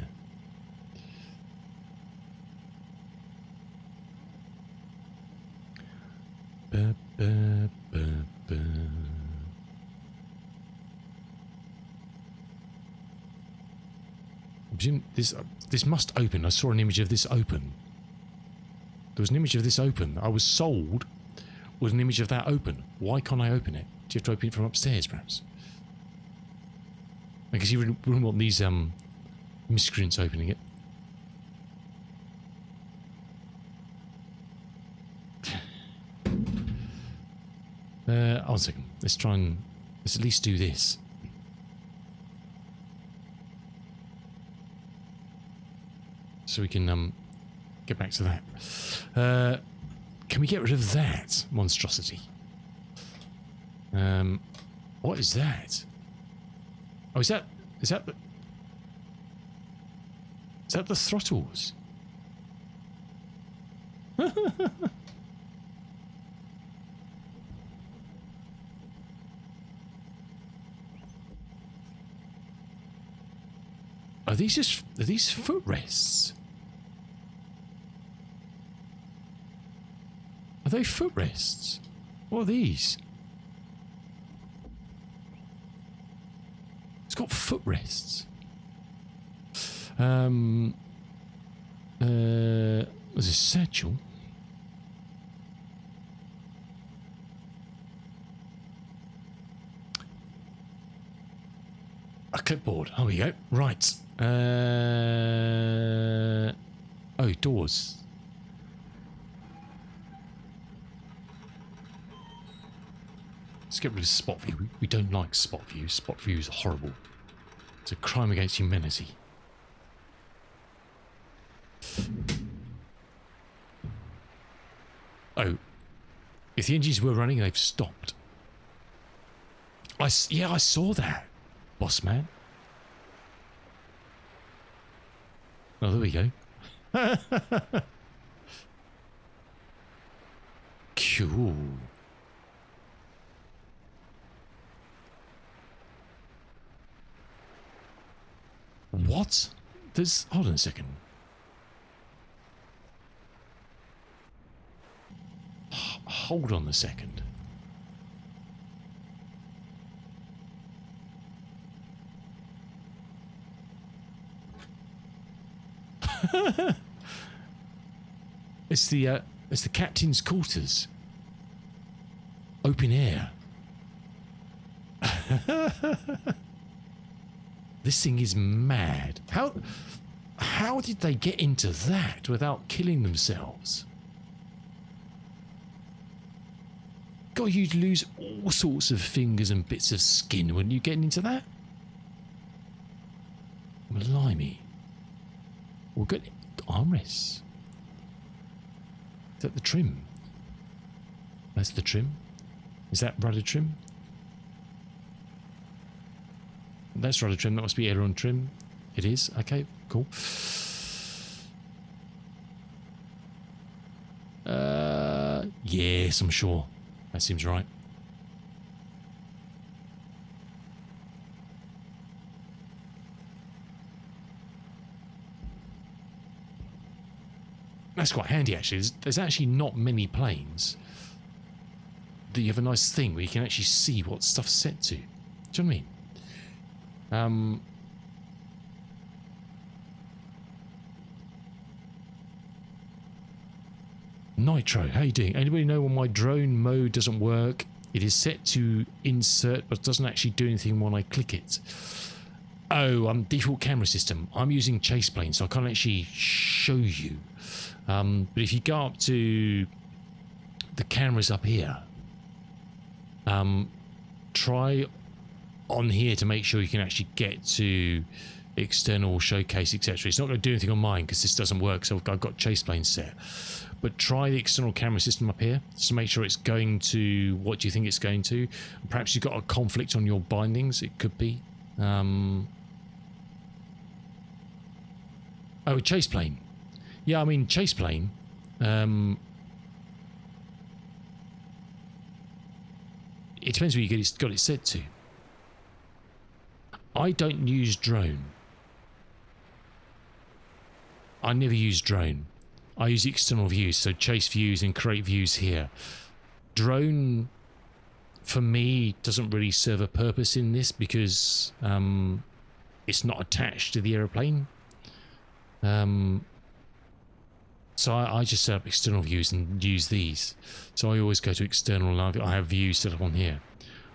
[SPEAKER 1] Ba, ba, ba, ba. I presume this must open. I saw an image of this open. There was an image of this open. I was sold with an image of that open. Why can't I open it? Do you have to open it from upstairs, perhaps? I guess you wouldn't want these miscreants opening it. Hold on a second. Let's at least do this. So we can get back to that. Can we get rid of that monstrosity? What is that? Oh, is that the throttles? Are these footrests? Are they footrests? What are these? It's got footrests. There's a satchel. A clipboard. Oh, we go. Right. Oh, doors. Let's get rid of spot view. We don't like spot view. Spot view is horrible. It's a crime against humanity. Oh. If the engines were running, they've stopped. Yeah, I saw that, boss man. Oh, there we go. Cool. What? Hold on a second. Hold on a second. It's the captain's quarters. Open air. This thing is mad. How did they get into that without killing themselves? God, you'd lose all sorts of fingers and bits of skin when you get into that. Blimey. Well, good. armrests. Is that the trim? That's the trim. Is that rudder trim? That's rudder trim. That must be aileron trim. It is. Okay, cool. Yes, I'm sure. That seems right. That's quite handy, actually. There's actually not many planes that you have a nice thing where you can actually see what stuff's set to. Do you know what I mean? Nitro, how you doing? Anybody know when my drone mode doesn't work? It is set to insert, but doesn't actually do anything when I click it. Oh, default camera system. I'm using chase plane, so I can't actually show you. But if you go up to the cameras up here, try on here to make sure you can actually get to external showcase, etc. It's not going to do anything on mine because this doesn't work, so I've got chase plane set. But try the external camera system up here to make sure it's going to what do you think it's going to. Perhaps you've got a conflict on your bindings. It could be. Oh, chase plane. Yeah, I mean chase plane. It depends where you got it set to. I don't use drone. I never use drone. I use external views, so chase views and create views here. Drone, for me, doesn't really serve a purpose in this because it's not attached to the aeroplane. So I just set up external views and use these. So I always go to external and I have views set up on here.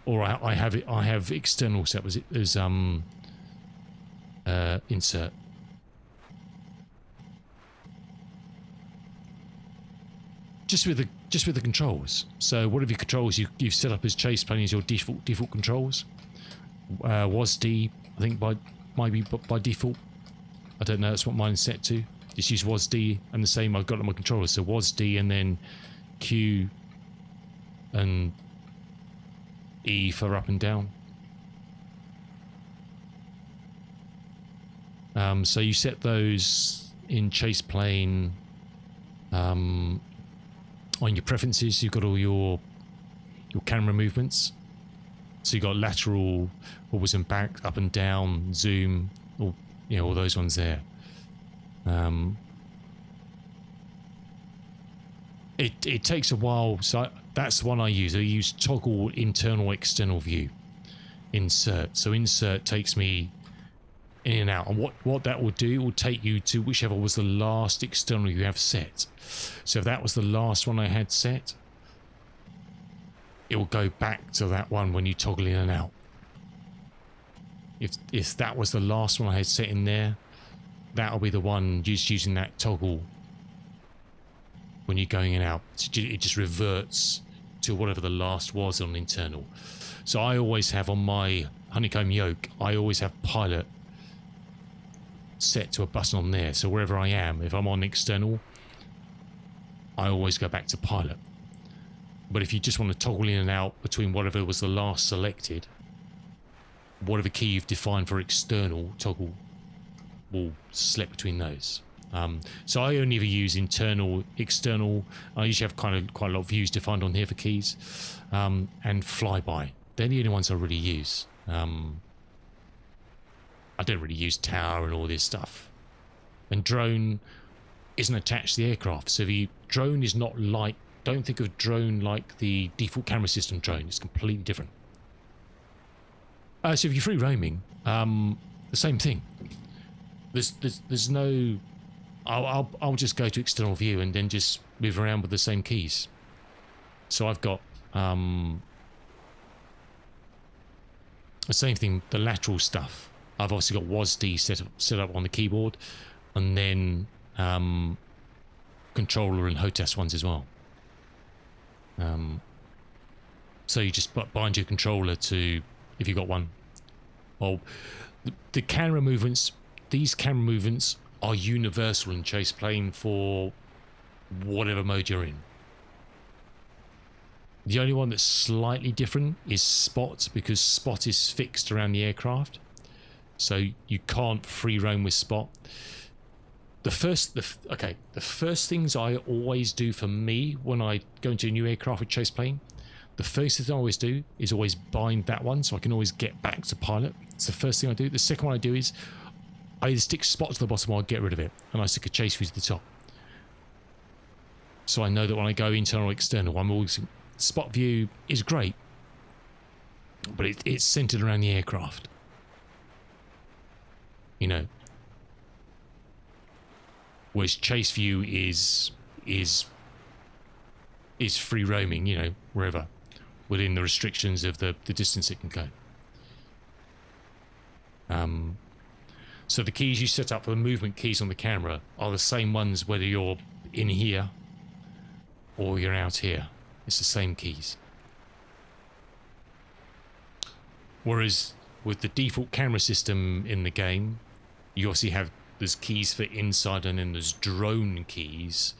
[SPEAKER 1] Or I have external set as insert. Just with the controls. So whatever your controls you've set up as chase plane is your default controls. WASD, I think by default. I don't know. That's what mine's set to. Just use WASD and the same I've got on my controller. So WASD and then Q and E for up and down. So you set those in chase plane. On your preferences, you've got all your camera movements. So you've got lateral, forwards and back, up and down, zoom, all those ones there. It takes a while, so that's the one I use. I use toggle internal external view. Insert. So insert takes me in and out. And what that will do, it will take you to whichever was the last external you have set. So if that was the last one I had set, it will go back to that one when you toggle in and out. If that was the last one I had set in there, that'll be the one just using that toggle when you're going in and out. It just reverts to whatever the last was on internal. So I always have on my honeycomb yoke, I always have pilot set to a button on there. So wherever I am, if I'm on external, I always go back to pilot. But if you just want to toggle in and out between whatever was the last selected, whatever key you've defined for external, toggle will select between those. So I only ever use internal, external. I usually have quite a lot of views defined on here for keys, and flyby. They're the only ones I really use. I don't really use tower and all this stuff. And drone isn't attached to the aircraft. So the drone is not like, don't think of drone like the default camera system drone. It's completely different. So if you're free roaming, the same thing. There's no, I'll just go to external view and then just move around with the same keys. So I've got the same thing, the lateral stuff. I've obviously got WASD set up on the keyboard, and then controller and HOTAS ones as well. So you just bind your controller to, if you've got one. Well, the camera movements, these camera movements are universal in chase plane for whatever mode you're in. The only one that's slightly different is Spot, because Spot is fixed around the aircraft, so you can't free roam with Spot. The first things I always do for me when I go into a new aircraft with chase plane, the first thing I always do is always bind that one so I can always get back to pilot. It's the first thing I do. The second one I do is I either stick Spot to the bottom or I get rid of it, and I stick a chase view to the top. So I know that when I go internal or external, I'm always... Spot view is great, but it's centered around the aircraft. You know. Whereas chase view is free roaming, you know, wherever, within the restrictions of the distance it can go. So the keys you set up for the movement keys on the camera are the same ones whether you're in here or you're out here. It's the same keys. Whereas with the default camera system in the game, you obviously have, there's keys for inside and then there's drone keys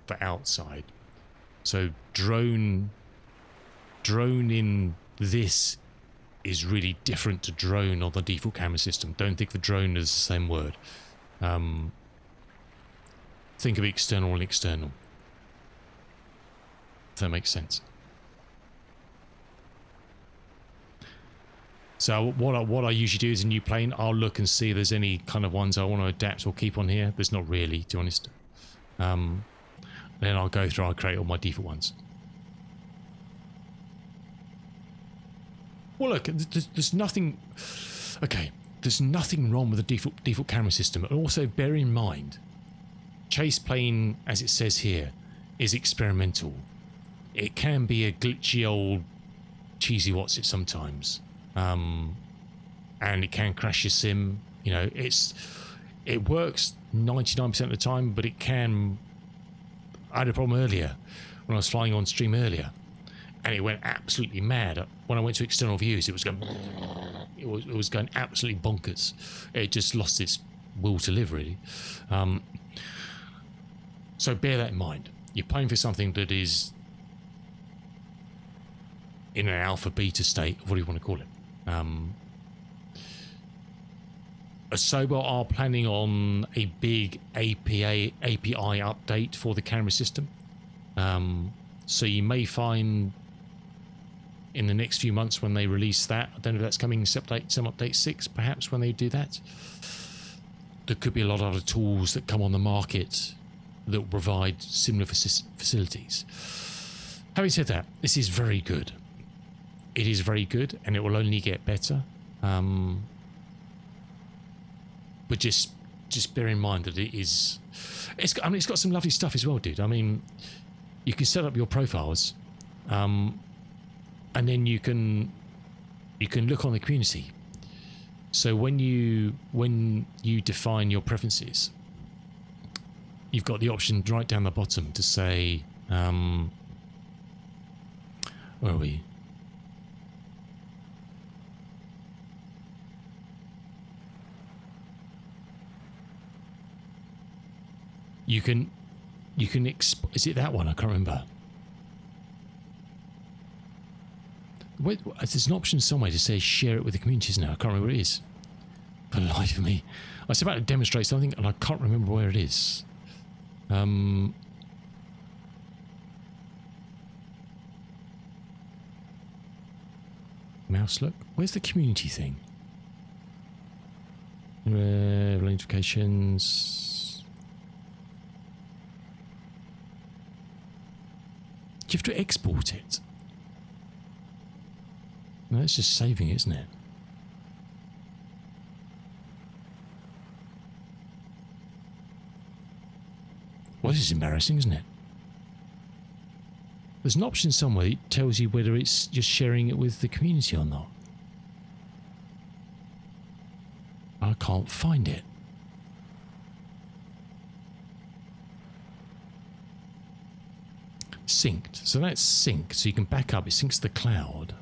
[SPEAKER 1] for outside. So drone in this is really different to drone on the default camera system. Don't think of drone as the same word. Think of external and external. If that makes sense. So what I usually do is a new plane, I'll look and see if there's any kind of ones I want to adapt or keep on here. There's not really, to be honest. Then I'll go through, I'll create all my default ones. Well, look, there's nothing... Okay, there's nothing wrong with the default camera system. And also bear in mind, chase plane, as it says here, is experimental. It can be a glitchy old cheesy what's it sometimes. And it can crash your sim. You know, it works 99% of the time, but it can... I had a problem earlier when I was flying on stream earlier, and it went absolutely mad. When I went to external views, it was going... It was going absolutely bonkers. It just lost its will to live, really. So bear that in mind. You're paying for something that is in an alpha beta state, what do you want to call it? Asobo are planning on a big API update for the camera system. So you may find in the next few months when they release that, I don't know if that's coming in some update 6, perhaps when they do that, there could be a lot of other tools that come on the market that will provide similar facilities. Having said that, this is very good. It is very good, and it will only get better. But just bear in mind that it's got some lovely stuff as well, dude. I mean, you can set up your profiles, and then you can look on the community. So when you define your preferences, you've got the option right down the bottom to say, where are we? You can is it that one? I can't remember. Wait, there's an option somewhere to say share it with the communities now. I can't remember what it is. For the life of me. I was about to demonstrate something and I can't remember where it is. Mouse look. Where's the community thing? Notifications. Do you have to export it? No, it's just saving it, isn't it? Well, this is embarrassing, isn't it? There's an option somewhere that tells you whether it's just sharing it with the community or not. I can't find it. Synced. So that's synced. So you can back up. It syncs to the cloud.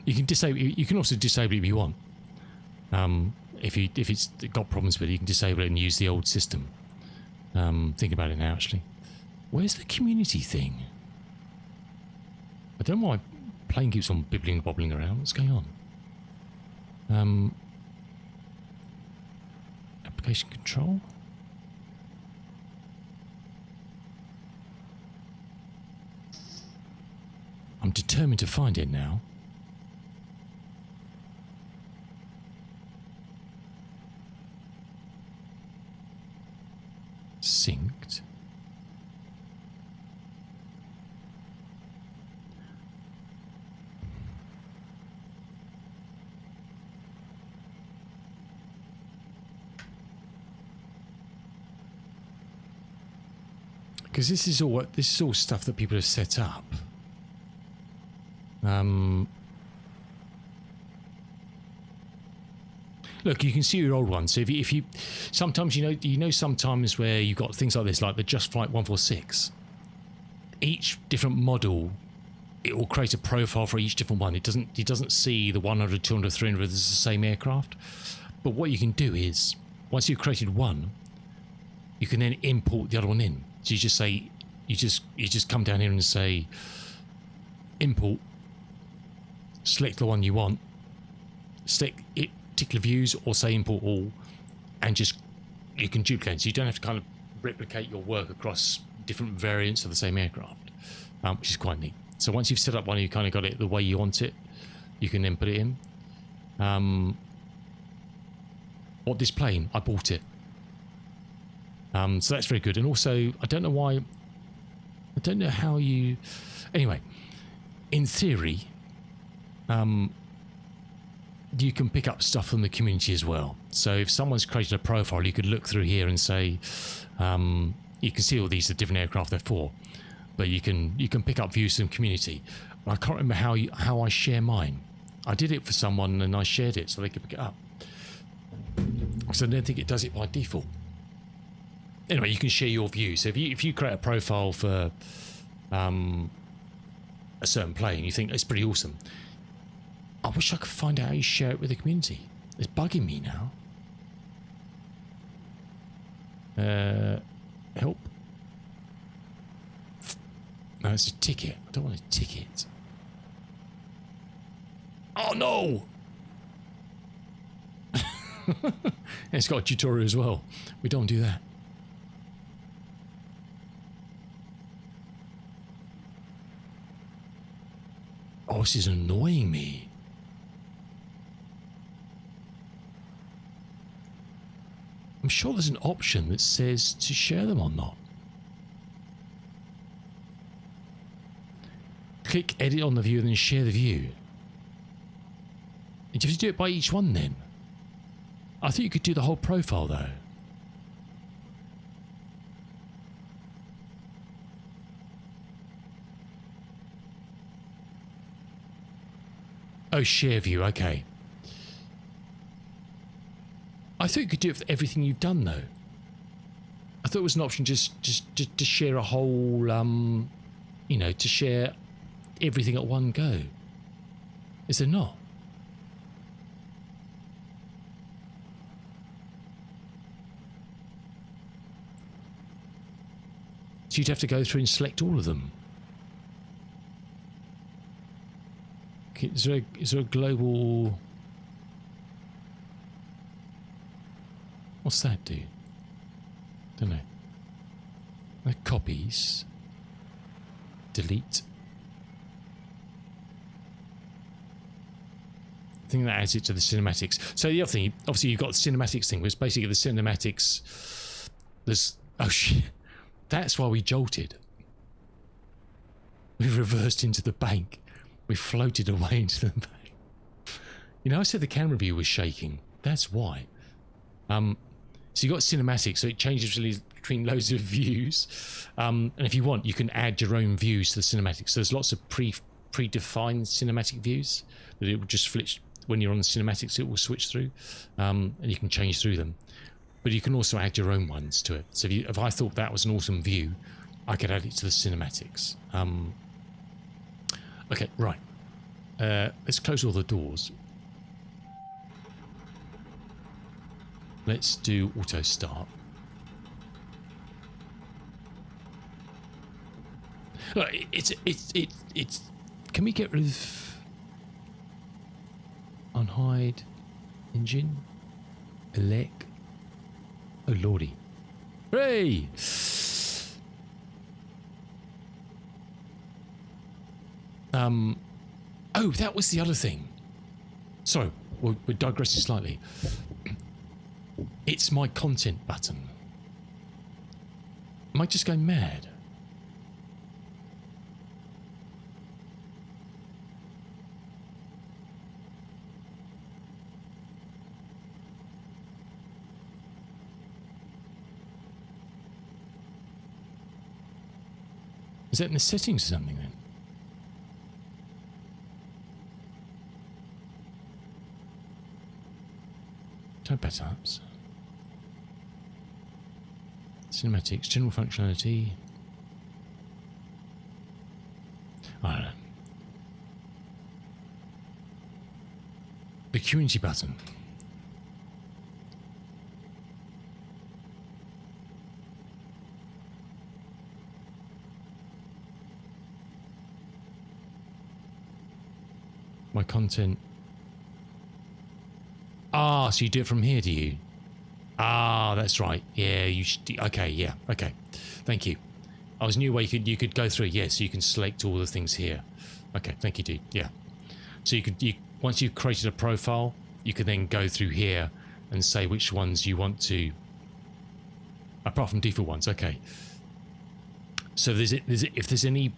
[SPEAKER 1] You can disable. You can also disable it if you want. If it's got problems with it, you can disable it and use the old system. Think about it now, actually. Where's the community thing? I don't know why plane keeps on bibbling bobbling around. What's going on? Application control. I'm determined to find it now. Synced. Because this is all stuff that people have set up. Look, you can see your old ones. So if you sometimes sometimes where you've got things like this, like the Just Flight 146. Each different model, it will create a profile for each different one. It doesn't see the 100, 200, 300 as the same aircraft. But what you can do is, once you've created one, you can then import the other one in. So you just say, you just come down here and say, import, select the one you want, select it, particular views, or say import all, and just you can duplicate. So you don't have to kind of replicate your work across different variants of the same aircraft, which is quite neat. So once you've set up one, you kind of got it the way you want it, you can then put it in. What this plane, I bought it. So that's very good. And also, I don't know how you... Anyway, in theory, you can pick up stuff from the community as well. So if someone's created a profile, you could look through here and say, you can see all these are different aircraft they're for, but you can pick up views from community. I can't remember how I share mine. I did it for someone and I shared it so they could pick it up. So I don't think it does it by default. Anyway, you can share your views. So if you create a profile for a certain plane, you think it's pretty awesome. I wish I could find out how you share it with the community. It's bugging me now. Help. No, it's a ticket. I don't want a ticket. Oh no! It's got a tutorial as well. We don't do that. Oh, this is annoying me. I'm sure there's an option that says to share them or not. Click edit on the view and then share the view. And you have to do it by each one then? I thought you could do the whole profile though. Oh, share view, okay. I thought you could do it for everything you've done though. I thought it was an option just to share a whole, to share everything at one go. Is there not? So you'd have to go through and select all of them. Okay, is there a global... What's that do? Don't know. Copies. Delete. I think that adds it to the cinematics. So the other thing, obviously you've got the cinematics thing, which is basically the cinematics. There's... Oh shit. That's why we jolted. We reversed into the bank. We floated away into the bank. You know, I said the camera view was shaking. That's why. So you've got cinematics, so it changes between loads of views. And if you want, you can add your own views to the cinematics. So there's lots of predefined cinematic views that it will just switch. When you're on the cinematics, it will switch through. And you can change through them. But you can also add your own ones to it. So if I thought that was an awesome view, I could add it to the cinematics. Okay, right. Let's close all the doors. Let's do auto start. Look, it's. Can we get rid of unhide engine? Elec. Oh lordy! Hooray! Oh, that was the other thing. Sorry, we're digressing slightly. It's my content button. Am I just going mad? Is that in the settings or something then? Tab backups. Cinematics, general functionality. I don't know. The community button. My content. Ah, so you do it from here, do you? Ah, that's right. Yeah, you should. Okay, yeah, okay. Thank you. I was new way you could go through. Yeah, so you can select all the things here. Okay, thank you, dude. Yeah. So once you've created a profile, you can then go through here and say which ones you want to. Apart from default ones, okay. So if there's any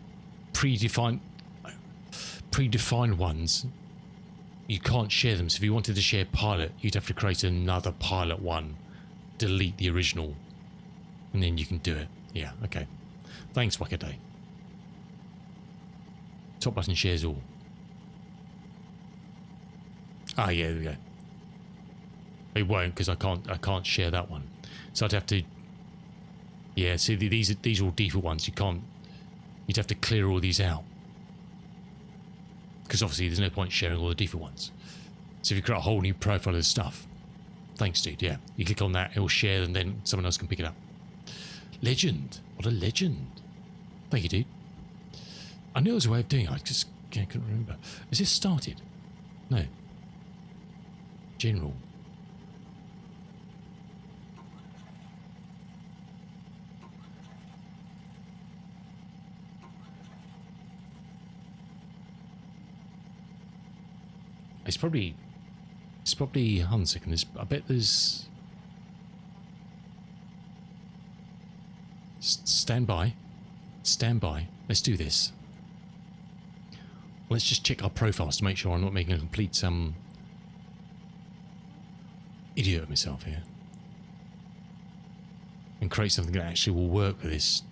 [SPEAKER 1] predefined ones, you can't share them. So if you wanted to share pilot, you'd have to create another pilot one, delete the original, and then you can do it. Yeah, okay. Thanks, Wackaday. Top button shares all. Ah, yeah, there we go. It won't because I can't share that one. So I'd have to. Yeah, see these are all default ones. You'd have to clear all these out. Because obviously there's no point sharing all the default ones. So if you create a whole new profile of stuff, thanks dude, yeah. You click on that, it'll share and then someone else can pick it up. Legend. What a legend. Thank you, dude. I knew there was a way of doing it, I just couldn't remember. Is this started? No. General. It's probably hold on a second. I bet there's stand by. Let's do this. Let's just check our profiles to make sure I'm not making a complete idiot of myself here, and create something that actually will work with this.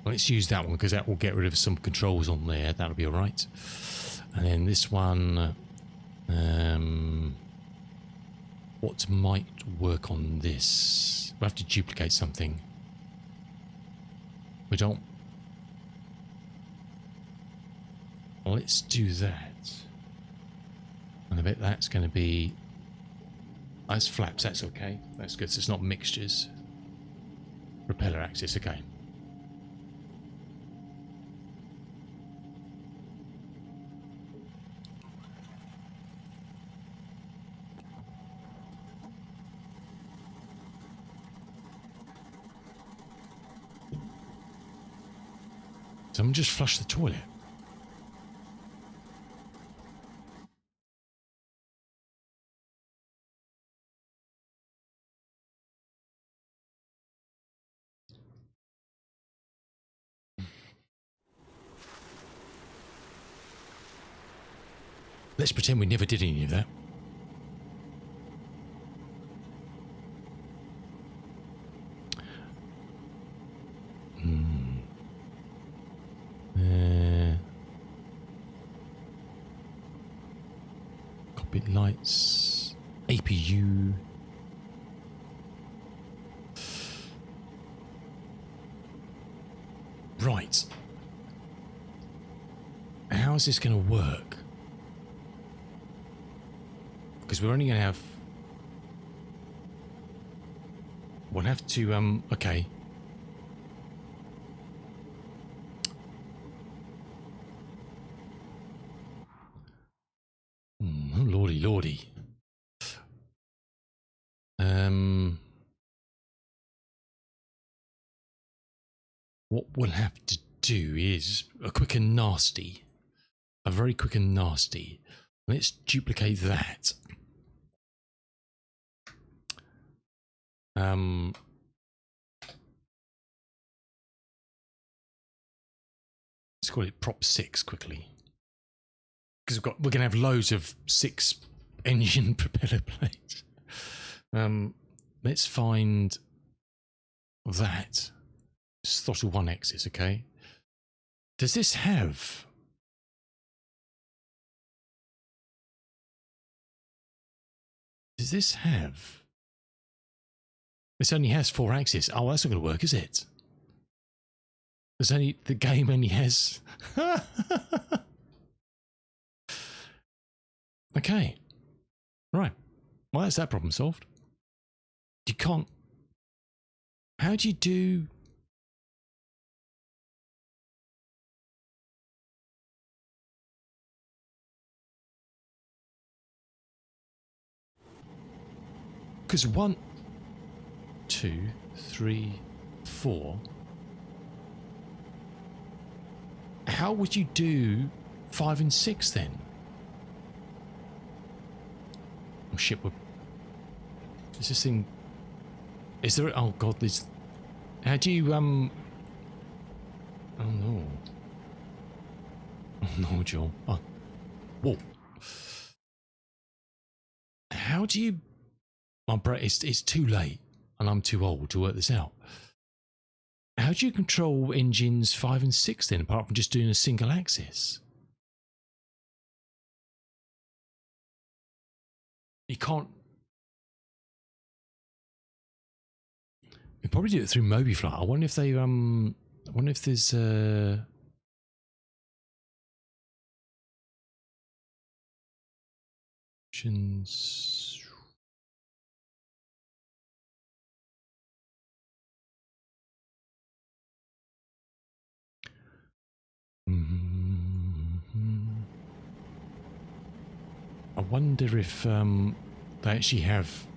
[SPEAKER 1] Let's use that one because that will get rid of some controls on there. That'll be all right. And then this one, what might work on this? We'll have to duplicate something. We don't. Well, let's do that. And I bet that's going to be. That's flaps. That's okay. That's good. So it's not mixtures. Propeller axis. Okay. Someone just flushed the toilet. Let's pretend we never did any of that. cockpit lights, APU. Right. How is this going to work? Because we're only going to have... We'll have to, okay. Oh, lordy, lordy. What we'll have to do is a quick and nasty. A very quick and nasty. Let's duplicate that. Let's call it prop 6 quickly. Because we're going to have loads of 6 engine propeller plates. Let's find that. It's throttle 1 axis, okay? Does this have... Does this have... This only has 4 axes. Oh, that's not going to work, is it? There's only... The game only has... Okay. Right. Well, that's that problem solved. You can't... How do you do... Because 1, 2, 3, 4. How would you do 5 and 6 then? Oh shit! Is this thing? Is there? Oh god! This. How do you Oh no! Oh no, Joel! Oh, whoa! How do you? It's too late, and I'm too old to work this out. How do you control engines 5 and 6 then, apart from just doing a single axis? You can't. You probably do it through MobiFlight. I wonder if they I wonder if there's options. I wonder if they actually have.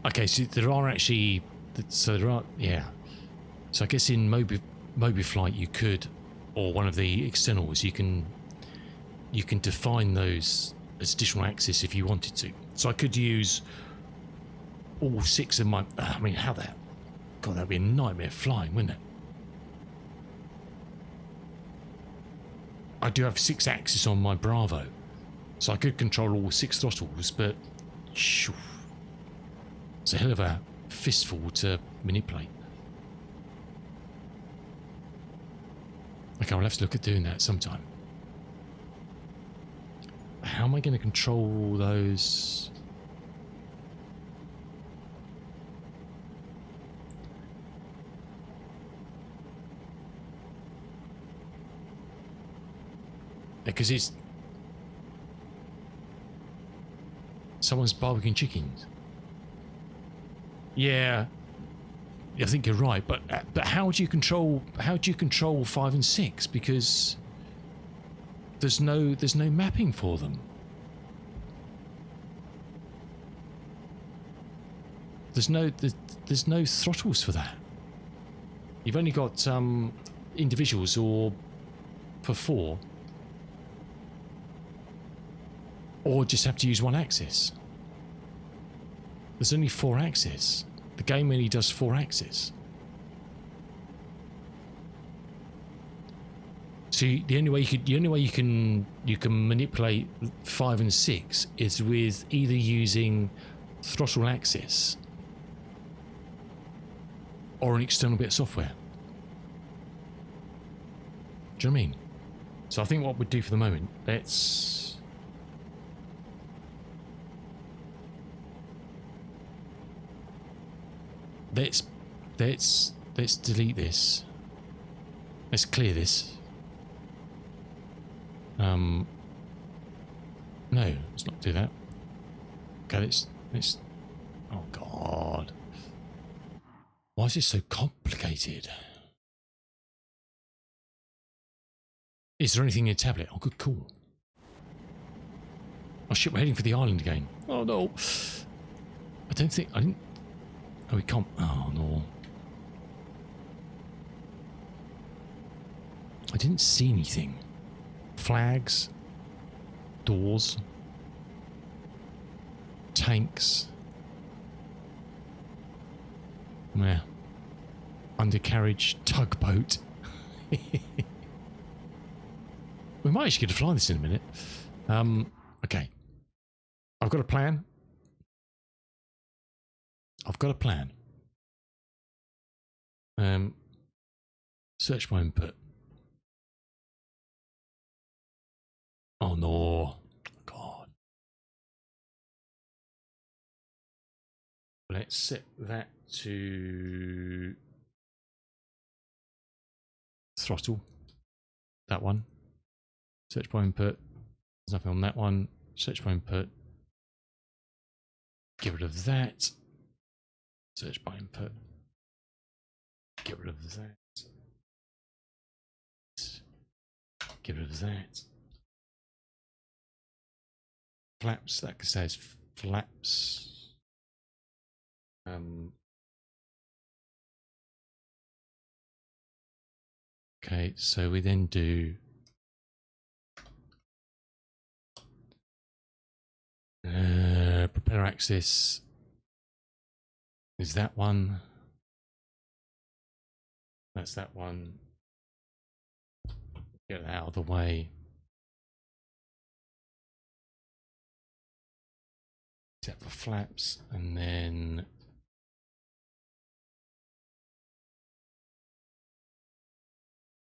[SPEAKER 1] Okay, so there are actually. So there are, yeah. So I guess in MobiFlight you could, or one of the externals, you can define those as additional axis if you wanted to. So I could use all 6 of my. I mean, how that? God, that'd be a nightmare flying, wouldn't it? I do have 6 axes on my Bravo, so I could control all 6 throttles, but shoo, it's a hell of a fistful to manipulate. Okay, I'll have to look at doing that sometime. How am I going to control those? Because it's someone's barbecuing chickens. Yeah, I think you're right. But how do you control 5 and 6? Because there's no mapping for them. There's no throttles for that. You've only got individuals or for 4. Or just have to use 1 axis. There's only 4 axes. The game only does 4 axes. So the only way you can manipulate 5 and 6 is with either using throttle axis or an external bit of software. Do you know what I mean? So I think what we'd do for the moment, let's delete this. Let's clear this. No, let's not do that. Okay, let's. Oh God, why is this so complicated? Is there anything in your tablet? Oh, good call. Oh shit, we're heading for the island again. Oh no. I didn't. Oh, we can't. Oh no. I didn't see anything. Flags. Doors. Tanks. Yeah. Undercarriage. Tugboat. We might actually get to fly this in a minute. Okay. I've got a plan. Search by input. Oh no. God. Let's set that to throttle. That one. Search by input. There's nothing on that one. Search by input. Get rid of that. Search by input. Get rid of that. Get rid of that. Flaps, that says flaps. Okay, so we then do propeller axis is that one. That's that one. Get that out of the way. Except for flaps, and then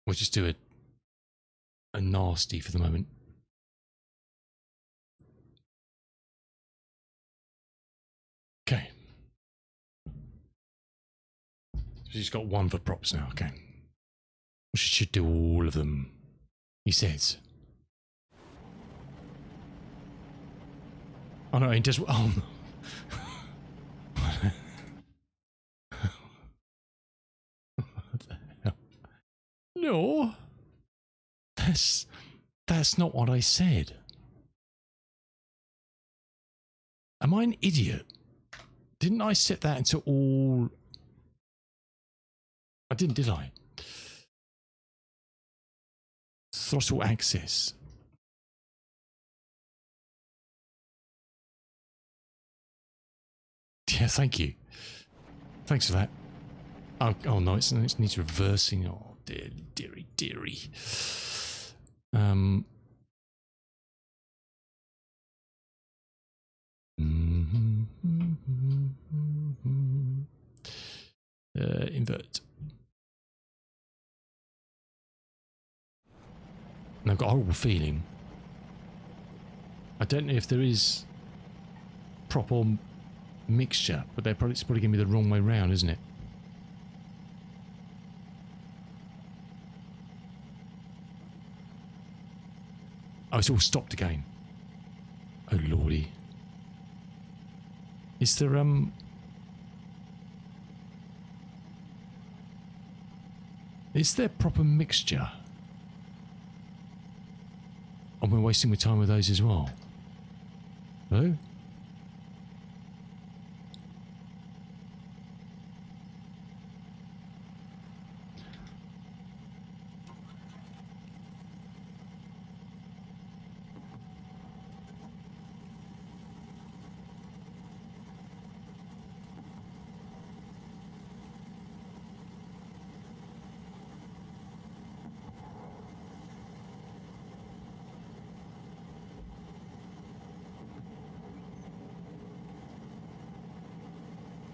[SPEAKER 1] we'll just do a nasty for the moment. Okay. She's got one for props now. Okay. She should do all of them, he says. Oh no, he does. Oh no. What the hell? No. That's not what I said. Am I an idiot? Didn't I set that into all? I didn't, did I? Throttle axis. Yeah, thank you. Thanks for that. Oh no, it needs reversing. Oh dearie. Invert. And I've got a horrible feeling. I don't know if there is proper mixture, but it's probably going to be the wrong way round, isn't it? Oh, it's all stopped again. Oh lordy. Is there is there proper mixture? And we're wasting my time with those as well. Hello?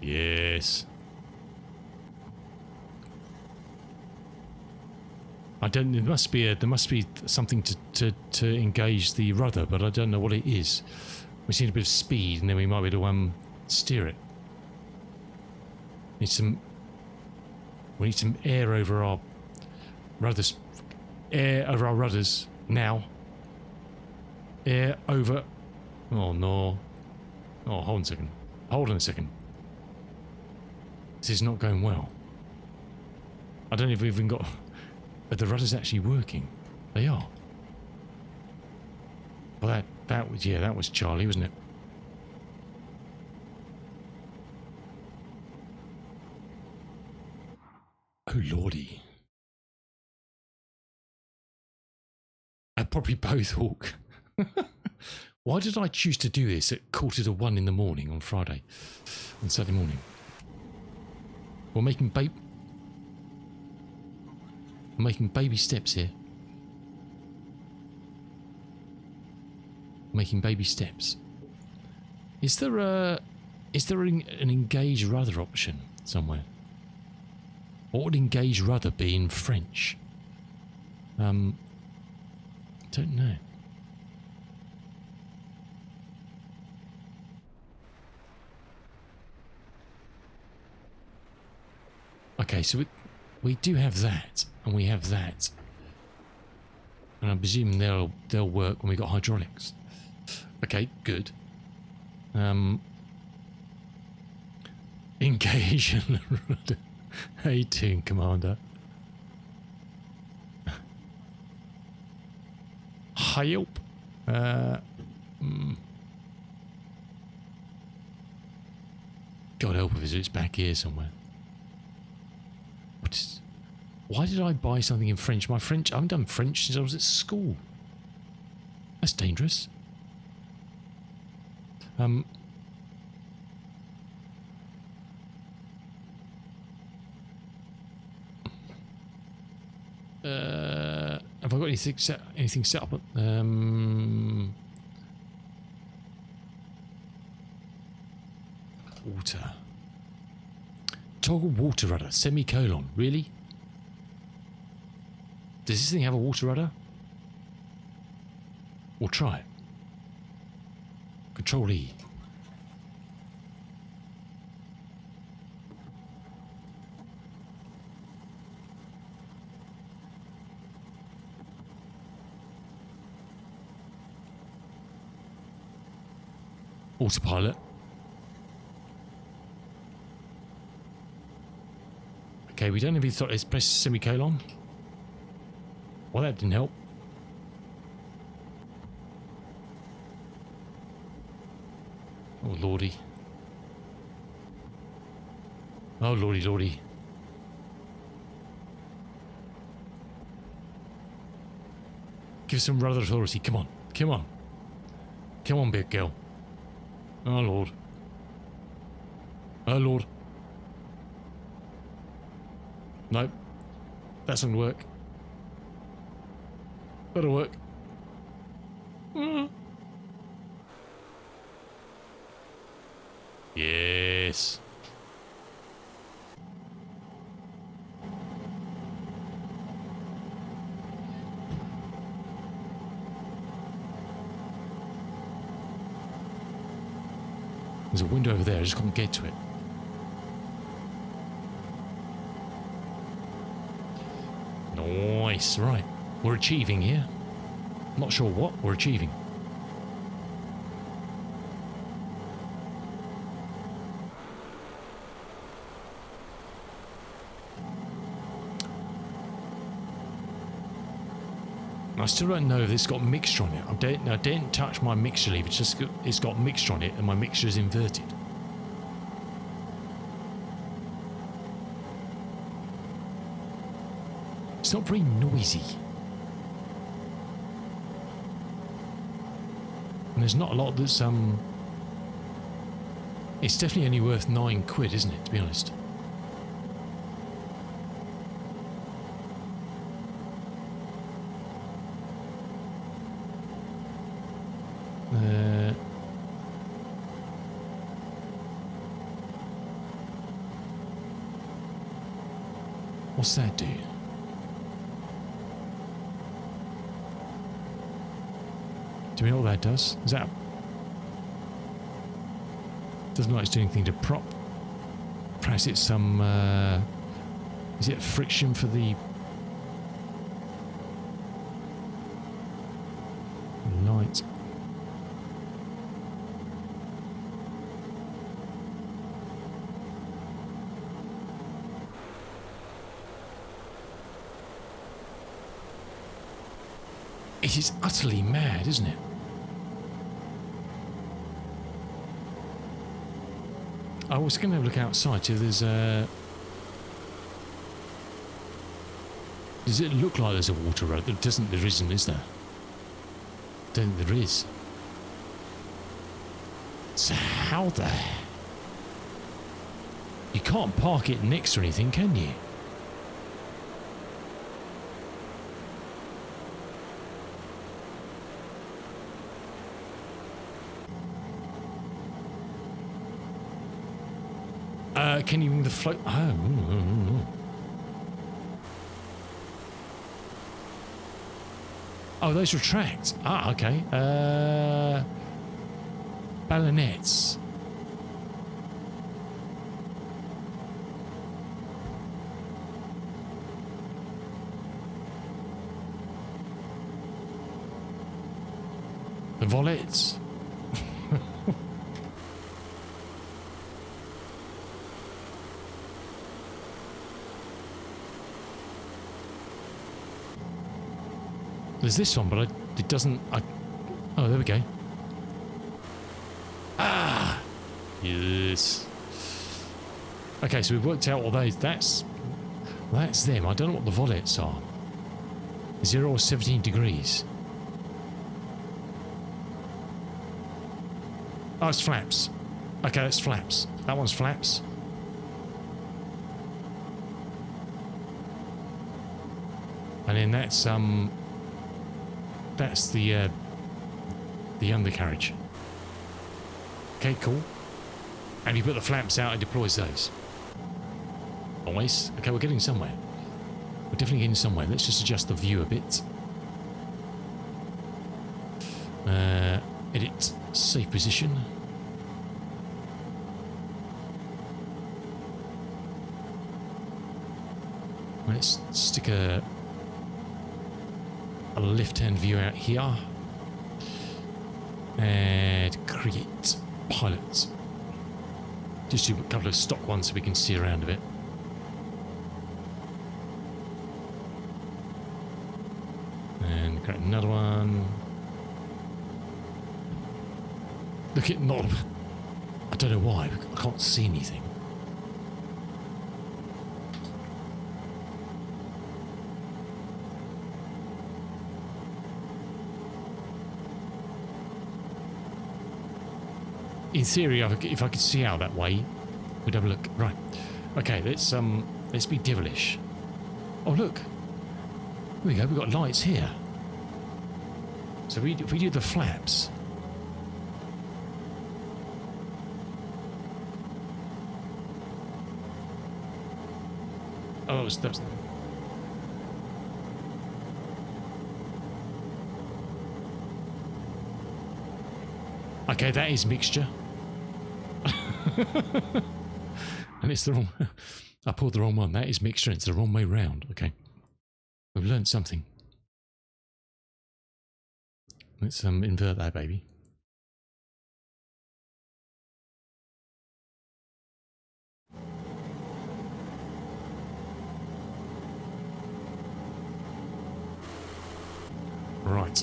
[SPEAKER 1] Yes. I don't. There must be something to engage the rudder, but I don't know what it is. We need a bit of speed, and then we might be able to steer it. We need some air over our rudders. Air over our rudders now. Air over. Oh no. Oh, hold on a second. Hold on a second. This is not going well. I don't know if we've even got. Are the rudders actually working? They are. Well, that was Charlie, wasn't it? Oh lordy. Probably both, Hawk. Why did I choose to do this at 1:45 in the morning on Friday? On Saturday morning? We're making baby steps here. Making baby steps. Is there an engage rudder option somewhere? What would engage rudder be in French? Don't know. Okay, so we do have that, and we have that, and I'm presuming they'll work when we got hydraulics. Okay, good. Engage in the rudder. How you doing, Commander? Help. God help if it's back here somewhere. Why did I buy something in French? I haven't done French since I was at school. That's dangerous. Have I got anything set up? Water. Toggle water rudder. Semicolon. Really? Does this thing have a water rudder? We'll try it. Control E. Autopilot. Okay, we don't have any thought. Let's press semicolon. Well, that didn't help. Oh lordy. Oh lordy lordy. Give us some rudder authority. Come on. Come on. Come on, big girl. Oh lord. Oh lord. Nope. That's not gonna work. That'll work. Yes. There's a window over there, I just can't get to it. Nice, right. We're achieving here. Not sure what we're achieving. I still don't know if it's got mixture on it. I didn't touch my mixture lever. It's got mixture on it, and my mixture is inverted. It's not very noisy. And there's not a lot that's it's definitely only worth £9, isn't it, to be honest? What's that do? Do we know what that does? Is that... Doesn't look like it's doing anything to prop. Perhaps it's some... is it friction for the... light? It is utterly mad, isn't it? I was going to look outside, so there's a... Does it look like there's a water road? There doesn't, there isn't, is there? Don't think there is. So how the... You can't park it next to anything, can you? Can you bring the float? Oh, oh, those retract. Ah, okay. Ballonets. The volets. There's this one, but it doesn't... oh, there we go. Ah! Yes. Okay, so we've worked out all those. That's them. I don't know what the volets are. 0 or 17 degrees. Oh, it's flaps. Okay, that's flaps. That one's flaps. And then that's the undercarriage. Okay, cool. And you put the flaps out and deploys those. Nice. Okay, we're getting somewhere. We're definitely getting somewhere. Let's just adjust the view a bit. Edit safe position. Let's stick a left-hand view out here and create pilots. Just do a couple of stock ones so we can see around a bit. And create another one. Look at not. I don't know why. I can't see anything. In theory, if I could see out that way, we'd have a look. Right. Okay, let's be devilish. Oh look. Here we go, we've got lights here. So if we do the flaps. Oh, that's... Okay, that is mixture. And it's the wrong... I pulled the wrong one. That is mixture. It's the wrong way round. Okay. We've learned something. Let's invert that, baby. Right.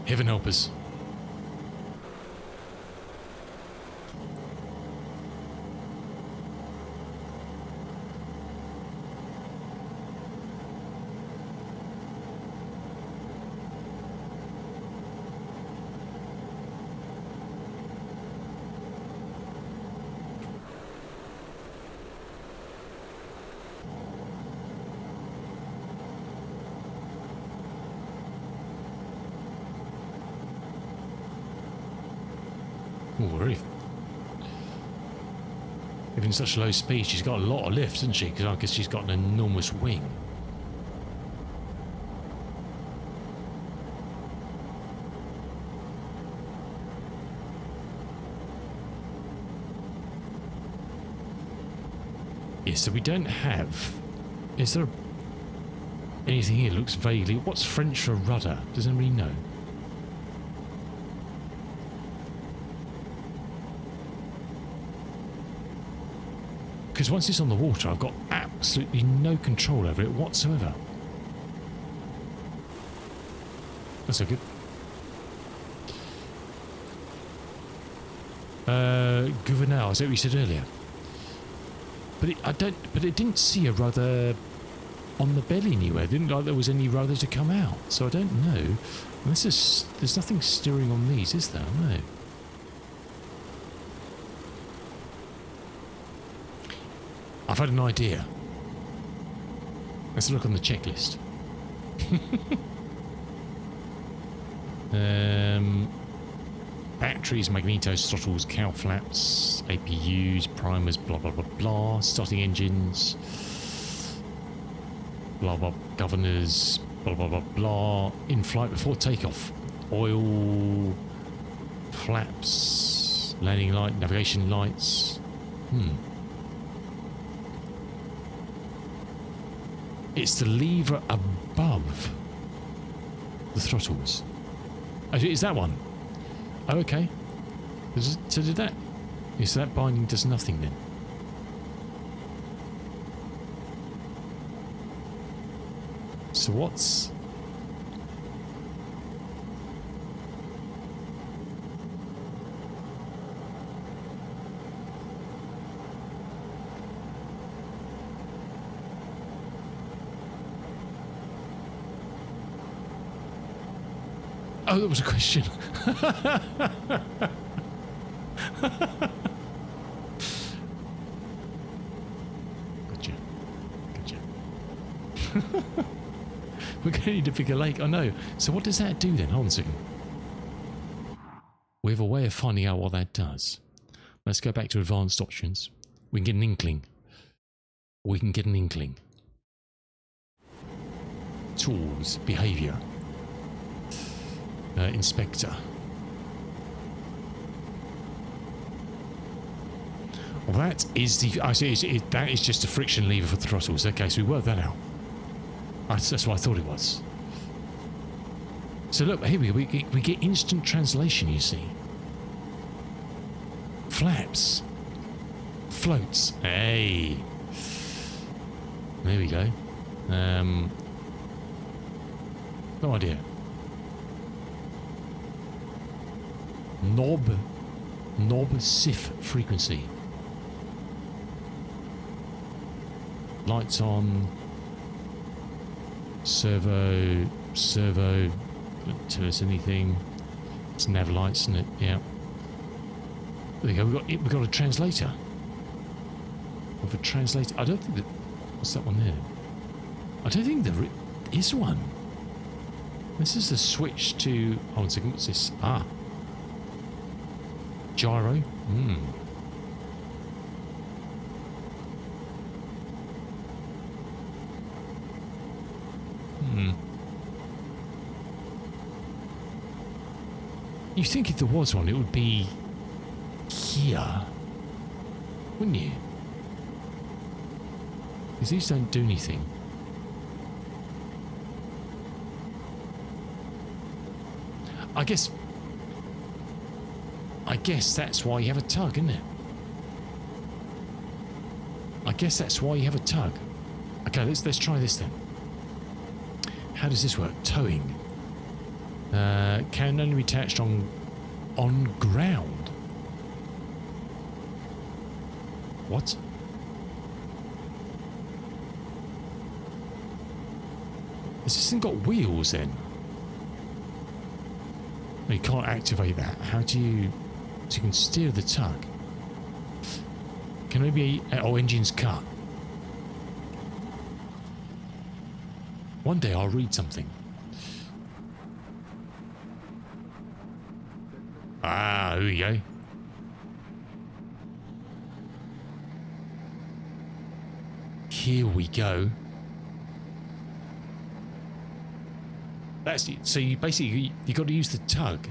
[SPEAKER 1] Heaven help us. Ooh, very... having such low speed, she's got a lot of lift, hasn't she? Because I guess she's got an enormous wing. Yeah, so we don't have... Is there anything here that looks vaguely... What's French for rudder? Does anybody know? Because once it's on the water, I've got absolutely no control over it whatsoever. That's so good. Gouverneur, is that what you said earlier? But it didn't see a rudder on the belly anywhere. It didn't look like there was any rudder to come out. So I don't know. There's nothing steering on these, is there? No. I've had an idea. Let's look on the checklist. Batteries, magnetos, throttles, cowl flaps, APUs, primers, blah blah blah blah, starting engines, blah blah, governors, blah blah blah blah, in flight before takeoff, oil, flaps, landing light, navigation lights. It's the lever above the throttles. Oh, is that one? Oh, okay. So did that... Yeah, so that binding does nothing then. So what's... Oh, that was a question. Gotcha. We're going to need to pick a lake. I know. So what does that do then? Hold on a second. We have a way of finding out what that does. Let's go back to advanced options. We can get an inkling. Tools. Behavior. Inspector. Well, that is the... I see. That is just a friction lever for the throttles. Okay, so we worked that out. That's what I thought it was. So look, here we get instant translation. You see, flaps, floats. Hey, there we go. No idea. Knob SIF frequency. Lights on. Servo. Don't tell us anything. It's nav lights, isn't it? Yeah. There we go. We've got a translator. Of a translator. I don't think that. What's that one there? I don't think there is one. This is the switch to. Hold on a second. What's this? Ah. Gyro. You think if there was one, it would be here, wouldn't you? Because these don't do anything. I guess that's why you have a tug, isn't it? I guess that's why you have a tug. Okay, let's try this then. How does this work? Towing. Can only be attached on ground. What? Has this thing got wheels then? No, you can't activate that. How do you... So you can steer the tug. Can maybe... Oh, engine's cut. One day I'll read something. Ah, here we go. Here we go. So you basically you got to use the tug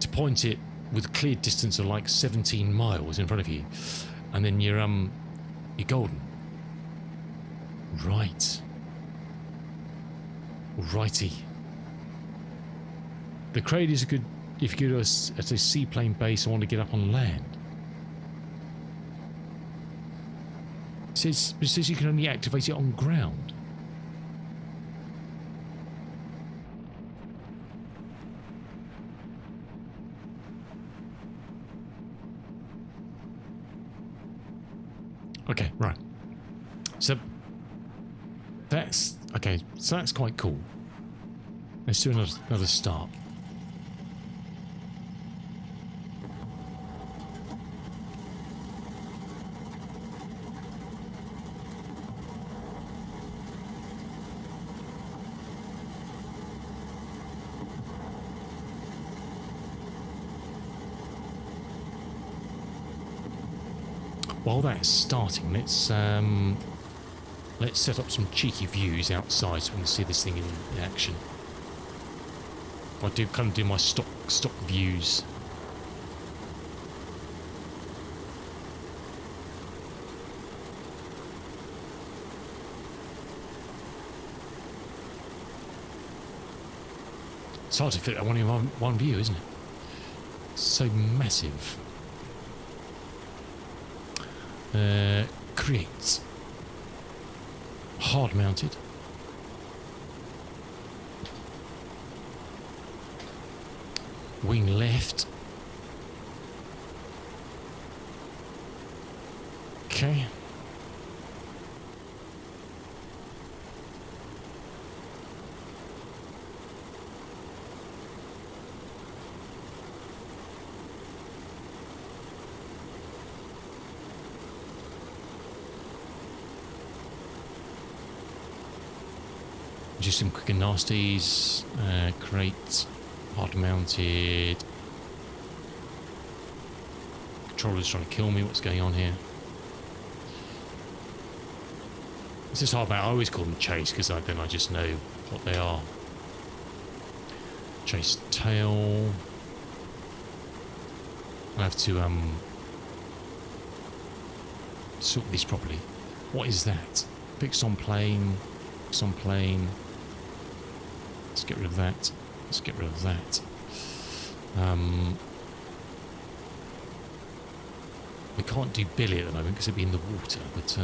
[SPEAKER 1] to point it with a clear distance of like 17 miles in front of you, and then you're golden. Right. Righty. The crate is a good if you go to a seaplane base and want to get up on land. It says you can only activate it on ground. Okay, right. So that's okay. So that's quite cool. Let's do another start. While that's starting, let's set up some cheeky views outside so we can see this thing in action. I do kind of do my stock views. It's hard to fit that one in one view, isn't it? It's so massive. Create. Hard mounted. Wing left. Okay. Just some quick and nasties. Crate. Hard mounted. Controller's trying to kill me. What's going on here? This is hard mount. I always call them chase because then I just know what they are. Chase tail. I have to sort these properly. What is that? Fixed on plane. Fixed on plane. Let's get rid of that. Let's get rid of that. We can't do Billy at the moment because it'd be in the water, but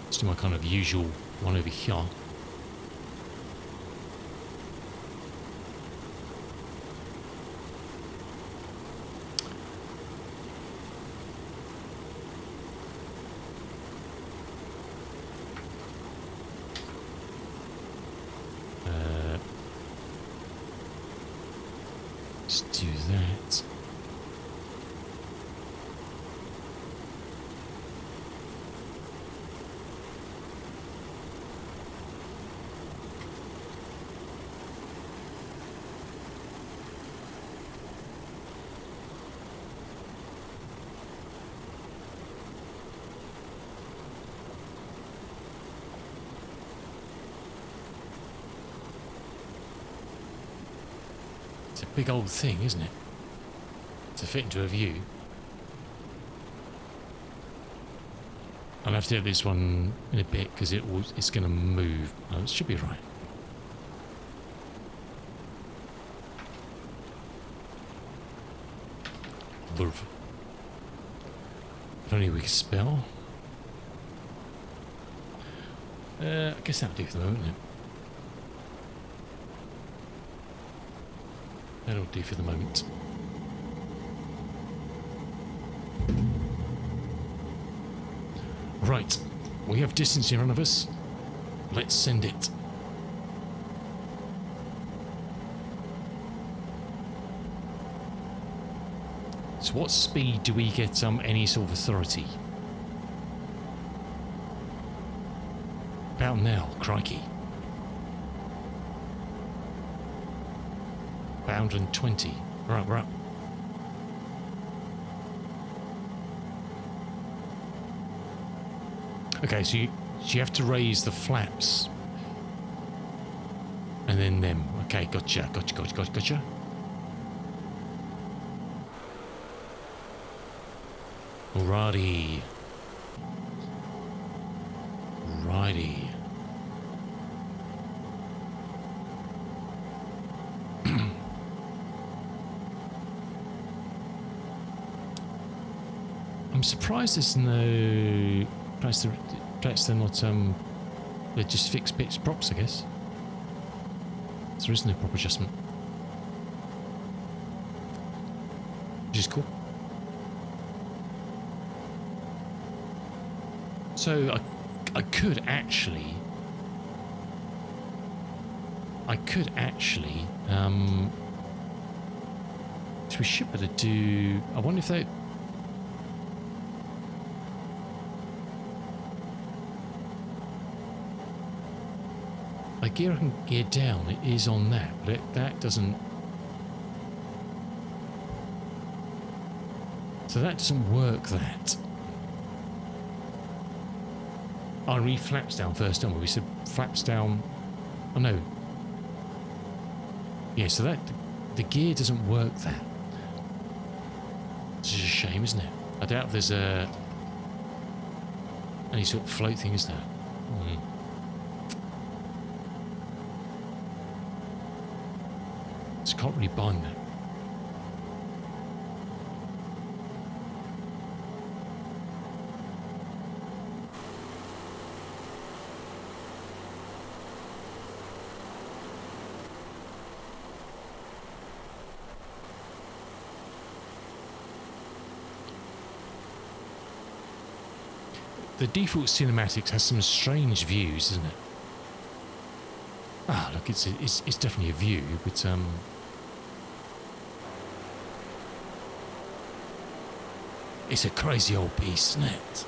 [SPEAKER 1] let's do my kind of usual one over here. Let's do that. It's a big old thing, isn't it? To fit into a view. I'll have to do this one in a bit because it's going to move. Oh, it should be right. If only we could spell. I guess that'll do for the moment, won't it? That'll do for the moment. Right, we have distance in front of us. Let's send it. So what speed do we get any sort of authority? About now, crikey. About 120. Right, we're up. Okay, so you have to raise the flaps. And then them. Okay, gotcha. Alrighty. Righty. I'm surprised there's no... Perhaps they're not... They're just fixed pitch props, I guess. So there is no prop adjustment. Which is cool. So I could actually... So we should better do... I wonder if they... I gear up and gear down, it is on that, but that doesn't... So that doesn't work, that. I read flaps down first, don't we? We said flaps down... Oh no. Yeah, so that... The gear doesn't work that. It's just a shame, isn't it? I doubt there's any sort of float thing, is there? Just can't really bind that. The default cinematics has some strange views, isn't it? Ah, look, it's definitely a view, but it's a crazy old piece, isn't it?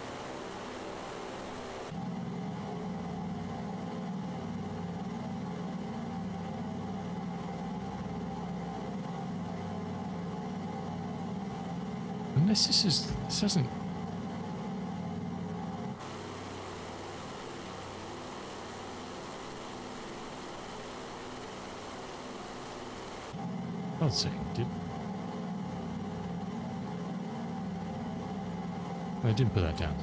[SPEAKER 1] Unless this hasn't. Hold on a second, I didn't put that down.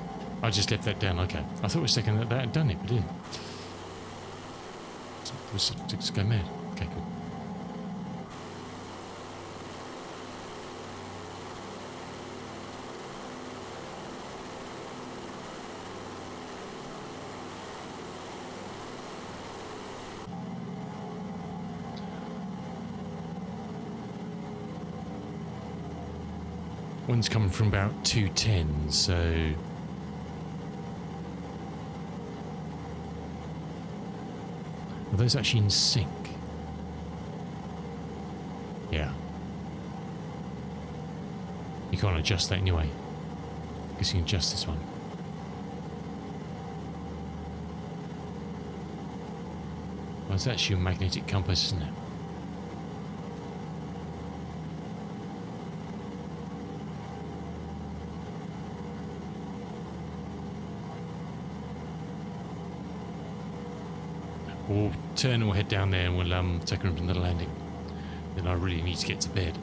[SPEAKER 1] I just left that down, okay. I thought it was second that had done it, but it didn't. Just go mad. Okay, cool. One's coming from about 210, so... Are those actually in sync? Yeah. You can't adjust that anyway. I guess you can adjust this one. Well, it's actually a magnetic compass, isn't it? We'll turn and we'll head down there and we'll take her into the landing. Then I really need to get to bed.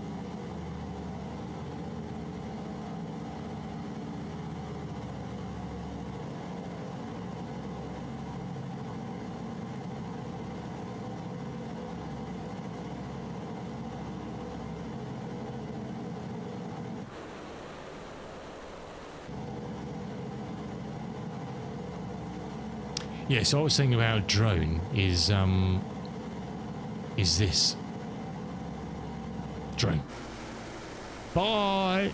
[SPEAKER 1] Yeah, so what I was saying about a drone is this. Drone. Bye!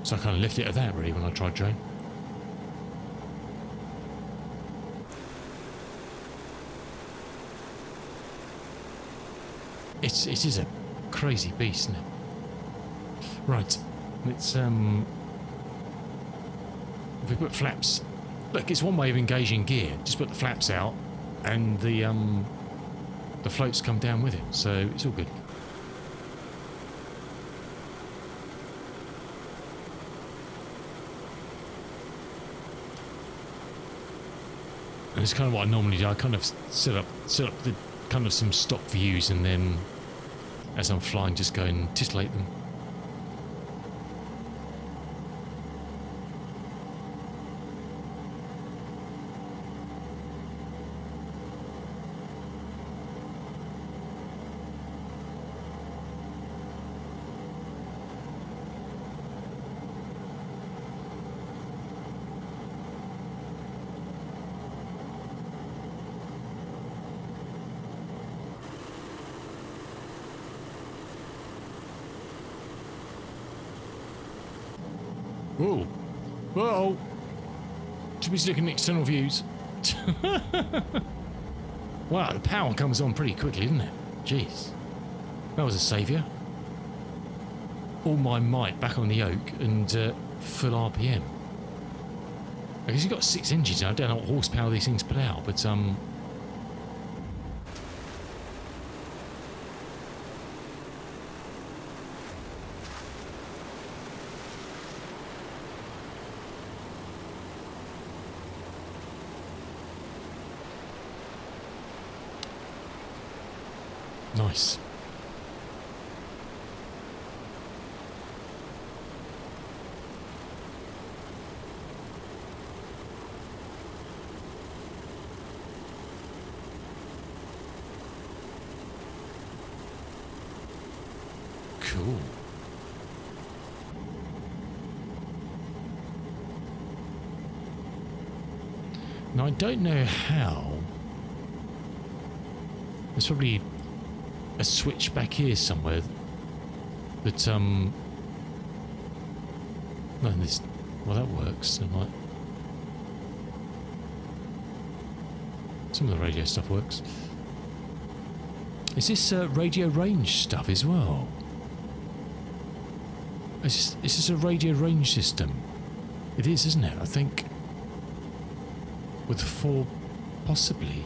[SPEAKER 1] So I kind of left it at that really when I tried drone. It is a crazy beast, isn't it? Right. It's if we put flaps, look, it's one way of engaging gear. Just put the flaps out, and the floats come down with it. So it's all good. And it's kind of what I normally do. I kind of set up the kind of some stock views, and then as I'm flying, just go and titillate them. Whoa. Whoa. Should be looking at external views. Wow, the power comes on pretty quickly, doesn't it? Jeez. That was a saviour. All my might back on the yoke and full RPM. I guess you've got 6 engines. I don't know what horsepower these things put out, but nice. Cool. Now I don't know how. There's probably a switch back here somewhere that no, this, well, that works. So like, some of the radio stuff works. Is this radio range stuff as well? Is this a radio range system? It is, isn't it? I think with 4, possibly.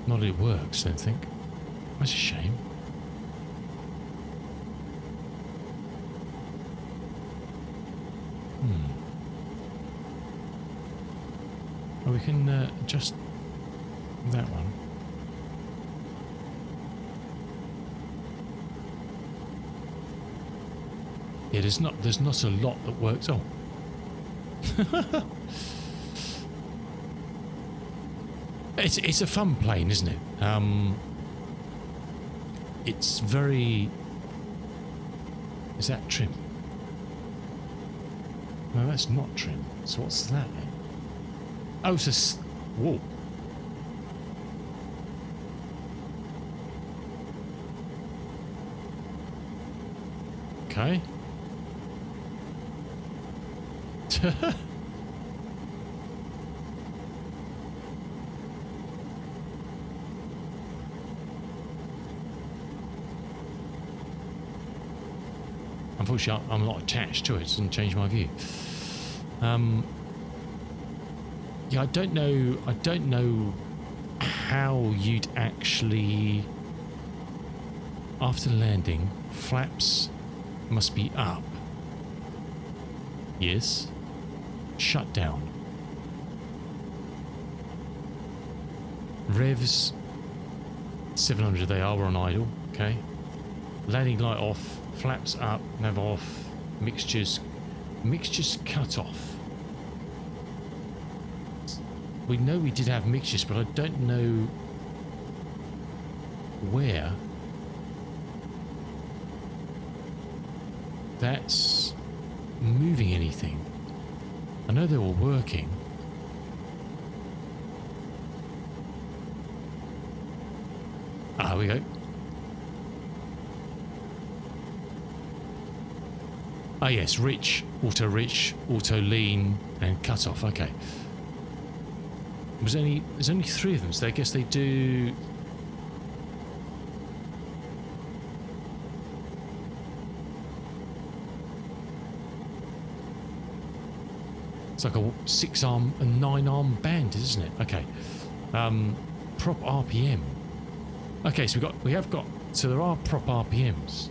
[SPEAKER 1] Not that it works, I don't think. That's a shame. Oh, we can adjust that one. Yeah, there's not a lot that works. Oh. It's a fun plane, isn't it? It's very... Is that trim? No, that's not trim. So what's that then? Oh, it's a... Whoa. Okay. Unfortunately, I'm not attached to it. It doesn't change my view. Yeah, I don't know how you'd actually, after landing, flaps must be up. Yes. Shut down. Revs 700 they are, we're on idle. Okay. Landing light off. Flaps up, nav off, mixtures cut off. We know we did have mixtures, but I don't know where that's moving anything. I know they were working. Ah, here we go. Ah yes, rich, auto lean, and cut off. Okay. There's only 3 of them, so I guess they do It's like a 6-arm and 9-arm band, isn't it? Okay. Prop RPM. Okay, so so there are prop RPMs.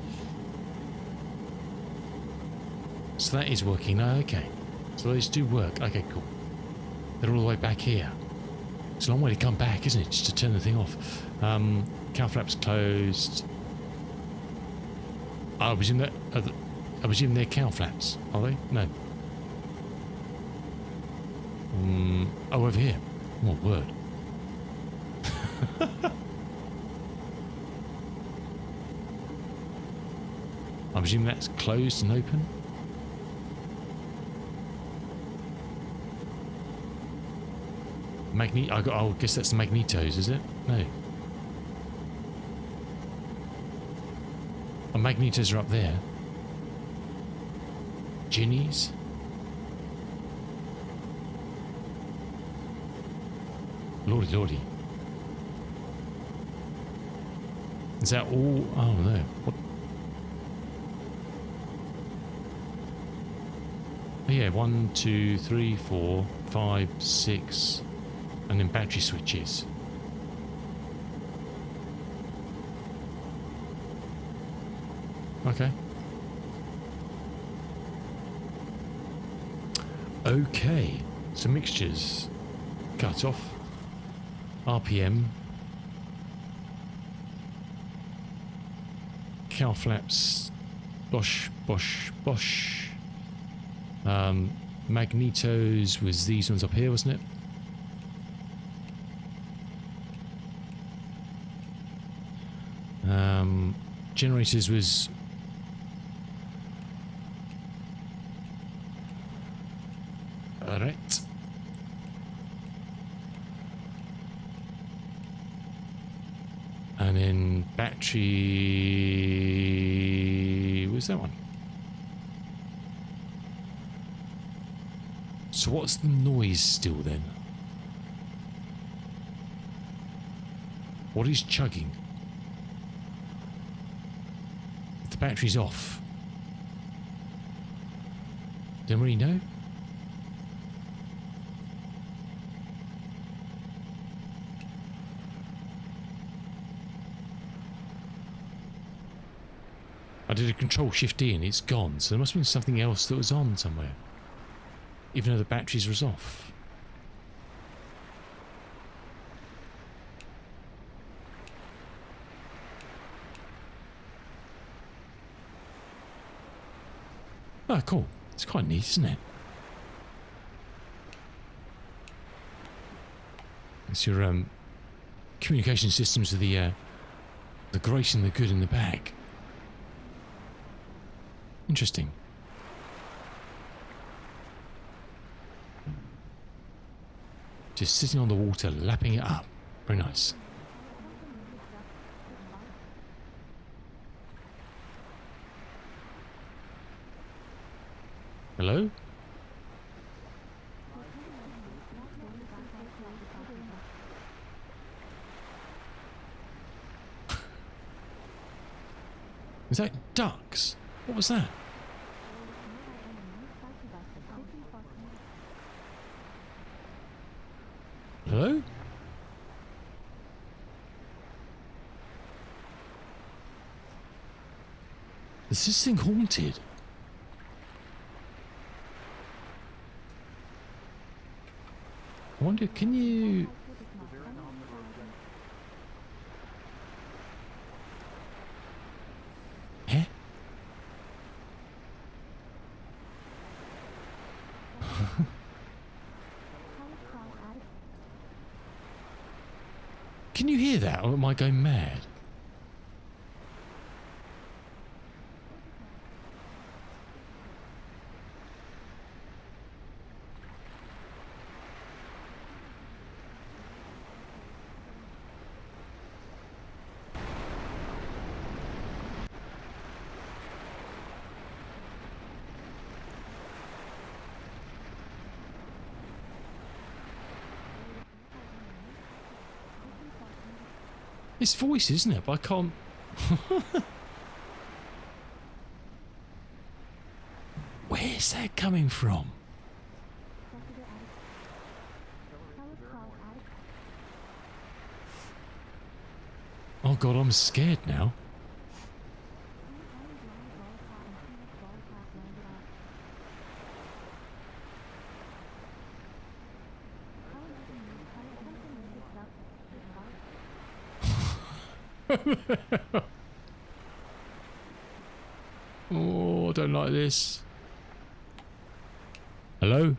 [SPEAKER 1] So that is working. Oh, okay. So those do work. Okay, cool. They're all the way back here. It's a long way to come back, isn't it? Just to turn the thing off. Cow flaps closed. I presume they're cow flaps. Are they? No. Oh, over here. Oh, word. I presume that's closed and open. I guess that's the magnetos, is it? No. Oh, magnetos are up there. Ginnies. Lordy, lordy. Is that all? Oh no. What? Oh, yeah, 1, 2, 3, 4, 5, 6, and then battery switches. Okay. Okay. So mixtures. Cut off. RPM. Cow flaps. Bosh, bosh, bosh. Magnetos was these ones up here, wasn't it? Generators was alright. And then battery was that one. So what's the noise still then? What is chugging? If the battery's off. Don't really know. I did a control shift E and it's gone, so there must have been something else that was on somewhere. Even though the batteries was off. Oh, cool. It's quite neat, isn't it? It's your communication systems of the great and the good and the bad. Interesting. Just sitting on the water, lapping it up. Very nice. Hello? Is that ducks? What was that? Hello? Is this thing haunted? I wonder, can you... Eh? Can you hear that, or am I going mad? It's voice, isn't it? But I can't... Where's that coming from? Oh god, I'm scared now. Oh, I don't like this. Hello?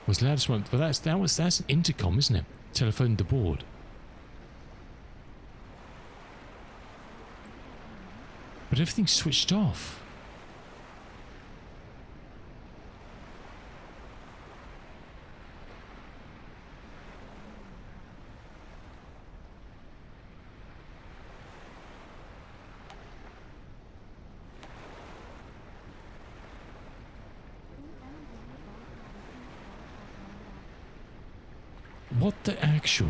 [SPEAKER 1] Was the loudest one, but that's an intercom, isn't it? Telephone the board. But everything's switched off. What the actual?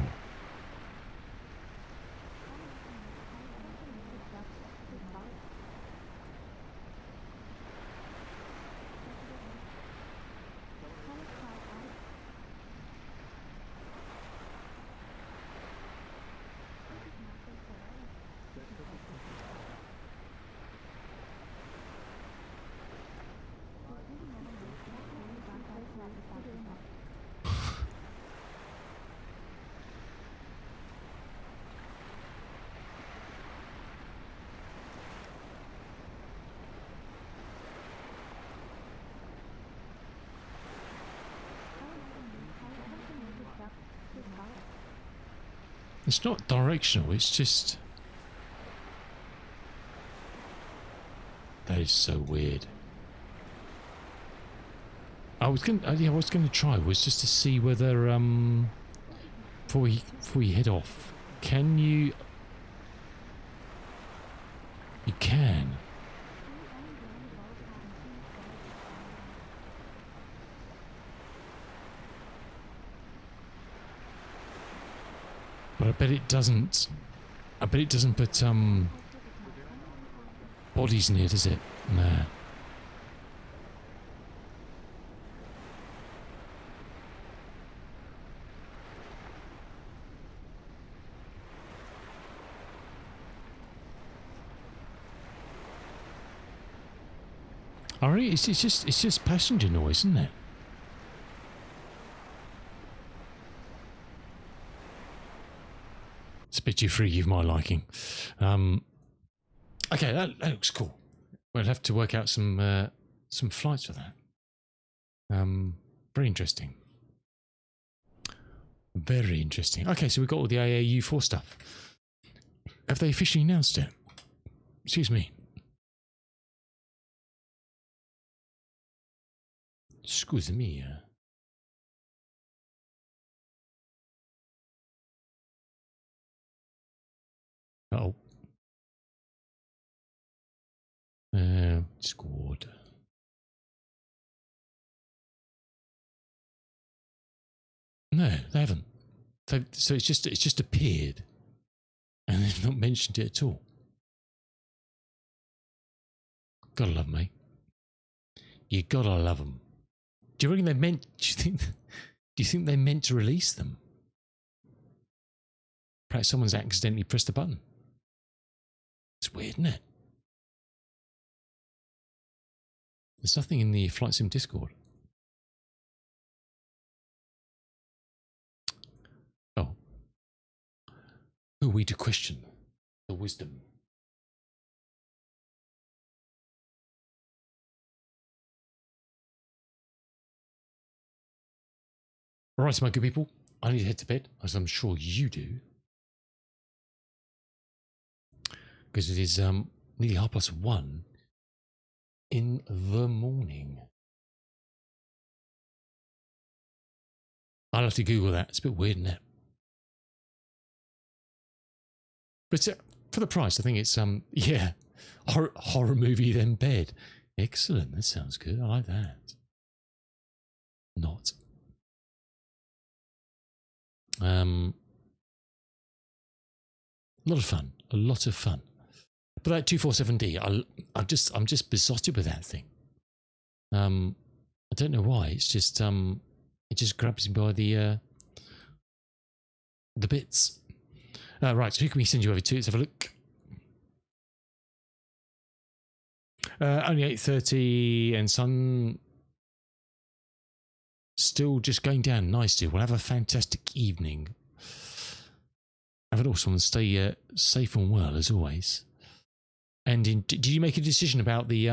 [SPEAKER 1] It's not directional, it's just... That is so weird. What I was gonna try was just to see whether before we head off, can you can. But I bet it doesn't put bodies in here, does it? Nah. Alright, it's just passenger noise, isn't it? It's a bit too freaky for my liking. Okay, that looks cool. We'll have to work out some flights for that. Very interesting. Very interesting. Okay, so we've got all the AAU4 stuff. Have they officially announced it? Excuse me. Excuse me. Uh-oh. Squad. No, they haven't. So it's just appeared, and they've not mentioned it at all. Gotta love them, mate. You gotta love them. Do you reckon they meant? Do you think they meant to release them? Perhaps someone's accidentally pressed a button. It's weird, isn't it? There's nothing in the Flight Sim Discord. Oh. Who are we to question the wisdom? All right, my good people. I need to head to bed, as I'm sure you do. Because it is nearly 1:30 in the morning. I'll have to Google that. It's a bit weird, isn't it? But for the price, I think it's yeah, horror movie then bed. Excellent. That sounds good. I like that. Not. A lot of fun. A lot of fun. But that 247D, I'm just besotted with that thing. I don't know why. It's just it just grabs me by the bits. Right, so who can we send you over to? Let's have a look. Only 8:30 and sun still just going down. Nice, dude. We'll have a fantastic evening. Have an awesome one. Stay safe and well as always. And did you make a decision about the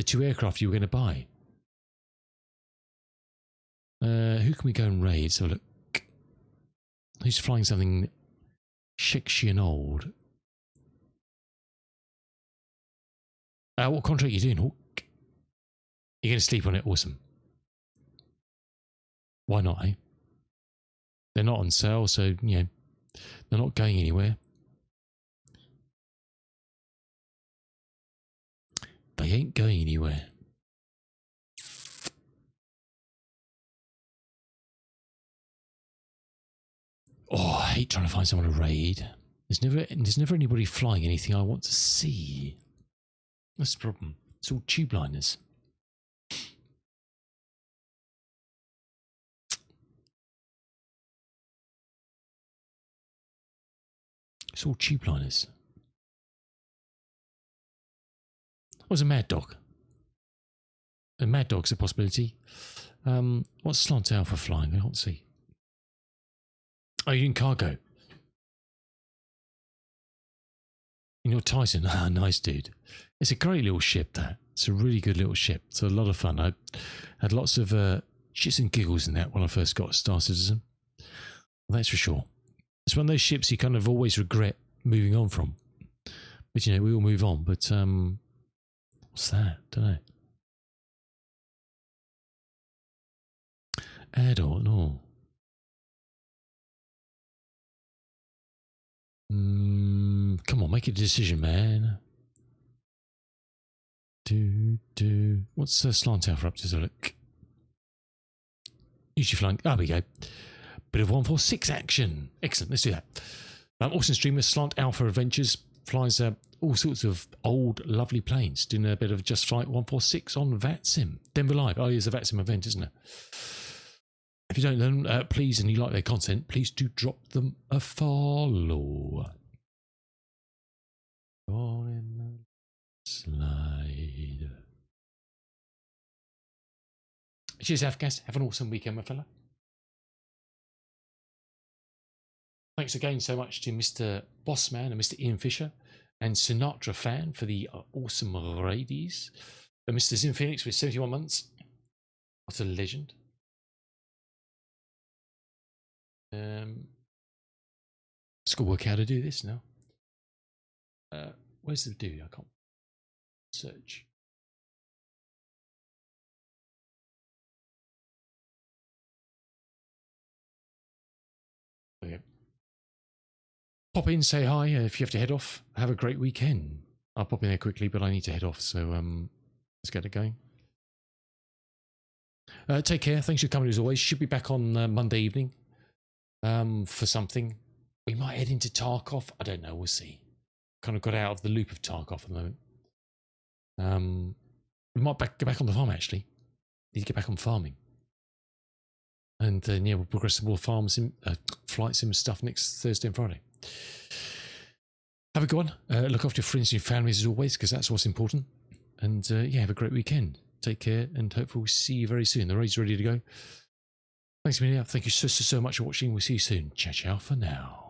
[SPEAKER 1] 2 aircraft you were going to buy? Who can we go and raid? So look, who's flying something sexy and old? What contract are you doing, Hawk? You're going to sleep on it? Awesome. Why not, eh? They're not on sale, so, you know, they're not going anywhere. They ain't going anywhere. Oh, I hate trying to find someone to raid. There's never anybody flying anything I want to see. That's the problem. It's all tube liners. It's all tube liners. What's a mad dog? A mad dog's a possibility. What's slant alpha flying? I can't see. Oh, you're in cargo. In your Tyson. Ah, nice, dude. It's a great little ship, that. It's a really good little ship. It's a lot of fun. I had lots of shits and giggles in that when I first got started as them. That's for sure. It's one of those ships you kind of always regret moving on from. But, you know, we all move on. But, what's that? Don't know. Add-on, no. Come on, make a decision, man. What's slant alpha up to? So look. Usually flying. There we go. Bit of 146 action. Excellent. Let's do that. Awesome streamer, Slant Alpha Adventures, flies all sorts of old, lovely planes. Doing a bit of Just Flight 146 on VATSIM. Denver Live. Oh, it's a VATSIM event, isn't it? If you don't know them, please, and you like their content, please do drop them a follow. All in the slide. Cheers, Afgas. Have an awesome weekend, my fella. Thanks again so much to Mr. Bossman and Mr. Ian Fisher and Sinatra Fan for the awesome raidies. And Mr. Zim Phoenix with 71 months. What a legend. Let's go work out how to do this now. Where's the do? I can't search. Okay. Pop in, say hi. If you have to head off, have a great weekend. I'll pop in there quickly, but I need to head off, so let's get it going. Take care. Thanks for coming as always. Should be back on Monday evening for something. We might head into Tarkov. I don't know. We'll see. Kind of got out of the loop of Tarkov at the moment. We might get back on the farm, actually. Need to get back on farming. And yeah, we'll progress more farm sim, flight sim stuff next Thursday and Friday. Have a good one. Look after your friends and your families as always, because that's what's important. And yeah, have a great weekend. Take care, and hopefully we'll see you very soon. The raid's ready to go. Thanks a million. Thank you so much for watching. We'll see you soon. Ciao, ciao for now.